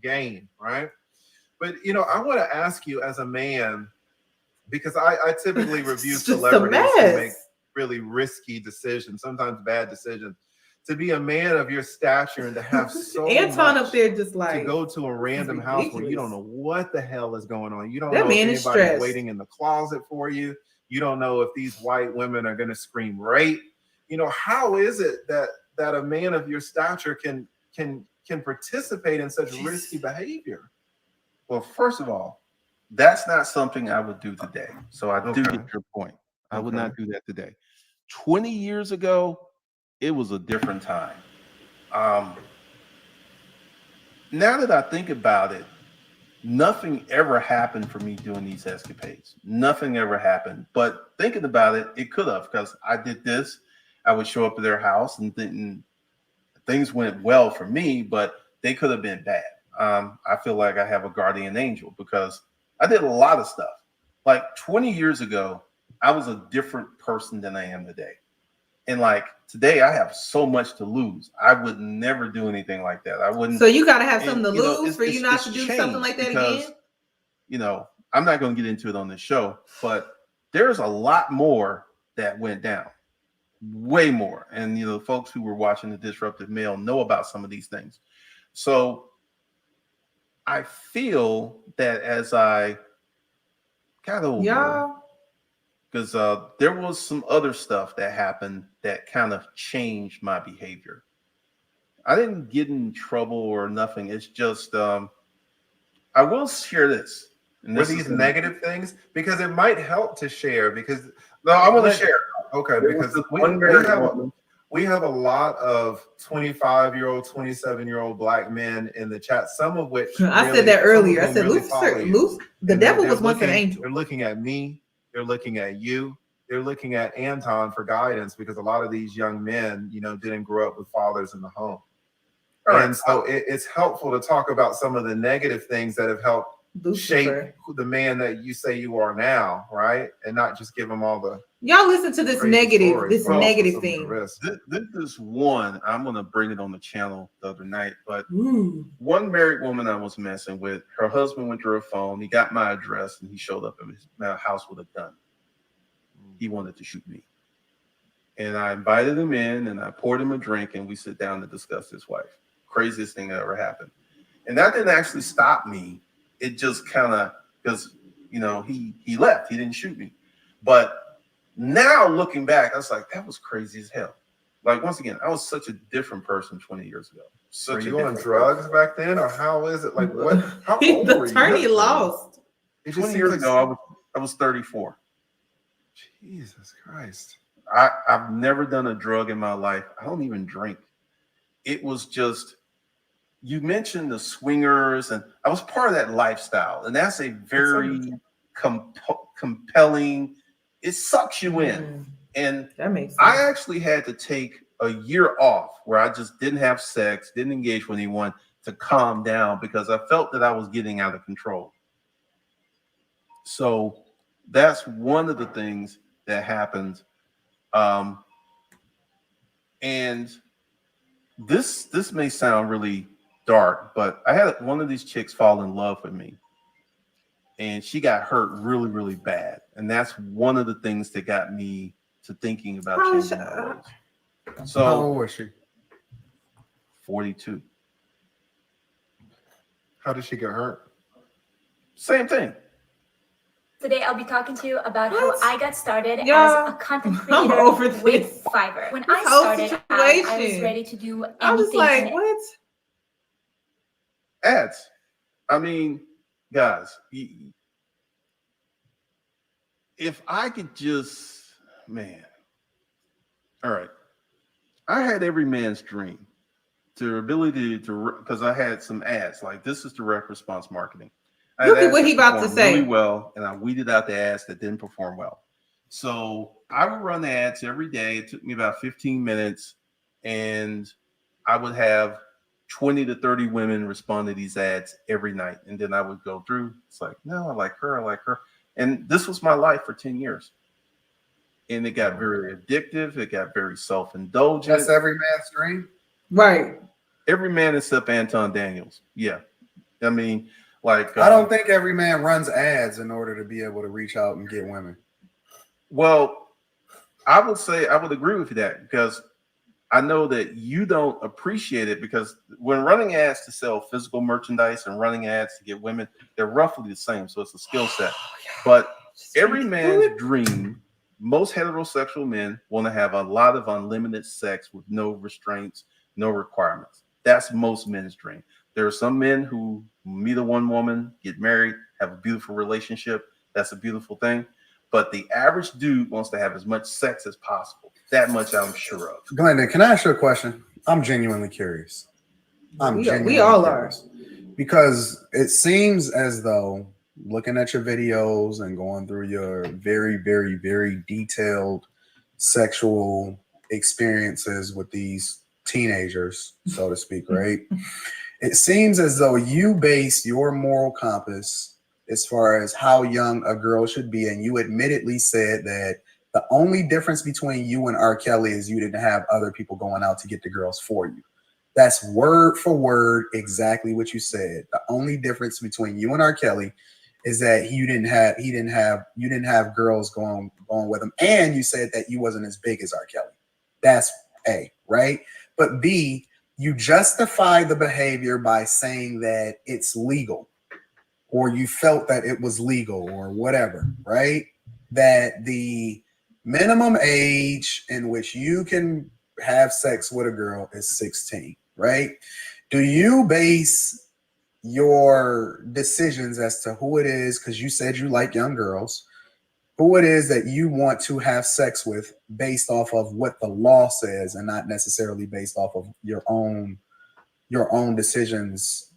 game, right? But I want to ask you as a man, because I typically review celebrities who make really risky decisions, sometimes bad decisions. To be a man of your stature and to have so Anton much up there just like to go to a random house where you don't know what the hell is going on. You don't that know man if is anybody's stressed. waiting in the closet for you. You don't know if these white women are going to scream rape. How is it that a man of your stature can participate in such risky behavior? Well, first of all, that's not something I would do today. So I do get your point. I would not do that today. 20 years ago, it was a different time. Now that I think about it, nothing ever happened for me doing these escapades. Nothing ever happened. But thinking about it, it could have, because I did this. I would show up at their house and things went well for me, but they could have been bad. I feel like I have a guardian angel because I did a lot of stuff. Like 20 years ago, I was a different person than I am today. And like today, I have so much to lose. I would never do anything like that. I wouldn't. So you got to have something to lose for you not to do changed something like that because, again? I'm not going to get into it on this show, but there's a lot more that went down. Way more. And, the folks who were watching the Disruptive Male know about some of these things. So I feel that as I got older, because there was some other stuff that happened that kind of changed my behavior. I didn't get in trouble or nothing. It's just, I will share this. And were these negative things? Because it might help to share. Because no, I want to share. Okay, because we have a lot of 25-year-old, 27-year-old black men in the chat, some of which I said that earlier. I said, the devil was once an angel. They're looking at me. They're looking at you. They're looking at Anton for guidance, because a lot of these young men, didn't grow up with fathers in the home. And so it's helpful to talk about some of the negative things that have helped shape the man that you say you are now, right? And not just give them all the y'all listen to this negative thing. This is one. I'm gonna bring it on the channel the other night, but one married woman I was messing with, her husband went through her phone. He got my address and he showed up at my house with a gun. He wanted to shoot me, and I invited him in and I poured him a drink and we sit down to discuss his wife. Craziest thing that ever happened, and that didn't actually stop me. It just kind of, because he left. He didn't shoot me, but now looking back, I was like, that was crazy as hell. Like, once again, I was such a different person 20 years ago. Were you on drugs back then, or how is it? Like, what? How old were you? The attorney lost. 20 years ago, I was 34. Jesus Christ. I've never done a drug in my life. I don't even drink. It was just, you mentioned the swingers, and I was part of that lifestyle, and that's a very compelling. It sucks you in, and that makes sense. I actually had to take a year off where I just didn't have sex, didn't engage with anyone to calm down, because I felt that I was getting out of control. So that's one of the things that happened, and this may sound really dark, but I had one of these chicks fall in love with me, and she got hurt really, really bad. And that's one of the things that got me to thinking about changing my ways. So, how old was she? 42. How did she get hurt? Same thing. Today I'll be talking to you about how I got started as a content creator with Fiverr. When I started, I was ready to do anything. I was like, what? Ads. I mean, guys, if I could just, man. All right. I had every man's dream to ability to, because I had some ads, like this is direct response marketing. Look at what he about to say. Really well, and I weeded out the ads that didn't perform well. So I would run the ads every day. It took me about 15 minutes, and I would have 20 to 30 women respond to these ads every night. And then I would go through, it's like, no, I like her, I like her. And this was my life for 10 years. And it got very addictive. It got very self-indulgent. That's every man's dream. Right. Every man except Anton Daniels. Yeah. I mean, like I don't think every man runs ads in order to be able to reach out and get women. Well, I would say I would agree with that, because I know that you don't appreciate it, because when running ads to sell physical merchandise and running ads to get women, they're roughly the same. So it's a skill set. But every man's dream, most heterosexual men want to have a lot of unlimited sex with no restraints, no requirements. That's most men's dream. There are some men who meet a one woman, get married, have a beautiful relationship. That's a beautiful thing. But the average dude wants to have as much sex as possible. That much I'm sure of. Glendon, can I ask you a question? I'm genuinely curious. We all are. Because it seems as though, looking at your videos and going through your very, very, very detailed sexual experiences with these teenagers, so to speak, right? It seems as though you base your moral compass as far as how young a girl should be. And you admittedly said that the only difference between you and R. Kelly is you didn't have other people going out to get the girls for you. That's word for word exactly what you said. The only difference between you and R. Kelly is that you didn't have girls going with him. And you said that you wasn't as big as R. Kelly. That's A, right? But B, you justify the behavior by saying that it's legal, or you felt that it was legal, or whatever, right? That the minimum age in which you can have sex with a girl is 16, right? Do you base your decisions as to who it is, because you said you like young girls, who it is that you want to have sex with based off of what the law says, and not necessarily based off of your own decisions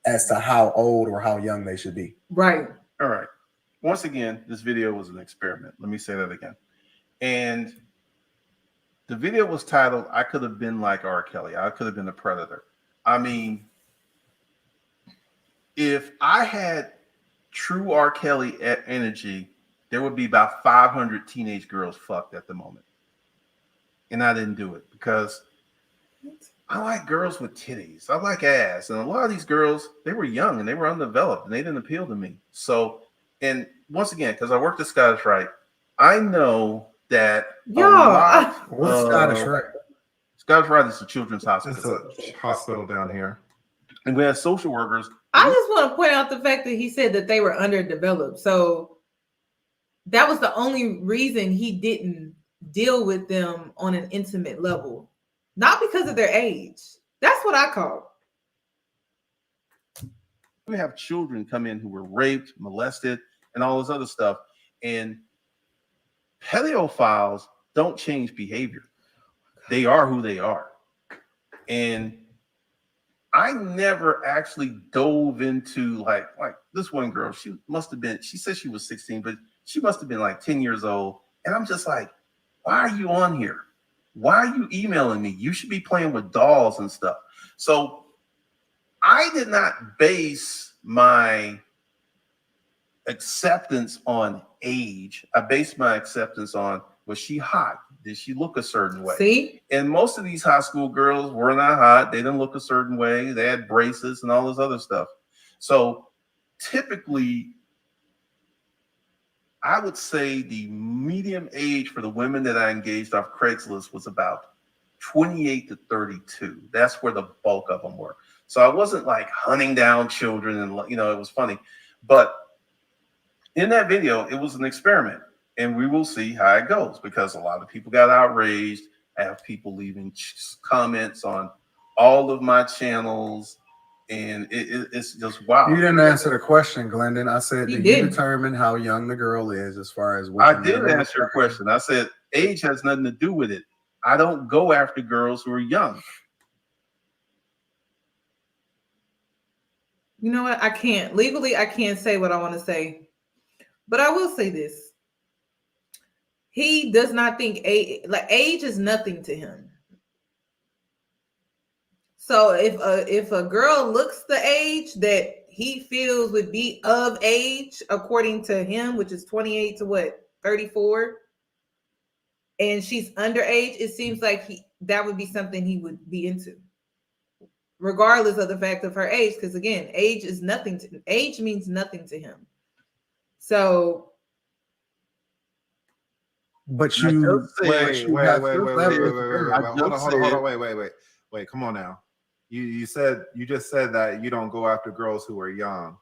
as to how old or how young they should be? Right. All right. Once again, this video was an experiment. Let me say that again. And the video was titled, I Could Have Been Like R. Kelly. I could have been a predator. I mean, if I had true R. Kelly energy, there would be about 500 teenage girls fucked at the moment. And I didn't do it because I like girls with titties. I like ass. And a lot of these girls, they were young and they were undeveloped and they didn't appeal to me. So, and once again, because I worked at Scottish Rite, I know that what's Scottish Rite? Scottish Rite is a children's hospital. It's a hospital down here. And we have social workers. I just want to point out the fact that he said that they were underdeveloped. So that was the only reason he didn't deal with them on an intimate level. Not because of their age. That's what I call. We have children come in who were raped, molested, and all this other stuff. And pedophiles don't change behavior. They are who they are. And I never actually dove into like this one girl. She said she was 16, but she must have been like 10 years old. And I'm just like, why are you on here? Why are you emailing me? You should be playing with dolls and stuff. So I did not base my acceptance on age. I based my acceptance on, was she hot? Did she look a certain way? See? And most of these high school girls were not hot. They didn't look a certain way. They had braces and all this other stuff. So typically, I would say the medium age for the women that I engaged off Craigslist was about 28 to 32. That's where the bulk of them were. So I wasn't like hunting down children and, it was funny. But in that video, it was an experiment. And we will see how it goes, because a lot of people got outraged. I have people leaving comments on all of my channels. And it's just wow. You didn't answer the question, Glendon. I said, did you determine how young the girl is as far as what? I did answer your question. I said, age has nothing to do with it. I don't go after girls who are young. You know what? I can't. Legally, I can't say what I want to say. But I will say this. He does not think age is nothing to him. So if a girl looks the age that he feels would be of age, according to him, which is 28 to what, 34, and she's underage, it seems like that would be something he would be into, regardless of the fact of her age. Because again, age means nothing to him. So, but you wait, come on now. You just said that you don't go after girls who are young,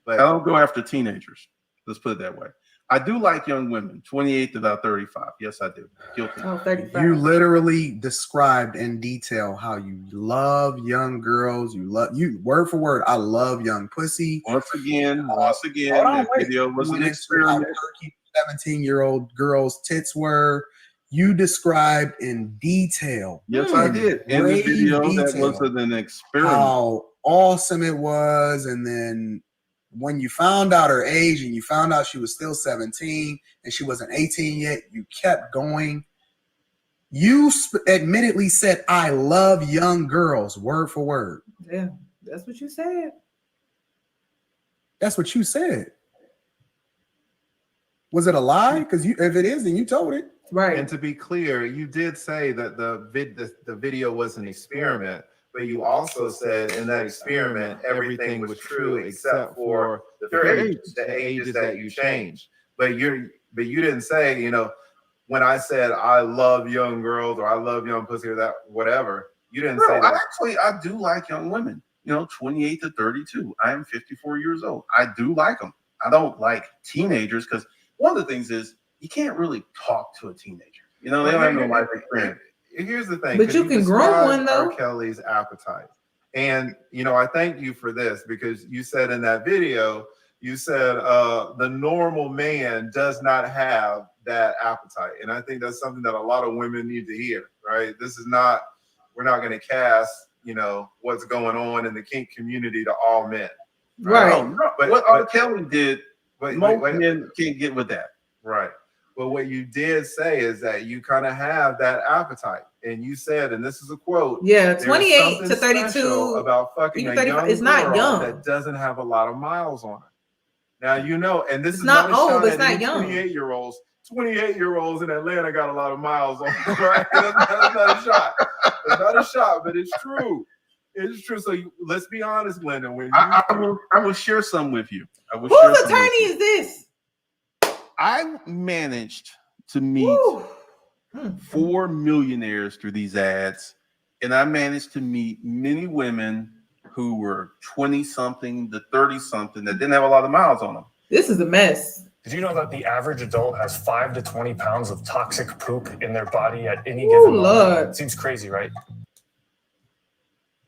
but I don't go after teenagers. Let's put it that way. I do like young women, 28 to about 35. Yes, I do. Guilty. Oh, 35. You literally described in detail how you love young girls. You word for word. I love young pussy. Once again, that video was an experiment. 17-year-old girls' tits were. You described in detail. Yes, I did. In the video, that was an experiment. How awesome it was, and then when you found out her age and you found out she was still 17 and she wasn't 18 yet, you kept going. You admittedly said, I love young girls, word for word. Yeah, that's what you said. That's what you said. Was it a lie? Because if it is, then you told it. Right. And to be clear, you did say that the video was an experiment. But you also said in that experiment, everything was true except for the ages that you changed. But you didn't say, when I said I love young girls or I love young pussy or that whatever, you didn't say that. I do like young women, 28 to 32. I am 54 years old. I do like them. I don't like teenagers because one of the things is you can't really talk to a teenager. They don't have no life experience. Here's the thing, but you can groom one though. R. Kelly's appetite, and I thank you for this because you said in that video, you said the normal man does not have that appetite, and I think that's something that a lot of women need to hear. Right? We're not going to cast what's going on in the kink community to all men. Right. No, but what R. Kelly did, most men can't get with that. Right. But what you did say is that you kind of have that appetite. And you said, and this is a quote. Yeah, 28 to 32. About fucking a young it's not young. That doesn't have a lot of miles on it. Now, and this it's is not old, but it's not young. 28-year-olds. 28-year-olds in Atlanta got a lot of miles on them, right? That's not a shot. It's not a shot, but it's true. It's true. So let's be honest, Glendon. When I will share some with you. Whose attorney is this? I managed to meet 4 millionaires through these ads, and I managed to meet many women who were 20-something to 30-something that didn't have a lot of miles on them. This is a mess. Did you know that the average adult has 5 to 20 pounds of toxic poop in their body at any given moment? Lord. It seems crazy, right?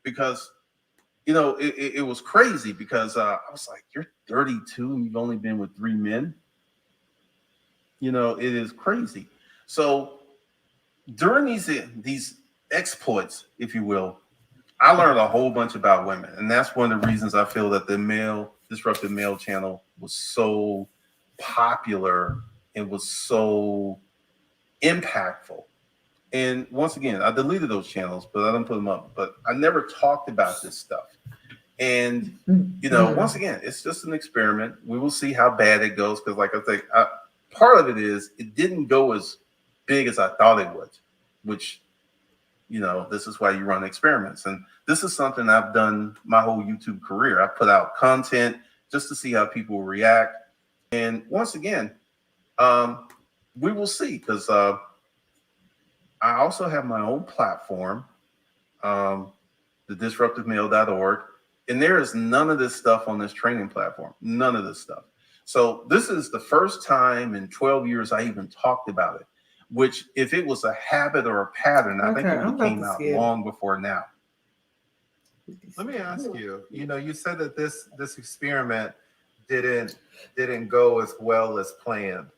Because, it was crazy because I was like, you're 32 and you've only been with 3 men. It is crazy. So during these exploits, if you will, I learned a whole bunch about women. And that's one of the reasons I feel that the Disruptive Male channel was so popular and was so impactful. And once again, I deleted those channels, but I didn't put them up. But I never talked about this stuff. And, once again, it's just an experiment. We will see how bad it goes. Because like I think, part of it is it didn't go as big as I thought it would, which, this is why you run experiments. And this is something I've done my whole YouTube career. I put out content just to see how people react. And once again, we will see because I also have my own platform, the disruptivemale.org. And there is none of this stuff on this training platform, none of this stuff. So this is the first time in 12 years I even talked about it, which if it was a habit or a pattern, I think it came out long before now. Let me ask you, you said that this experiment didn't go as well as planned.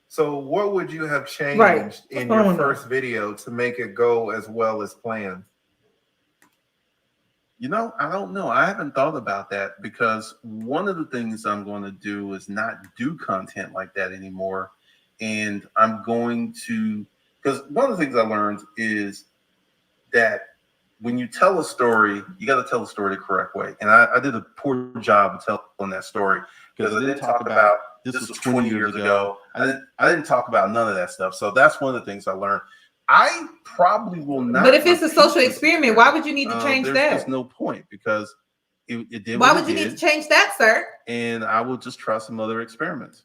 So what would you have changed in your first video to make it go as well as planned? You know, I don't know. I haven't thought about that because one of the things I'm going to do is not do content like that anymore. And I'm going to, because one of the things I learned is that when you tell a story, you got to tell the story the correct way. And I did a poor job of telling that story because I didn't talk about this was 20 years ago. I didn't talk about none of that stuff. So that's one of the things I learned. I probably will not. But if it's a social experiment, why would you need to change that? There's just no point because it did. Why would you need to change that, sir? And I will just try some other experiments.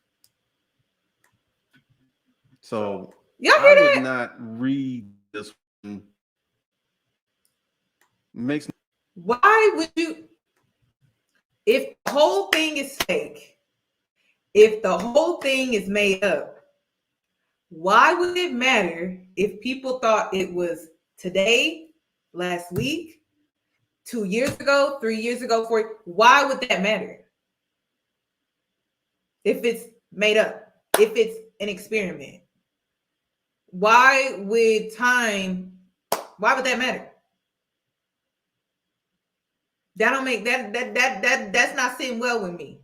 So y'all hear I would that? not read this one. Makes. Why would you? If the whole thing is fake, if the whole thing is made up, why would it matter if people thought it was today, last week, 2 years ago, 3 years ago, 4? Why would that matter? If it's made up, if it's an experiment, why would that matter? That don't make that's not sitting well with me.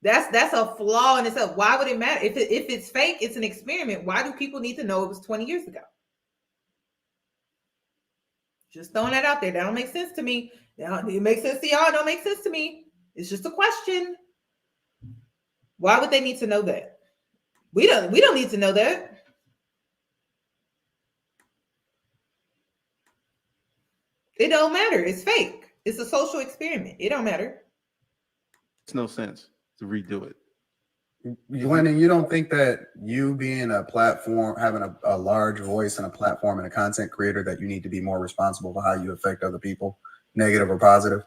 That's a flaw in itself. Why would it matter? If it's fake, it's an experiment. Why do people need to know it was 20 years ago? Just throwing that out there. That don't make sense to me. It makes sense to y'all. It don't make sense to me. It's just a question. Why would they need to know that? We don't need to know that. It don't matter. It's fake. It's a social experiment. It don't matter. It's no sense to redo it. Glendon, you don't think that you being a platform, having a large voice and a platform and a content creator, that you need to be more responsible for how you affect other people, negative or positive?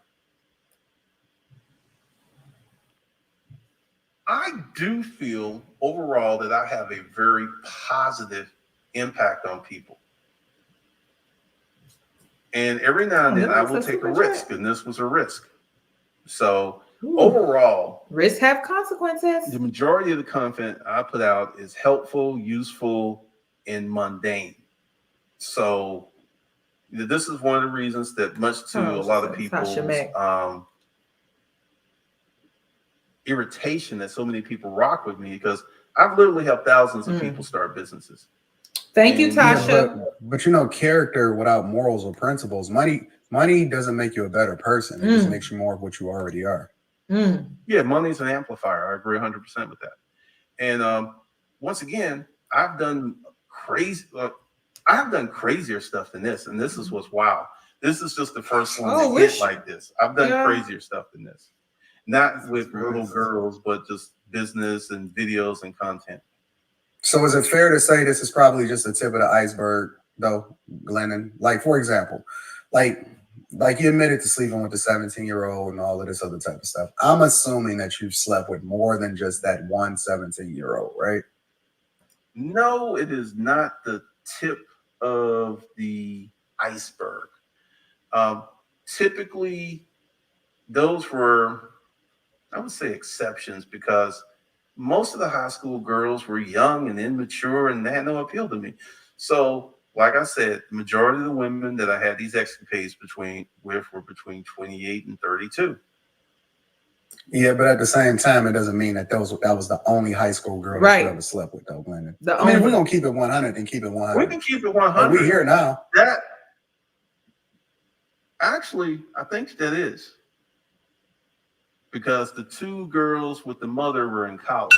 I do feel overall that I have a very positive impact on people. And every now and then I will take a risk, and this was a risk. So overall, risks have consequences. The majority of the content I put out is helpful, useful, and mundane. So this is one of the reasons that much to a lot of people's irritation that so many people rock with me, because I've literally helped thousands of people start businesses. Thank you, Tasha. Yeah, but you know, character without morals or principles, money doesn't make you a better person. It just makes you more of what you already are. Yeah, money's an amplifier. I agree 100% with that. And once again, I've done crazier stuff than this, and this is what's wow. This is just the first one to hit like this. I've done crazier stuff than this, not with little girls, but just business and videos and content. So is it fair to say this is probably just the tip of the iceberg, though, Glendon? Like, for example, like you admitted to sleeping with the 17-year-old and all of this other type of stuff. I'm assuming that you've slept with more than just that one 17-year-old, right? No, it is not the tip of the iceberg. Typically, those were, I would say, exceptions, because most of the high school girls were young and immature and they had no appeal to me. So, like I said, the majority of the women that I had these escapades with were between 28 and 32. Yeah, but at the same time, it doesn't mean that that was the only high school girl that you ever slept with, though, Glendon. I mean, if we're gonna keep it 100, then keep it 100. We can keep it 100. We're here now. That actually, I think that is. Because the two girls with the mother were in college.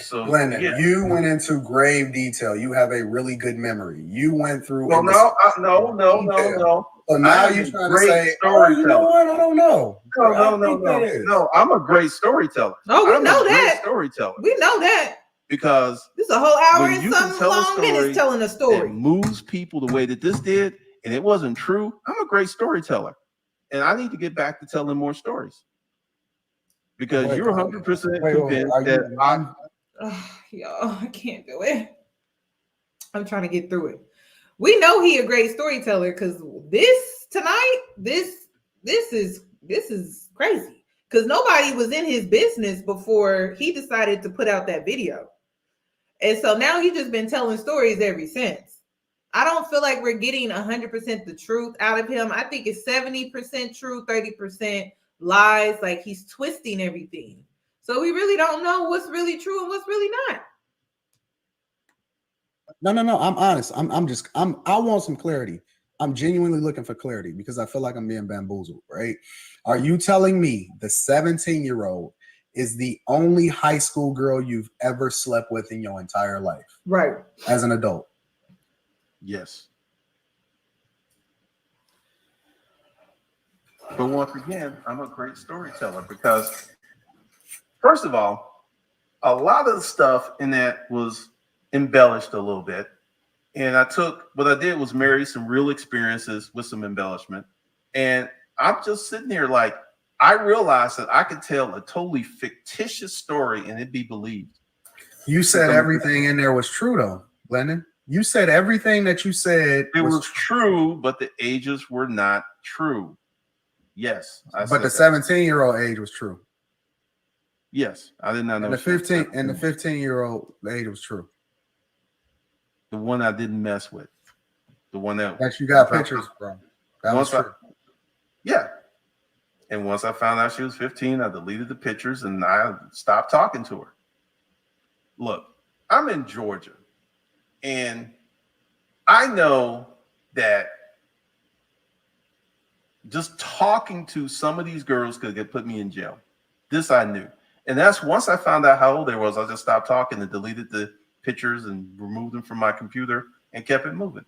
So, Glendon, you went into grave detail. You have a really good memory. You went through. No. So now you're trying to say, oh, you know what? I don't know. No. I'm a great storyteller. Oh, we know that. Storyteller. We know that. Because this is a whole hour and some long minutes telling a story. It moves people the way that this did, and it wasn't true. I'm a great storyteller, and I need to get back to telling more stories. Because you're 100% convinced that y'all, I can't do it. I'm trying to get through it. We know he a great storyteller, because this is crazy. Because nobody was in his business before he decided to put out that video. And so now he's just been telling stories ever since. I don't feel like we're getting 100% the truth out of him. I think it's 70% true, 30% lies. Like he's twisting everything. So we really don't know what's really true and what's really not. No. I'm honest. I want some clarity. I'm genuinely looking for clarity because I feel like I'm being bamboozled, right? Are you telling me the 17-year-old is the only high school girl you've ever slept with in your entire life? Right. As an adult? Yes. But once again, I'm a great storyteller because, first of all, a lot of the stuff in that was embellished a little bit. And what I did was marry some real experiences with some embellishment. And I'm just sitting here like, I realized that I could tell a totally fictitious story and it'd be believed. You said everything in there was true though, Glendon. You said everything that you said. It was true, but the ages were not true. Yes. But the 17-year-old age was true. Yes. I did not know. And the 15-year-old age was true. The one I didn't mess with. The one that you got pictures from. That was true. Yeah. And once I found out she was 15, I deleted the pictures and I stopped talking to her. Look, I'm in Georgia. And I know that just talking to some of these girls could put me in jail. This I knew. And that's once I found out how old they was, I just stopped talking and deleted the pictures and removed them from my computer and kept it moving.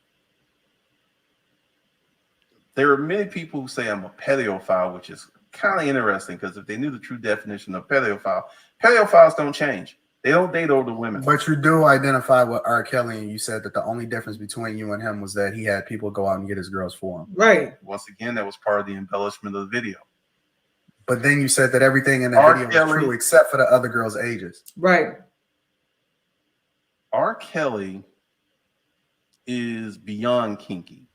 There are many people who say I'm a pedophile, which is kind of interesting because if they knew the true definition of pedophile, pedophiles don't change. They don't date older women. But you do identify with R. Kelly, and you said that the only difference between you and him was that he had people go out and get his girls for him. Right. Once again, that was part of the embellishment of the video. But then you said that everything in the video was true except for the other girls' ages. Right. R. Kelly is beyond kinky.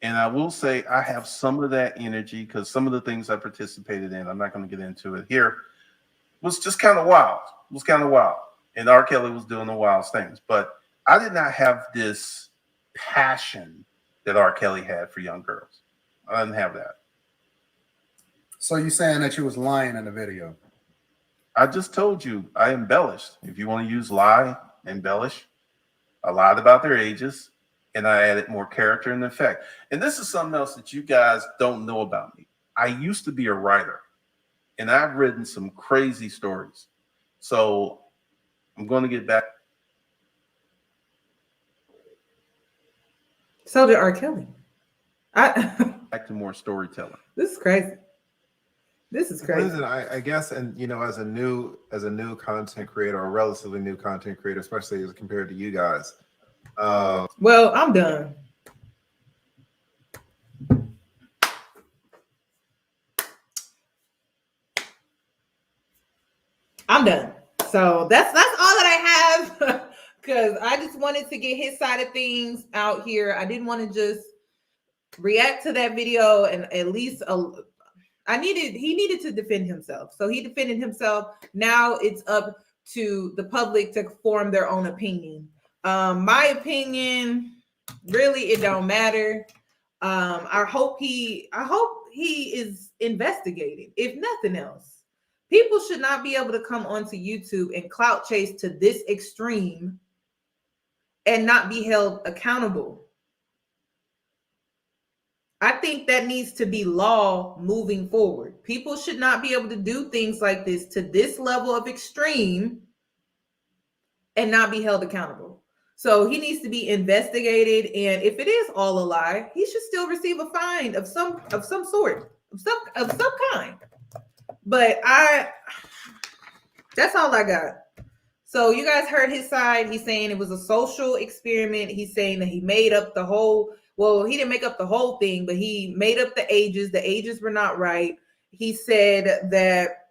And I will say I have some of that energy because some of the things I participated in, I'm not going to get into it here, was just kind of wild. It was kind of wild. And R. Kelly was doing the wildest things. But I did not have this passion that R. Kelly had for young girls. I didn't have that. So you're saying that you was lying in the video? I just told you I embellished. If you want to use lie, embellish. I lied about their ages. And I added more character and effect. And this is something else that you guys don't know about me. I used to be a writer. And I've written some crazy stories. So I'm going to get back. So did R. Kelly. Back to more storytelling. This is crazy. This is crazy. Listen, I guess, and you know, as a new content creator, or relatively new content creator, especially as compared to you guys. Well, I'm done. I'm done. So that's all that I have because I just wanted to get his side of things out here. I didn't want to just react to that video and at least he needed to defend himself. So he defended himself. Now it's up to the public to form their own opinion. My opinion, really, it don't matter. I hope he is investigated, if nothing else. People should not be able to come onto YouTube and clout chase to this extreme and not be held accountable. I think that needs to be law moving forward. People should not be able to do things like this to this level of extreme and not be held accountable. So he needs to be investigated, and if it is all a lie, he should still receive a fine of some sort, of some kind. But that's all I got. So you guys heard his side. He's saying it was a social experiment. He's saying that he made up the whole, well, he didn't make up the whole thing, but he made up the ages. The ages were not right. He said that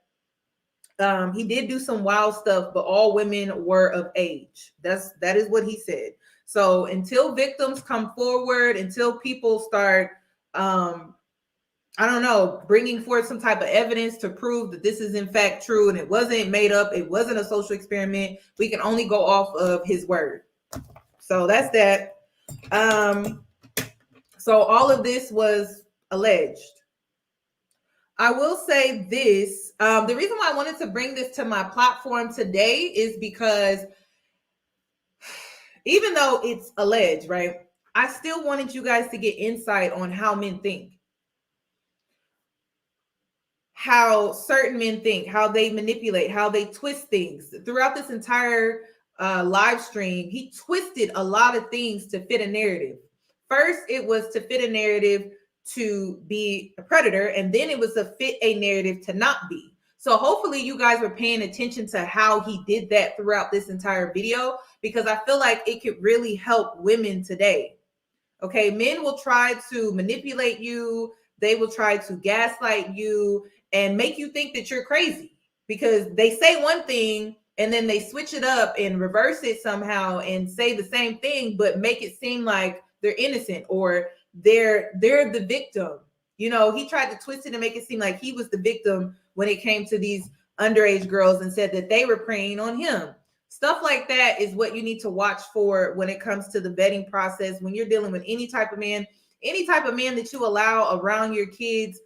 he did do some wild stuff, but all women were of age. That is what he said. So until victims come forward, until people start, I don't know, bringing forth some type of evidence to prove that this is in fact true and it wasn't made up, it wasn't a social experiment, we can only go off of his word. So that's that. So all of this was alleged. I will say this. The reason why I wanted to bring this to my platform today is because even though it's alleged, right, I still wanted you guys to get insight on how men think, how certain men think, how they manipulate, how they twist things. Throughout this entire live stream, he twisted a lot of things to fit a narrative. First, it was to fit a narrative to be a predator, and then it was to fit a narrative to not be. So hopefully you guys were paying attention to how he did that throughout this entire video, because I feel like it could really help women today. Okay, men will try to manipulate you. They will try to gaslight you and make you think that you're crazy because they say one thing and then they switch it up and reverse it somehow and say the same thing, but make it seem like they're innocent or they're the victim. You know, he tried to twist it and make it seem like he was the victim when it came to these underage girls and said that they were preying on him. Stuff like that is what you need to watch for when it comes to the vetting process. When you're dealing with any type of man that you allow around your kids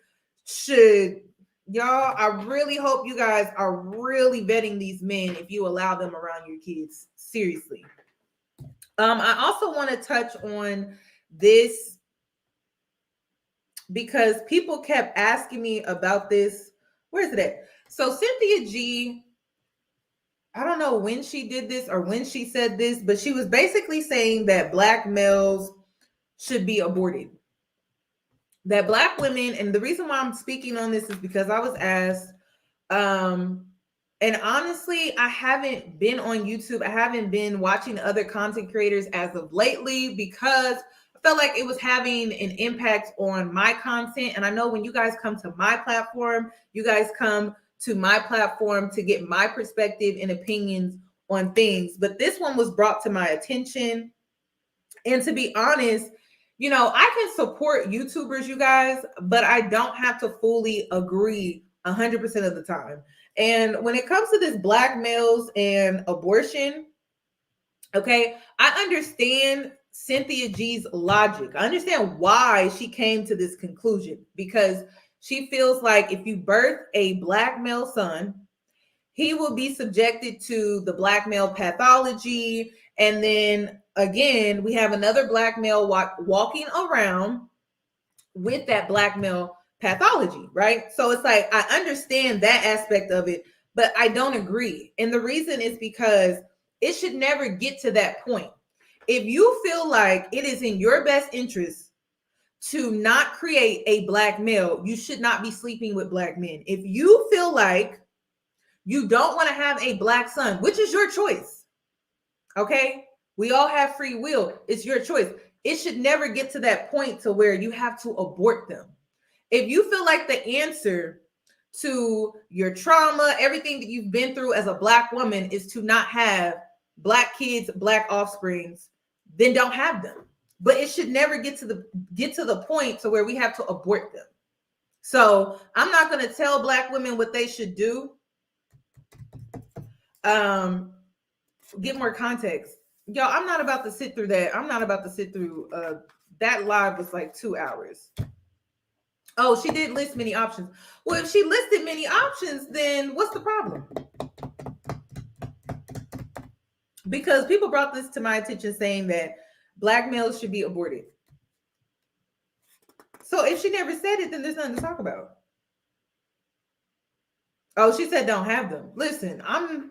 should, y'all, I really hope you guys are really vetting these men if you allow them around your kids. Seriously. I also want to touch on this because people kept asking me about this. Where is it at? So Cynthia G, I don't know when she did this or when she said this, but she was basically saying that Black males should be aborted. That Black women, and the reason why I'm speaking on this is because I was asked, and honestly, I haven't been on YouTube. I haven't been watching other content creators as of lately because I felt like it was having an impact on my content. And I know when you guys come to my platform, you guys come to my platform to get my perspective and opinions on things. But this one was brought to my attention. And to be honest, you know, I can support YouTubers, you guys, but I don't have to fully agree 100% of the time. And when it comes to this Black males and abortion, okay, I understand Cynthia G's logic. I understand why she came to this conclusion, because she feels like if you birth a Black male son, he will be subjected to the Black male pathology. And then again, we have another Black male walking around with that Black male pathology, right? So it's like, I understand that aspect of it, but I don't agree. And the reason is because it should never get to that point. If you feel like it is in your best interest to not create a Black male, you should not be sleeping with Black men. If you feel like you don't want to have a Black son, which is your choice, okay? We all have free will. It's your choice. It should never get to that point to where you have to abort them. If you feel like the answer to your trauma, everything that you've been through as a Black woman is to not have Black kids, Black offsprings, then don't have them. But it should never get to the point to where we have to abort them. So I'm not going to tell Black women what they should do. Get more context. Y'all, I'm not about to sit through that. I'm not about to sit through that live was like 2 hours. Oh, she did list many options. Well, if she listed many options, then what's the problem? Because people brought this to my attention saying that Black males should be aborted. So if she never said it, then there's nothing to talk about. Oh, she said don't have them. Listen, I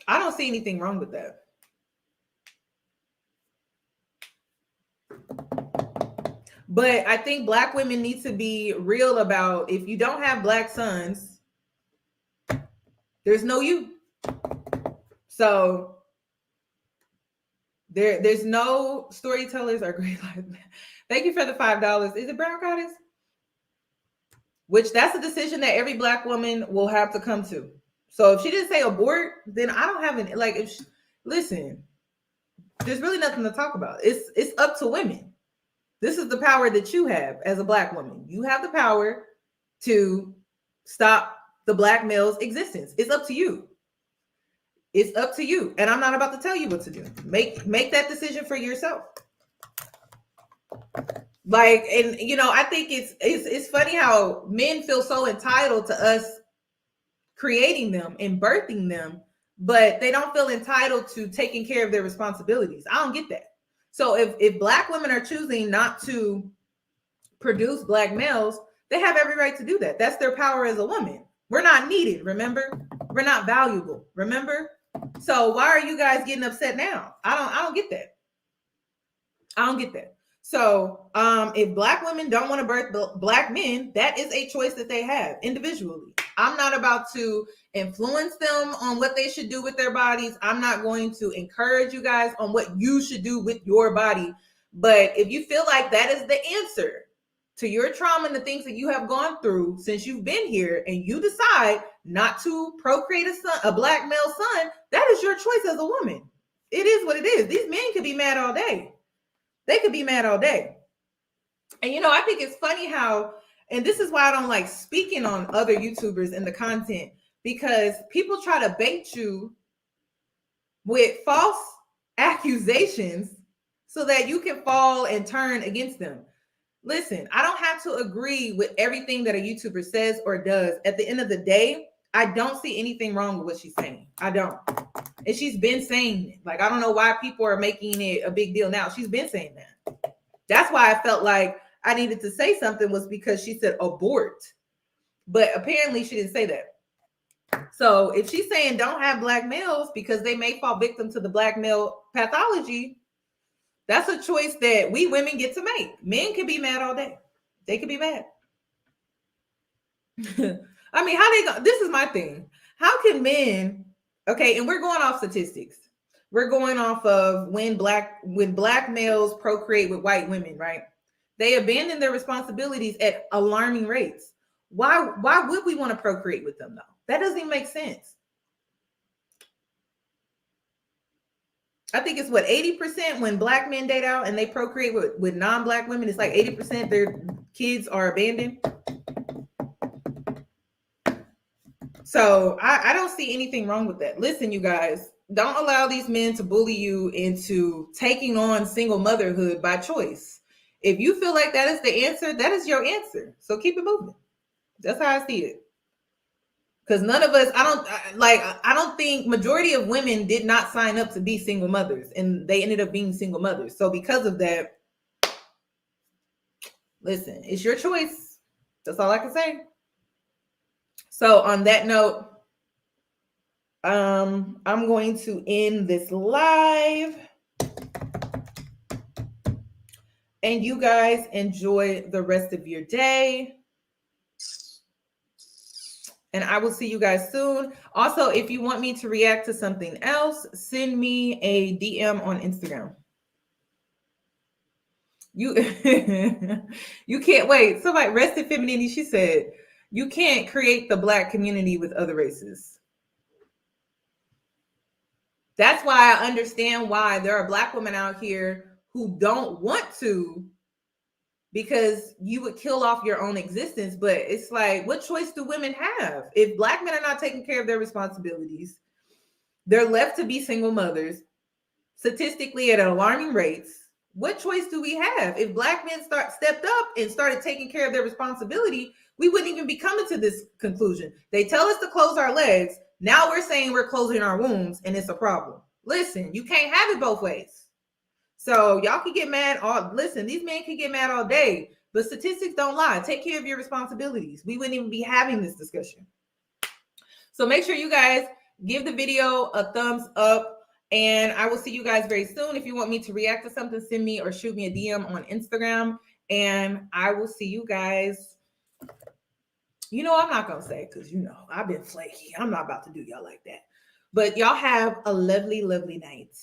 don't see anything wrong with that. But I think Black women need to be real about, if you don't have Black sons, there's no you. So there's no storytellers or great life. Thank you for the $5. Is it Brown Goddess? Which that's a decision that every Black woman will have to come to. So if she didn't say abort, then I don't have any, like, listen, there's really nothing to talk about. It's up to women. This is the power that you have as a Black woman. You have the power to stop the Black male's existence. It's up to you. It's up to you. And I'm not about to tell you what to do. Make that decision for yourself. Like, and you know, I think it's funny how men feel so entitled to us creating them and birthing them, but they don't feel entitled to taking care of their responsibilities. I don't get that. So if Black women are choosing not to produce Black males, they have every right to do that. That's their power as a woman. We're not needed, remember? We're not valuable, remember? So why are you guys getting upset now? I don't get that. I don't get that. So if Black women don't want to birth Black men, that is a choice that they have individually. I'm not about to influence them on what they should do with their bodies. I'm not going to encourage you guys on what you should do with your body. But if you feel like that is the answer to your trauma and the things that you have gone through since you've been here, and you decide not to procreate a Black male son, that is your choice as a woman. It is what it is. These men could be mad all day. They could be mad all day. And, you know, I think it's funny how, and this is why I don't like speaking on other YouTubers and the content, because people try to bait you with false accusations so that you can fall and turn against them. Listen, I don't have to agree with everything that a YouTuber says or does. At the end of the day, I don't see anything wrong with what she's saying. I don't. And she's been saying it. Like, I don't know why people are making it a big deal now. She's been saying that. That's why I felt like I needed to say something, was because she said abort. But apparently she didn't say that. So if she's saying don't have Black males because they may fall victim to the Black male pathology, that's a choice that we women get to make. Men can be mad all day. They can be mad. I mean, how they go? This is my thing. How can men, okay, and we're going off statistics. We're going off of when black males procreate with white women, right? They abandon their responsibilities at alarming rates. Why would we want to procreate with them though? That doesn't even make sense. I think it's what, 80% when Black men date out and they procreate with non-Black women, it's like 80% their kids are abandoned. So I don't see anything wrong with that. Listen, you guys, don't allow these men to bully you into taking on single motherhood by choice. If you feel like that is the answer, that is your answer. So keep it moving. That's how I see it. Because none of us, I don't think majority of women did not sign up to be single mothers, and they ended up being single mothers. So because of that, listen, it's your choice. That's all I can say. So on that note, I'm going to end this live. And you guys enjoy the rest of your day. And I will see you guys soon. Also, if you want me to react to something else, send me a DM on Instagram. You can't wait. Somebody, Rested Femininity, she said, you can't create the Black community with other races. That's why I understand why there are Black women out here who don't want to, because you would kill off your own existence. But it's like, what choice do women have? If Black men are not taking care of their responsibilities, they're left to be single mothers, statistically at alarming rates. What choice do we have? If Black men stepped up and started taking care of their responsibility, we wouldn't even be coming to this conclusion. They tell us to close our legs. Now we're saying we're closing our wombs and it's a problem. Listen, you can't have it both ways. So y'all can get mad. Listen, these men can get mad all day, but statistics don't lie. Take care of your responsibilities. We wouldn't even be having this discussion. So make sure you guys give the video a thumbs up, and I will see you guys very soon. If you want me to react to something, send me or shoot me a DM on Instagram, and I will see you guys. You know, I'm not going to say it because, you know, I've been flaky. I'm not about to do y'all like that. But y'all have a lovely, lovely night.